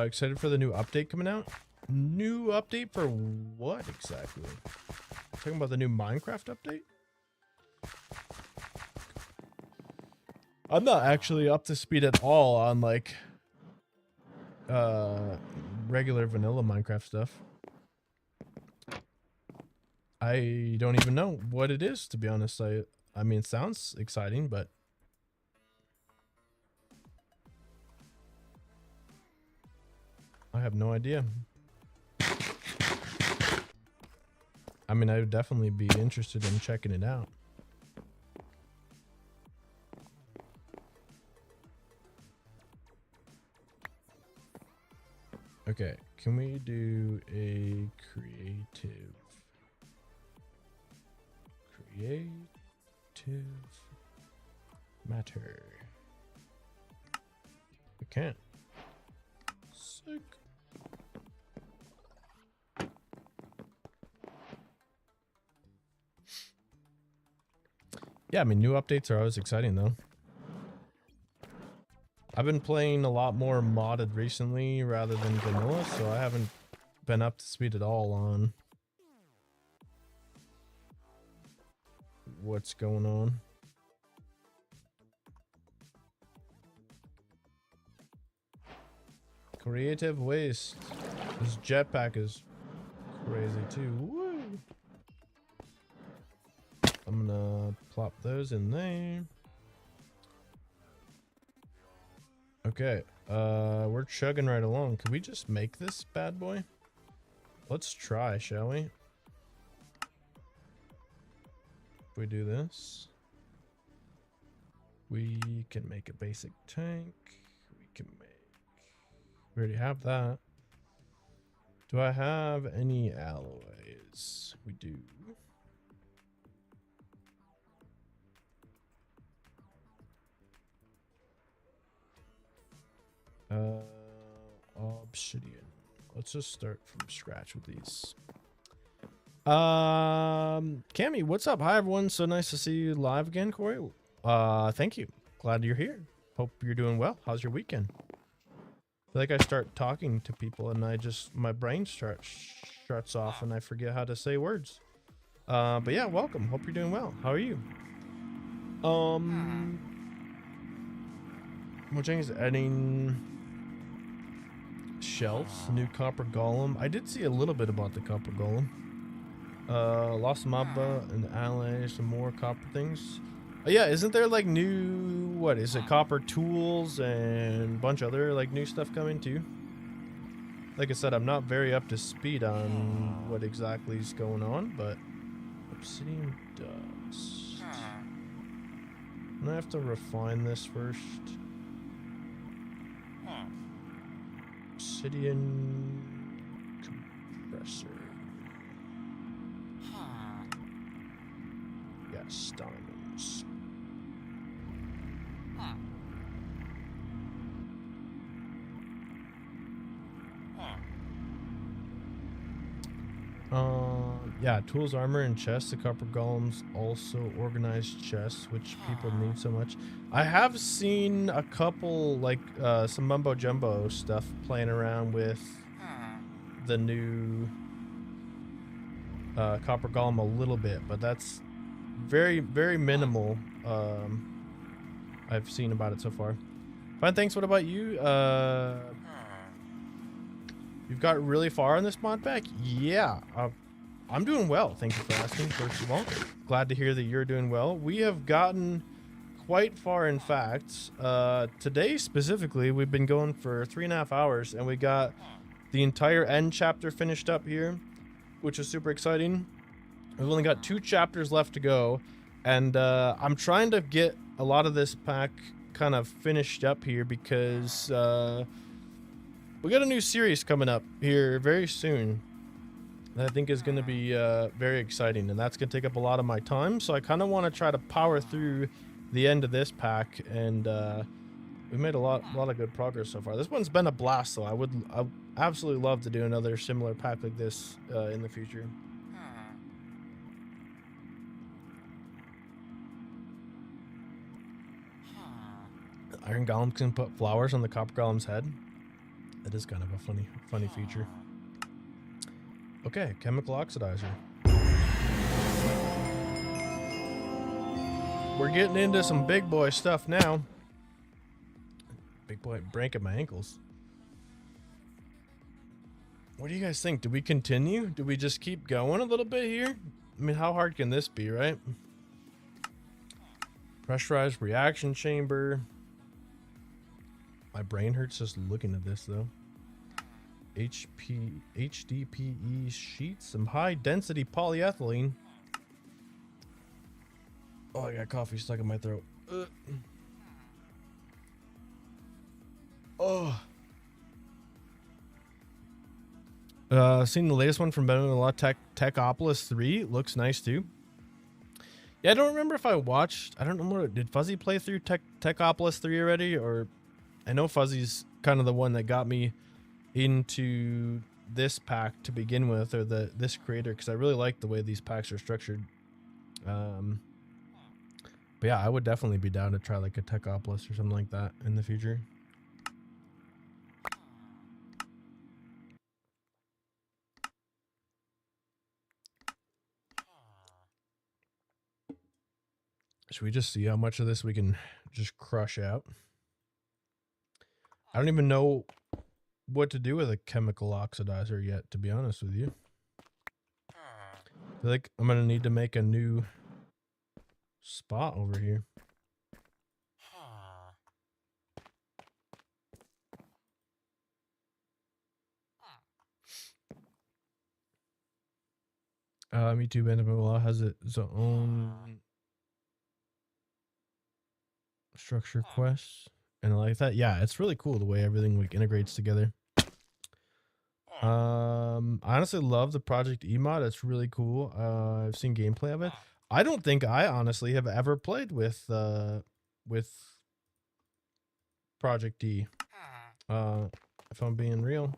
Excited for the new update coming out? New update for what exactly? Talking about the new Minecraft update? I'm not actually up to speed at all on like regular vanilla Minecraft stuff. I don't even know what it is, to be honest. I mean, it sounds exciting, but I have no idea. I mean, I would definitely be interested in checking it out. Okay, can we do a creative matter? We can't. Sick. Yeah, I mean, new updates are always exciting, though. I've been playing a lot more modded recently rather than vanilla, so I haven't been up to speed at all on what's going on. Creative waste. This jetpack is crazy too. Woo! I'm gonna plop those in there. Okay, we're chugging right along. Can we just make this bad boy? Let's try, shall we? If we do this, we can make a basic tank. We can make... We already have that. Do I have any alloys? We do. Obsidian. Let's just start from scratch with these. Cammy, what's up? Hi everyone. So nice to see you live again, Corey. Thank you. Glad you're here. Hope you're doing well. How's your weekend? I feel like I start talking to people and my brain shuts off and I forget how to say words. But yeah, welcome. Hope you're doing well. How are you? Mojang is adding shelves, new copper golem. I did see a little bit about the copper golem. Lost Mamba and ally, some more copper things. Yeah, isn't there like new, what is it, copper tools and a bunch of other like new stuff coming too? Like I said, I'm not very up to speed on what exactly is going on, but obsidian dust. I'm gonna have to refine this first. Obsidian compressor. Yes, diamonds. Yeah, tools, armor, and chests. The copper golems also organized chests, which people need so much. I have seen a couple, like, some mumbo jumbo stuff playing around with the new copper golem a little bit, but that's very, very minimal. I've seen about it so far. Fine, thanks. What about you? You've got really far on this mod pack? Yeah, I'm doing well. Thank you for asking, first of all. Glad to hear that you're doing well. We have gotten quite far, in fact. Today, specifically, we've been going for 3.5 hours, and we got the entire end chapter finished up here, which is super exciting. We've only got 2 chapters left to go, and I'm trying to get a lot of this pack kind of finished up here because we got a new series coming up here very soon that I think is going to be very exciting, and that's going to take up a lot of my time. So I kind of want to try to power through the end of this pack, and we made a lot of good progress so far. This one's been a blast, though. I absolutely love to do another similar pack like this in the future. Iron Golem can put flowers on the Copper Golem's head. That is kind of a funny feature. Okay, chemical oxidizer. We're getting into some big boy stuff now. Big boy breaking my ankles. What do you guys think? Do we continue? Do we just keep going a little bit here? I mean, how hard can this be, right? Pressurized reaction chamber. My brain hurts just looking at this, though. HDPE sheets, some high density polyethylene. Oh, I got coffee stuck in my throat. Oh. Seen the latest one from SeaOpolis 3. Looks nice too. Yeah, I don't remember if I watched. I don't remember. Did Fuzzy play through SeaOpolis 3 already, or I know Fuzzy's kind of the one that got me into this pack to begin with, or this creator, because I really like the way these packs are structured. But yeah, I would definitely be down to try like a Techopolis or something like that in the future. Should we just see how much of this we can just crush out? I don't even know what to do with a chemical oxidizer yet, to be honest with you. I feel like I'm going to need to make a new spot over here. Me Too Benjamin has its own structure quests. And I like that. Yeah, it's really cool the way everything like integrates together. I honestly love the Project E mod. It's really cool. I've seen gameplay of it. I don't think I honestly have ever played with Project E. If I'm being real,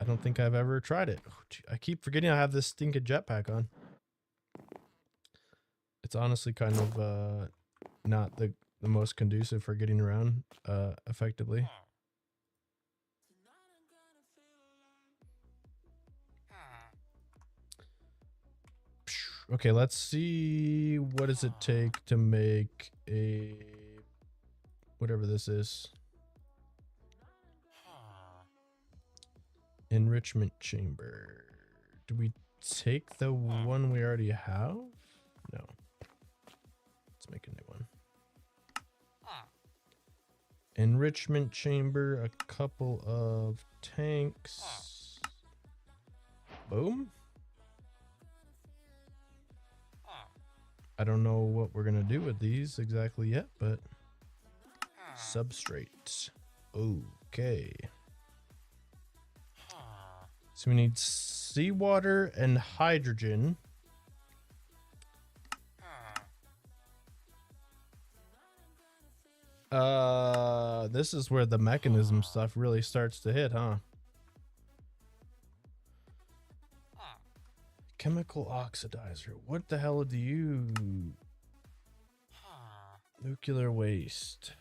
I don't think I've ever tried it. I keep forgetting I have this stinking jetpack on. It's honestly kind of not the most conducive for getting around effectively. Okay, let's see, what does it take to make a whatever this is. Enrichment chamber. Do we take the one we already have? No. Let's make a new one. Enrichment chamber, a couple of tanks. Boom. I don't know what we're gonna do with these exactly yet, but substrate. Okay. So we need seawater and hydrogen. This is where the mechanism stuff really starts to hit, huh? Chemical oxidizer. What the hell do you... Nuclear waste.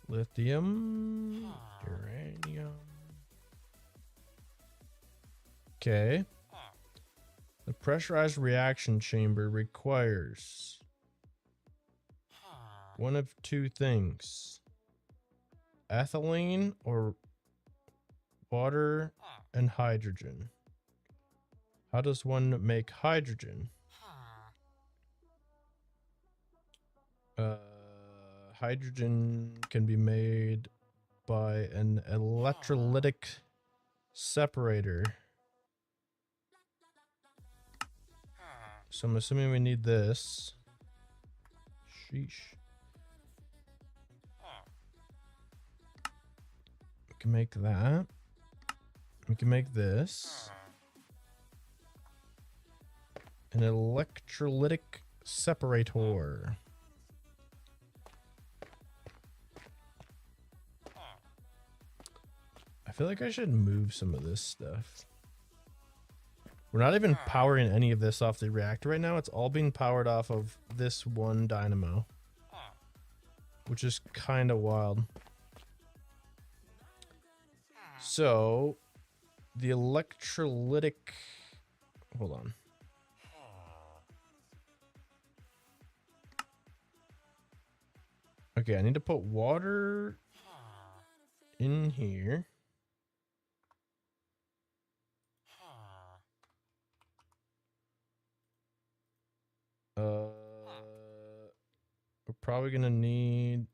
Lithium. Uranium. Okay. The pressurized reaction chamber requires one of two things. Ethylene or water and hydrogen. How does one make hydrogen? Hydrogen can be made by an electrolytic separator. So I'm assuming we need this. Sheesh. We can make that. We can make this. An electrolytic separator. I feel like I should move some of this stuff. We're not even powering any of this off the reactor right now. It's all being powered off of this one dynamo, which is kind of wild. So the electrolytic, hold on. Okay, I need to put water in here. We're probably gonna need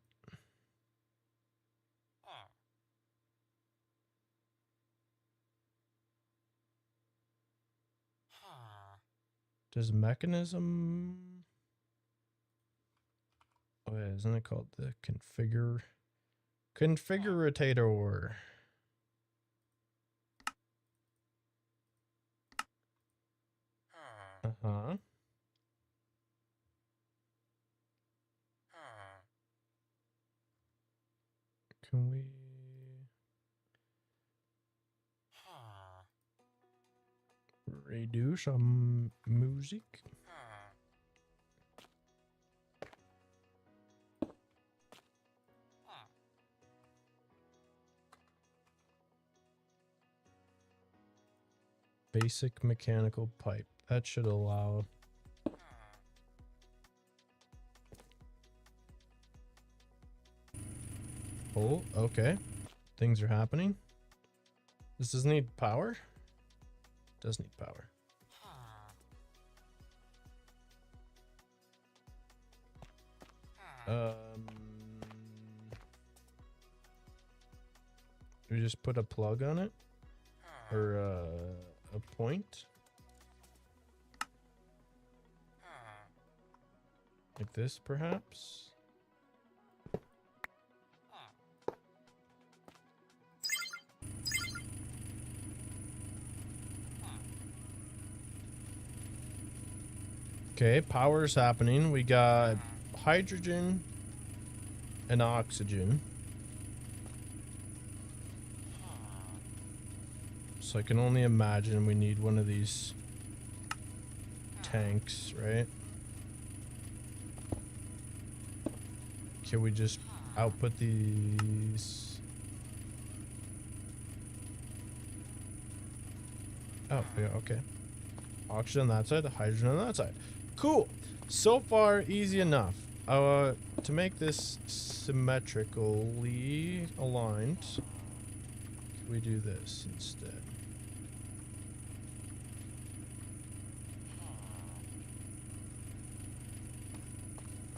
does mechanism, oh yeah, isn't it called the configurator? Uh-huh. Can we redo some music? Basic mechanical pipe. That should allow. Oh, okay. Things are happening. This does need power? Does need power. We just put a plug on it? Or a point? Like this, perhaps? Okay, power's happening. We got hydrogen and oxygen. So I can only imagine we need one of these tanks, right? Can we just output these? Oh, yeah, okay. Oxygen on that side, the hydrogen on that side. Cool. So far, easy enough. To make this symmetrically aligned, can we do this instead?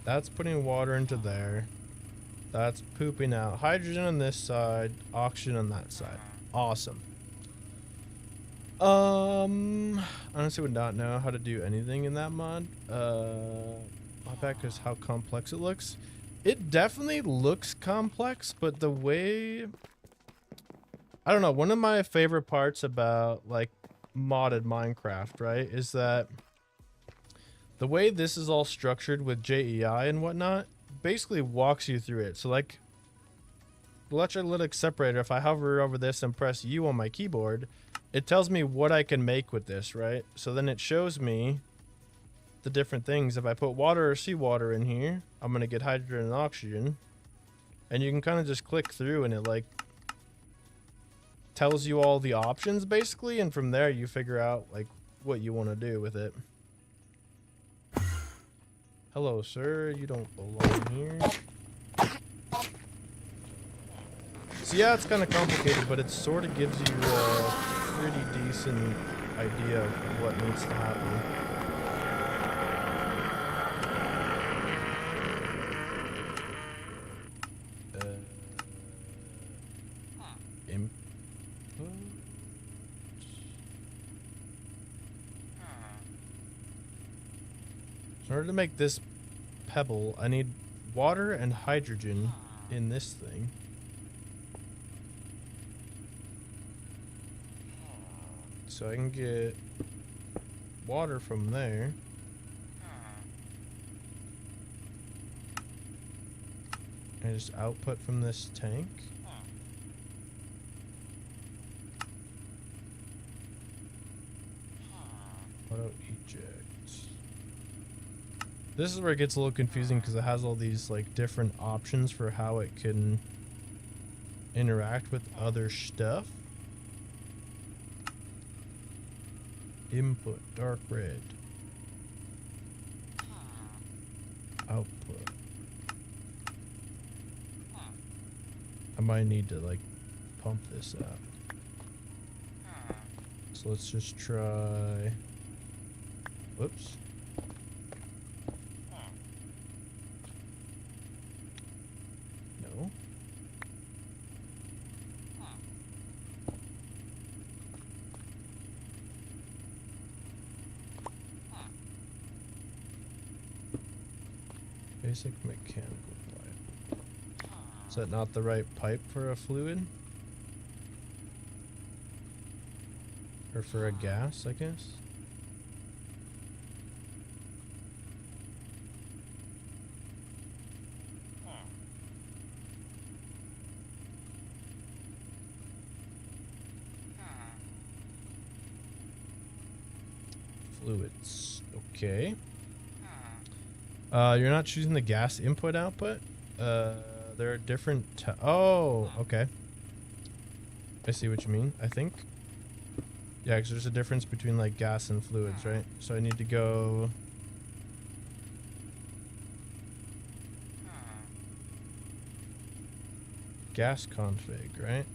That's putting water into there. That's pooping out hydrogen on this side, oxygen on that side. Awesome. Honestly would not know how to do anything in that mod. My back is how complex it looks. It definitely looks complex, but the way, I don't know, one of my favorite parts about like modded Minecraft, right, is that the way this is all structured with JEI and whatnot basically walks you through it. So like the electrolytic separator, if I hover over this and press U on my keyboard, it tells me what I can make with this, right? So then it shows me the different things. If I put water or seawater in here, I'm going to get hydrogen and oxygen. And you can kind of just click through and it like tells you all the options basically. And from there you figure out like what you want to do with it. Hello, sir. You don't belong here. So yeah, it's kind of complicated, but it sort of gives you a pretty decent idea of what needs to happen. Input. So in order to make this pebble, I need water and hydrogen in this thing. So I can get water from there. And just output from this tank. Auto eject. This is where it gets a little confusing because it has all these like different options for how it can interact with other stuff. Input, dark red. Output. I might need to like pump this up. So let's just try. Whoops. No. Basic mechanical pipe. Is that not the right pipe for a fluid? Or for a gas, I guess? Fluids. Okay. You're not choosing the gas input output? There are different... oh, okay. I see what you mean, I think. Yeah, because there's a difference between like gas and fluids, right? So I need to go. Gas config, right?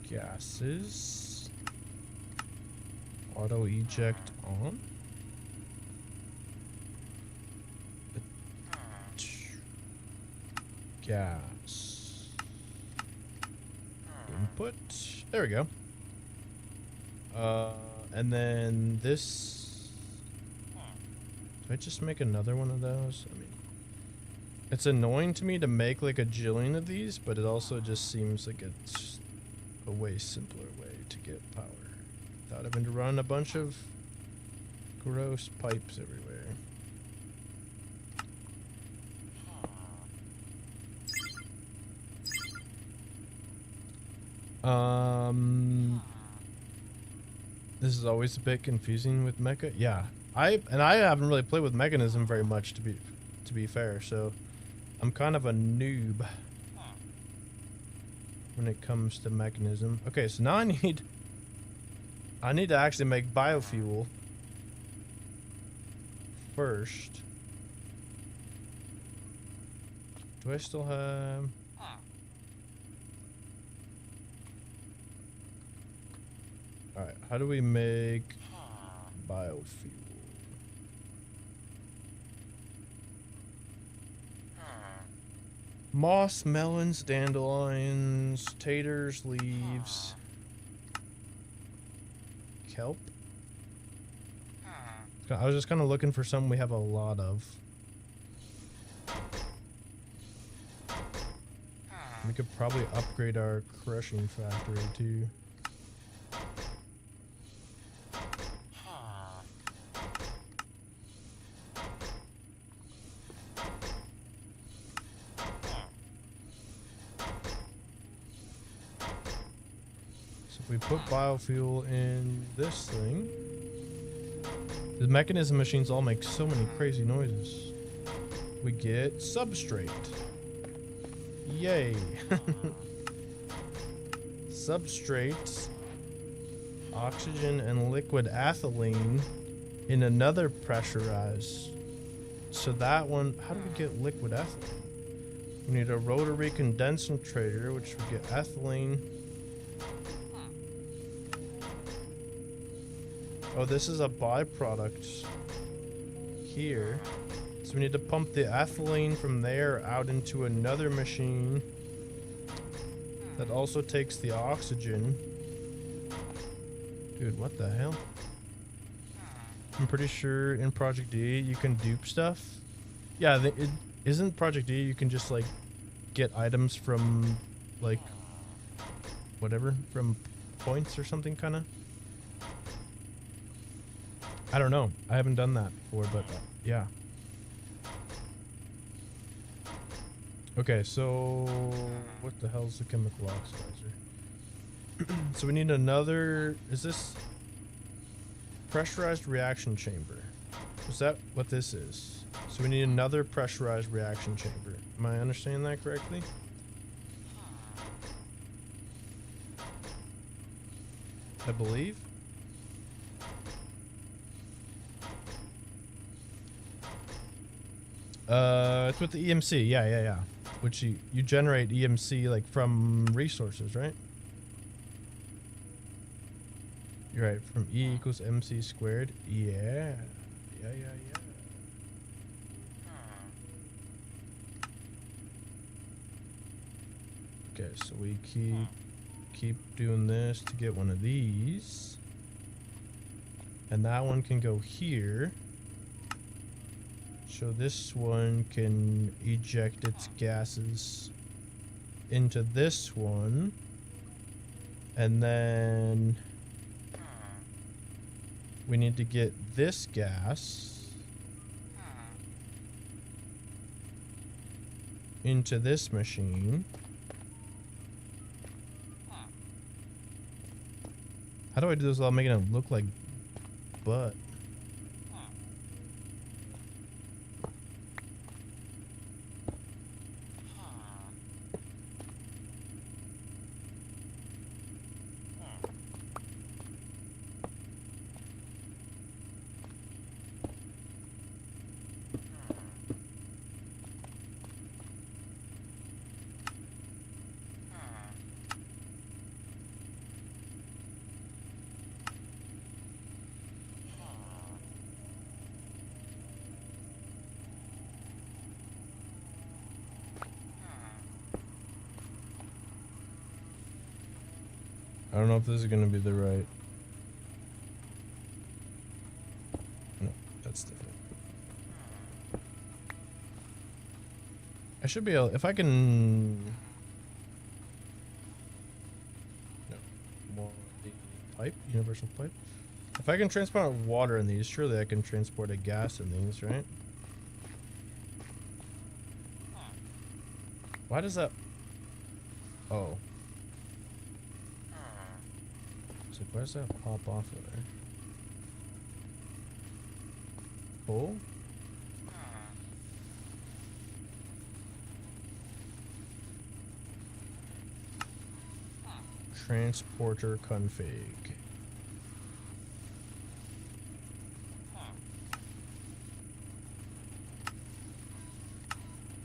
Gases. Auto eject on. Gas. Input. There we go. And then this. Do I just make another one of those? I mean, it's annoying to me to make like a jillion of these, but it also just seems like it's a way simpler way to get power without having to run a bunch of gross pipes everywhere. This is always a bit confusing with mecha. Yeah, I haven't really played with mechanism very much to be fair, so I'm kind of a noob when it comes to mechanism. Okay, so now I need to actually make biofuel first. Do I still have? Alright, how do we make biofuel? Moss, melons, dandelions, taters, leaves, kelp. I was just kind of looking for something we have a lot of. We could probably upgrade our crushing factory too. We put biofuel in this thing. The mechanism machines all make so many crazy noises. We get substrate. Yay. Substrate, oxygen, and liquid ethylene in another pressurized. So that one, how do we get liquid ethylene? We need a rotary condensator, which we get ethylene. Oh, this is a byproduct here. So we need to pump the ethylene from there out into another machine that also takes the oxygen. Dude, what the hell? I'm pretty sure in Project D you can dupe stuff. Yeah, it isn't Project D you can just like get items from like whatever, from points or something kind of. I don't know. I haven't done that before, but yeah. Okay, so what the hell is the chemical oxidizer? So we need another, is this pressurized reaction chamber? Is that what this is? So we need another pressurized reaction chamber. Am I understanding that correctly? I believe. It's with the EMC. Yeah. Which you generate EMC like from resources, right? You're right. From E equals MC squared. Yeah. Okay, so we keep doing this to get one of these. And that one can go here. So this one can eject its gases into this one. And then we need to get this gas into this machine. How do I do this without making it look like butt? I don't know if this is gonna be the right. No, that's different. I should be able, if I can. No, more the pipe, universal pipe. If I can transport water in these, surely I can transport a gas in these, right? Why does that? Oh. So why does that pop off of there? Pull? Transporter config.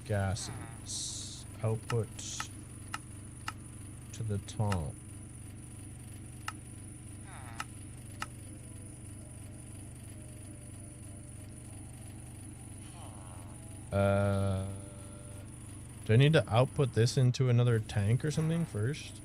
Gases. Output to the top. Do I need to output this into another tank or something first?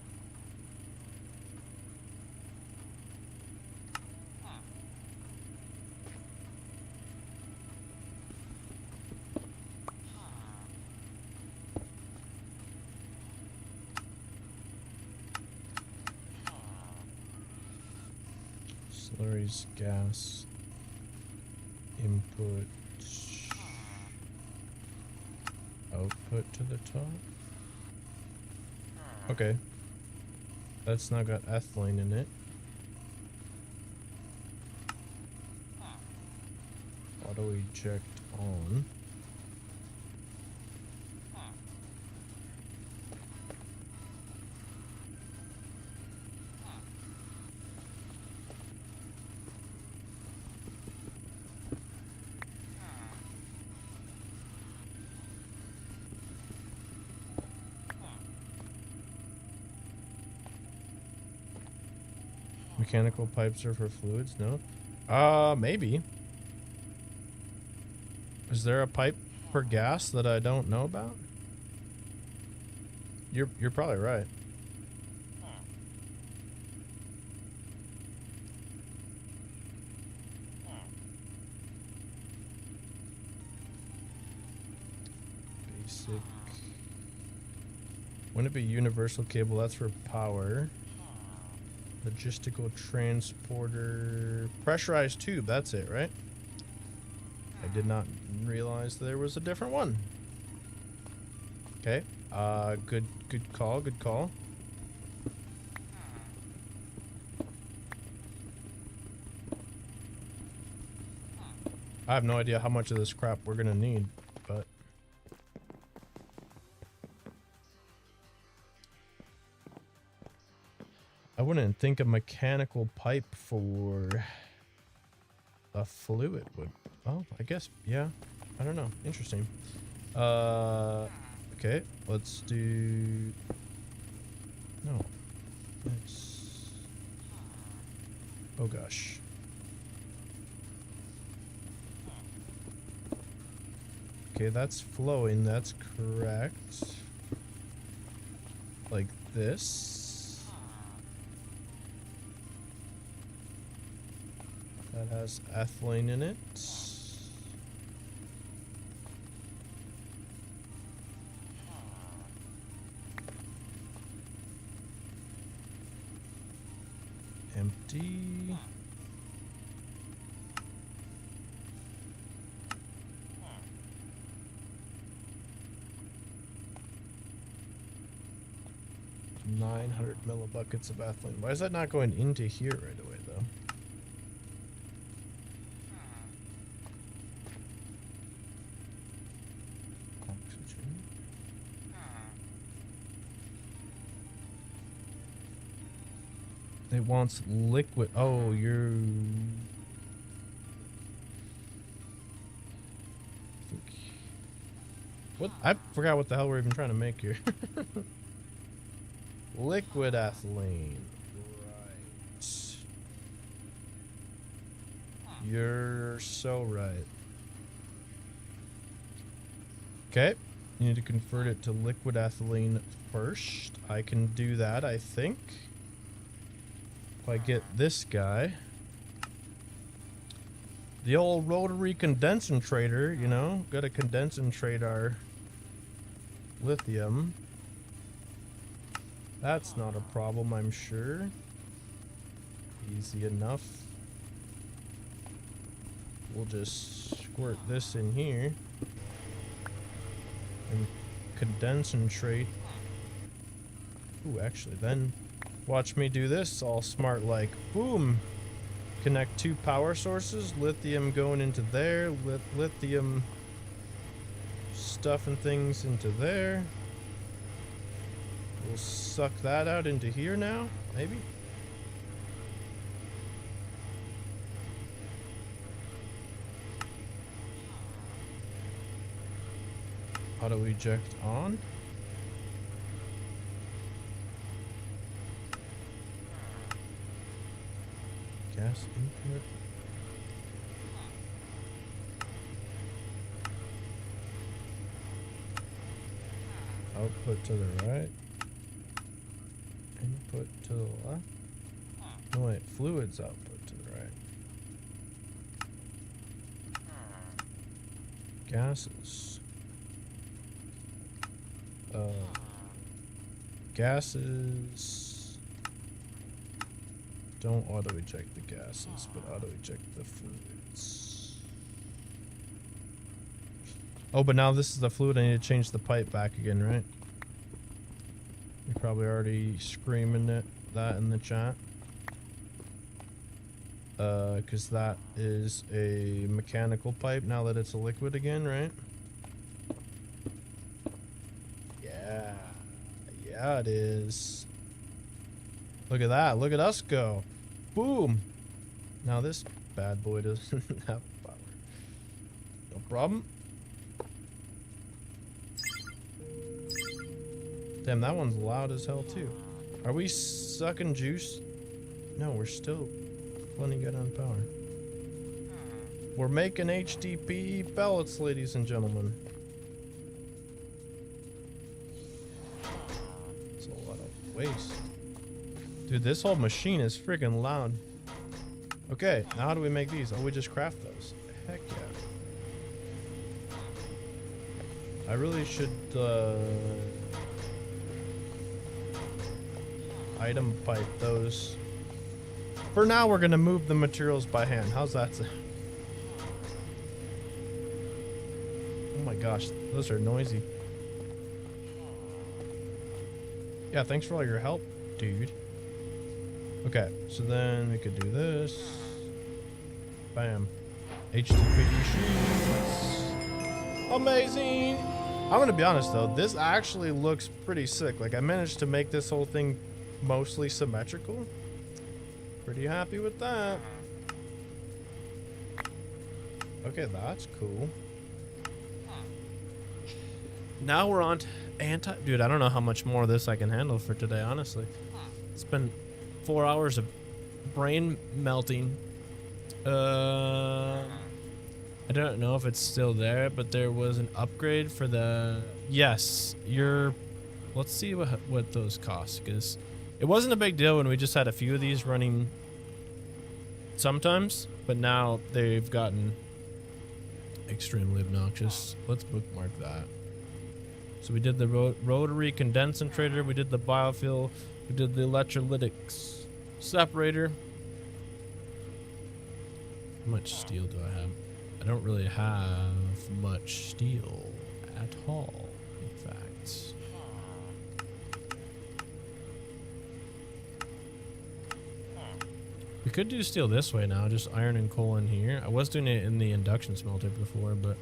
Slurry's gas input output to the top. Okay, that's not got ethylene in it. Auto eject on. Mechanical pipes are for fluids? No? Maybe. Is there a pipe for gas that I don't know about? You're probably right. Basic. Wouldn't it be universal cable? That's for power. Logistical transporter. Pressurized tube. That's it, right? I did not realize there was a different one. Okay. Good call. Good call. I have no idea how much of this crap we're gonna need, but I wouldn't think a mechanical pipe for a fluid would. Oh, I guess, yeah. I don't know. Interesting. Okay, let's do. No. Let's. Oh gosh. Okay, that's flowing. That's correct. Like this. That has ethylene in it. Empty. $900 millibuckets of ethylene. Why is that not going into here right away, though? Oxygen. It wants liquid. Oh, you're. What? I forgot what the hell we're even trying to make here. Liquid ethylene. Right. You're so right. Okay. You need to convert it to liquid ethylene first. I can do that, I think. If I get this guy, the old rotary condensator, you know, gotta condensatrate our lithium. That's not a problem, I'm sure. Easy enough. We'll just squirt this in here and condensatrate. Ooh, actually, then watch me do this all smart like. Boom! Connect 2 power sources, lithium going into there, lithium stuffing things into there. We'll suck that out into here now, maybe? Auto eject on. Gas input. Output to the right. Input to the left. No wait, fluids output to the right. Gases. Gases. Don't auto eject the gases, but auto eject the fluids. Oh, but now this is the fluid. I need to change the pipe back again, right? You're probably already screaming that in the chat. Because that is a mechanical pipe now that it's a liquid again, right? Yeah. Yeah, it is. Look at that. Look at us go. Boom. Now this bad boy doesn't have power. No problem. Damn, that one's loud as hell too. Are we sucking juice? No, we're still plenty good on power. We're making HDPE pellets, ladies and gentlemen. It's a lot of waste. Dude, this whole machine is freaking loud. Okay, now how do we make these? Oh, we just craft those. Heck yeah. I really should, item pipe those. For now, we're gonna move the materials by hand. How's that sound? Oh my gosh, those are noisy. Yeah, thanks for all your help, dude. Okay, so then we could do this. Bam. HTPD sheets. Amazing! I'm gonna be honest though, this actually looks pretty sick. Like, I managed to make this whole thing mostly symmetrical. Pretty happy with that. Okay, that's cool. Now we're on to dude, I don't know how much more of this I can handle for today, honestly. It's been 4 hours of brain melting. I don't know if it's still there, but there was an upgrade for the... Yes, let's see what those cost, because it wasn't a big deal when we just had a few of these running sometimes, but now they've gotten extremely obnoxious. Let's bookmark that. So we did the rotary condensator, we did the biofuel, we did the electrolytics separator. How much steel do I have? I don't really have much steel at all, in fact. We could do steel this way now, just iron and coal in here. I was doing it in the induction smelter before, but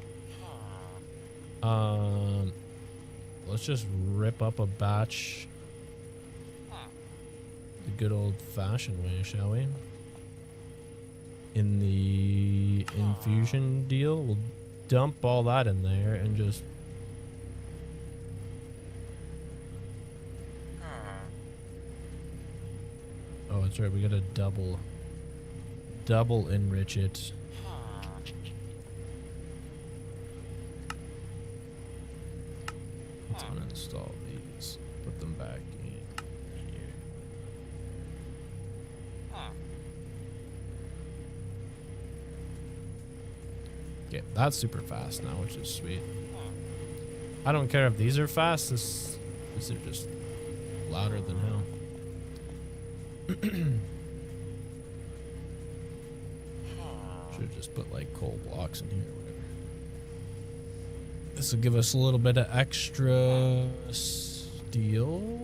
let's just rip up a batch the good old-fashioned way, shall we? In the infusion deal, we'll dump all that in there and just... Oh, that's right, we gotta double enrich it. Let's uninstall these, put them back in here. Okay, that's super fast now, which is sweet. I don't care if these are fast. These are just louder than hell. Should have just put like coal blocks in here or whatever. This will give us a little bit of extra steel.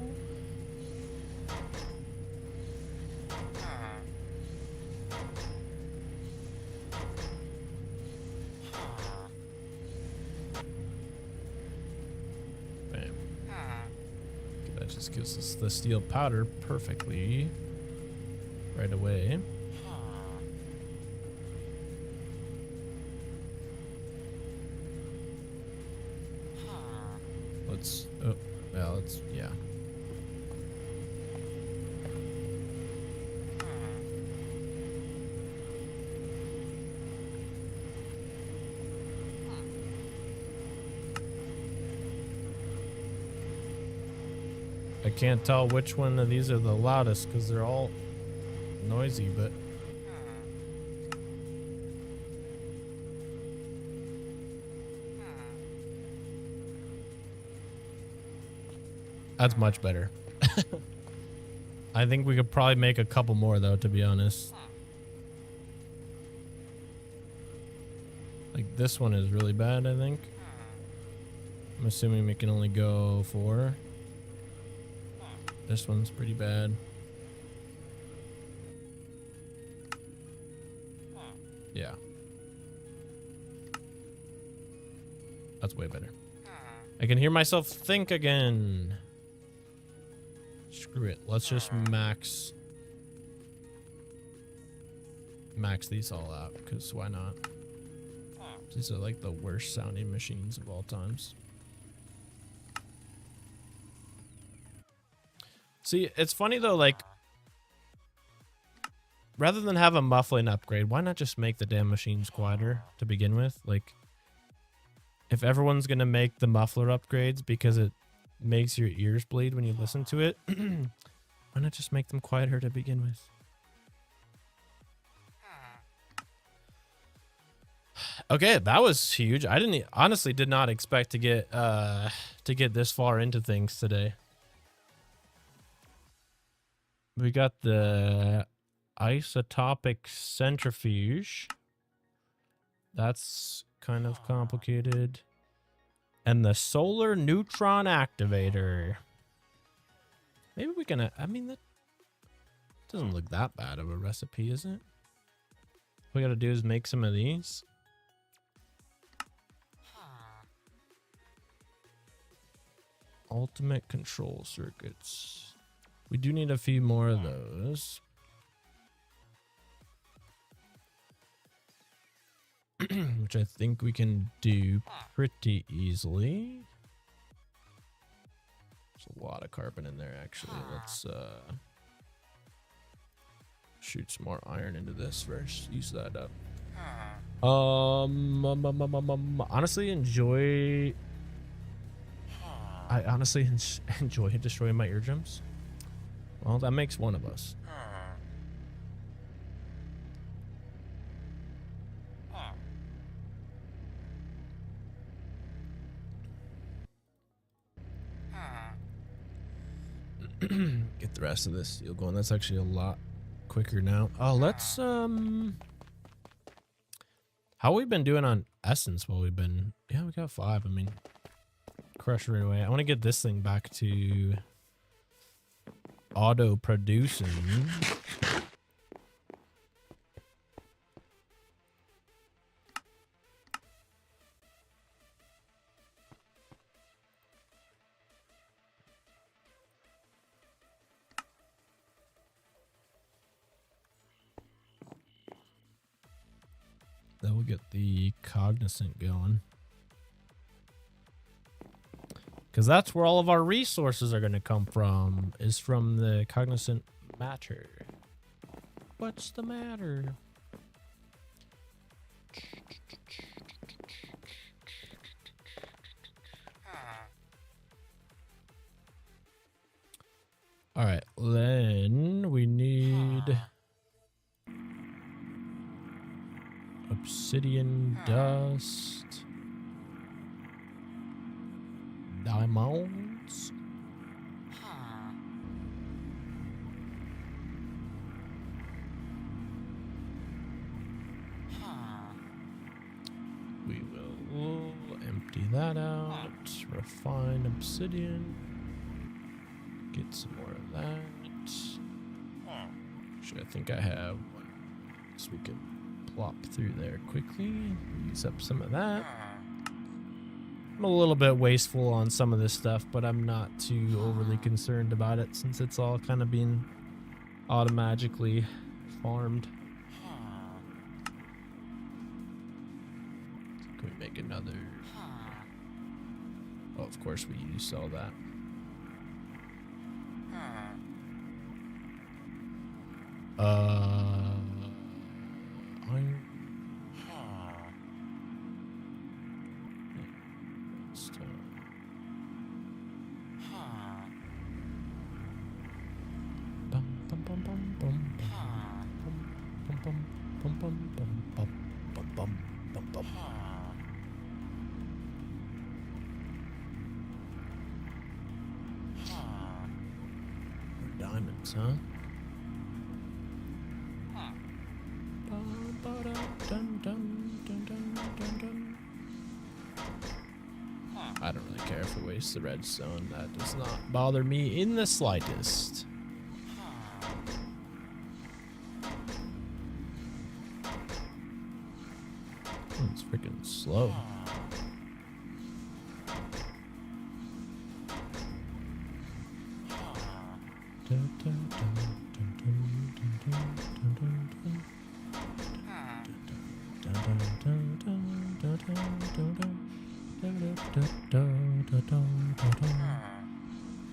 Bam. Okay, that just gives us the steel powder perfectly right away. Yeah. I can't tell which one of these are the loudest because they're all noisy, but that's much better. I think we could probably make a couple more though, to be honest. Like this one is really bad, I think. I'm assuming we can only go 4. This one's pretty bad. Yeah. That's way better. I can hear myself think again. Screw it. Let's just max these all out, because why not? These are like the worst sounding machines of all times. See, it's funny though, like, rather than have a muffling upgrade, why not just make the damn machines quieter to begin with? Like, if everyone's gonna make the muffler upgrades because it makes your ears bleed when you listen to it, why not just make them quieter to begin with? Okay, that was huge. I honestly did not expect to get this far into things today. We got the isotopic centrifuge. That's kind of complicated. And the solar neutron activator. Maybe we can, I mean, that doesn't look that bad of a recipe, is it? What we gotta do is make some of these. Ultimate control circuits. We do need a few more of those. Which I think we can do pretty easily. There's a lot of carbon in there, actually. Let's shoot some more iron into this first. Use that up. Honestly, I honestly enjoy destroying my eardrums. Well, that makes one of us. Get the rest of this steel going. That's actually a lot quicker now. Oh, let's how we been doing on essence while we've been, yeah, we got 5. I mean, crush right away. I want to get this thing back to auto producing. Then we'll get the cognizant going. Because that's where all of our resources are going to come from, is from the cognizant matter. What's the matter? All right, then we need obsidian dust. Diamonds. We will empty that out. Refine obsidian. Get some more of that. Actually, I think I have one. So we can plop through there quickly. Use up some of that. I'm a little bit wasteful on some of this stuff, but I'm not too overly concerned about it since it's all kind of being automatically farmed. Can we make another? Oh, of course we used all that. Iron. Diamonds, huh? I don't really care if we waste the redstone. That does not bother me in the slightest. Oh, it's freaking slow.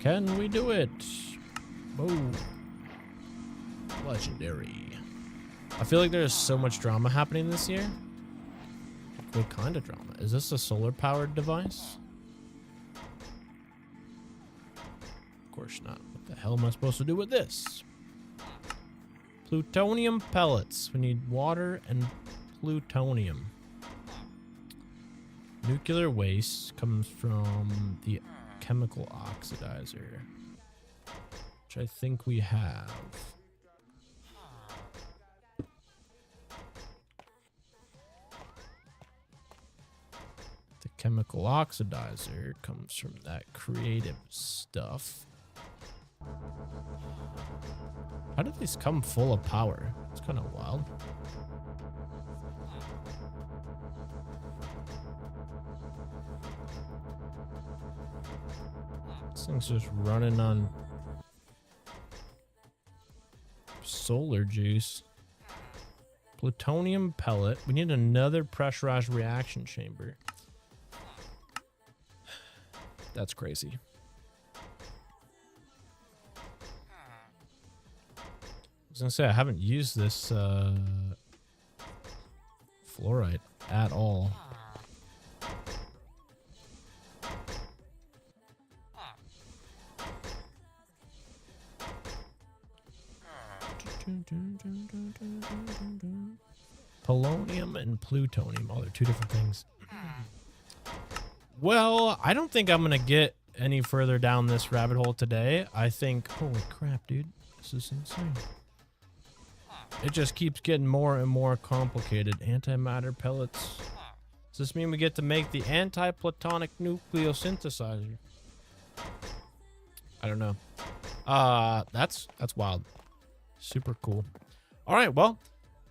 Can we do it? Whoa. Legendary. I feel like there's so much drama happening this year. What kind of drama? Is this a solar powered device? Of course not. What the hell am I supposed to do with this? Plutonium pellets. We need water and plutonium. Nuclear waste comes from the chemical oxidizer, which I think we have. The chemical oxidizer comes from that creative stuff. How did these come full of power? It's kind of wild. This thing's just running on solar juice. Plutonium pellet. We need another pressurized reaction chamber. That's crazy. I was gonna say, I haven't used this fluorite at all. Polonium and plutonium. Oh, they're two different things. Well, I don't think I'm going to get any further down this rabbit hole today. I think... Holy crap, dude. This is insane. It just keeps getting more and more complicated. Antimatter pellets. Does this mean we get to make the anti-platonic nucleosynthesizer? I don't know. That's wild. Super cool. All right, well,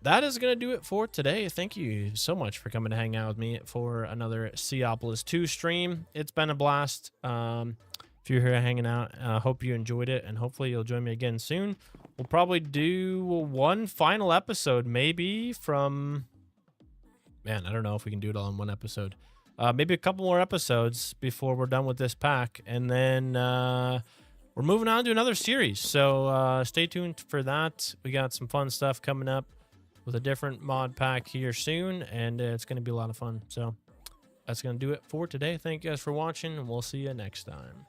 that is going to do it for today. Thank you so much for coming to hang out with me for another SeaOpolis 2 stream. It's been a blast. If you're here hanging out, I hope you enjoyed it, and hopefully you'll join me again soon. We'll probably do one final episode, maybe from... Man, I don't know if we can do it all in one episode. Maybe a couple more episodes before we're done with this pack, and then... we're moving on to another series, so stay tuned for that. We got some fun stuff coming up with a different mod pack here soon, and it's going to be a lot of fun. So that's going to do it for today. Thank you guys for watching, and we'll see you next time.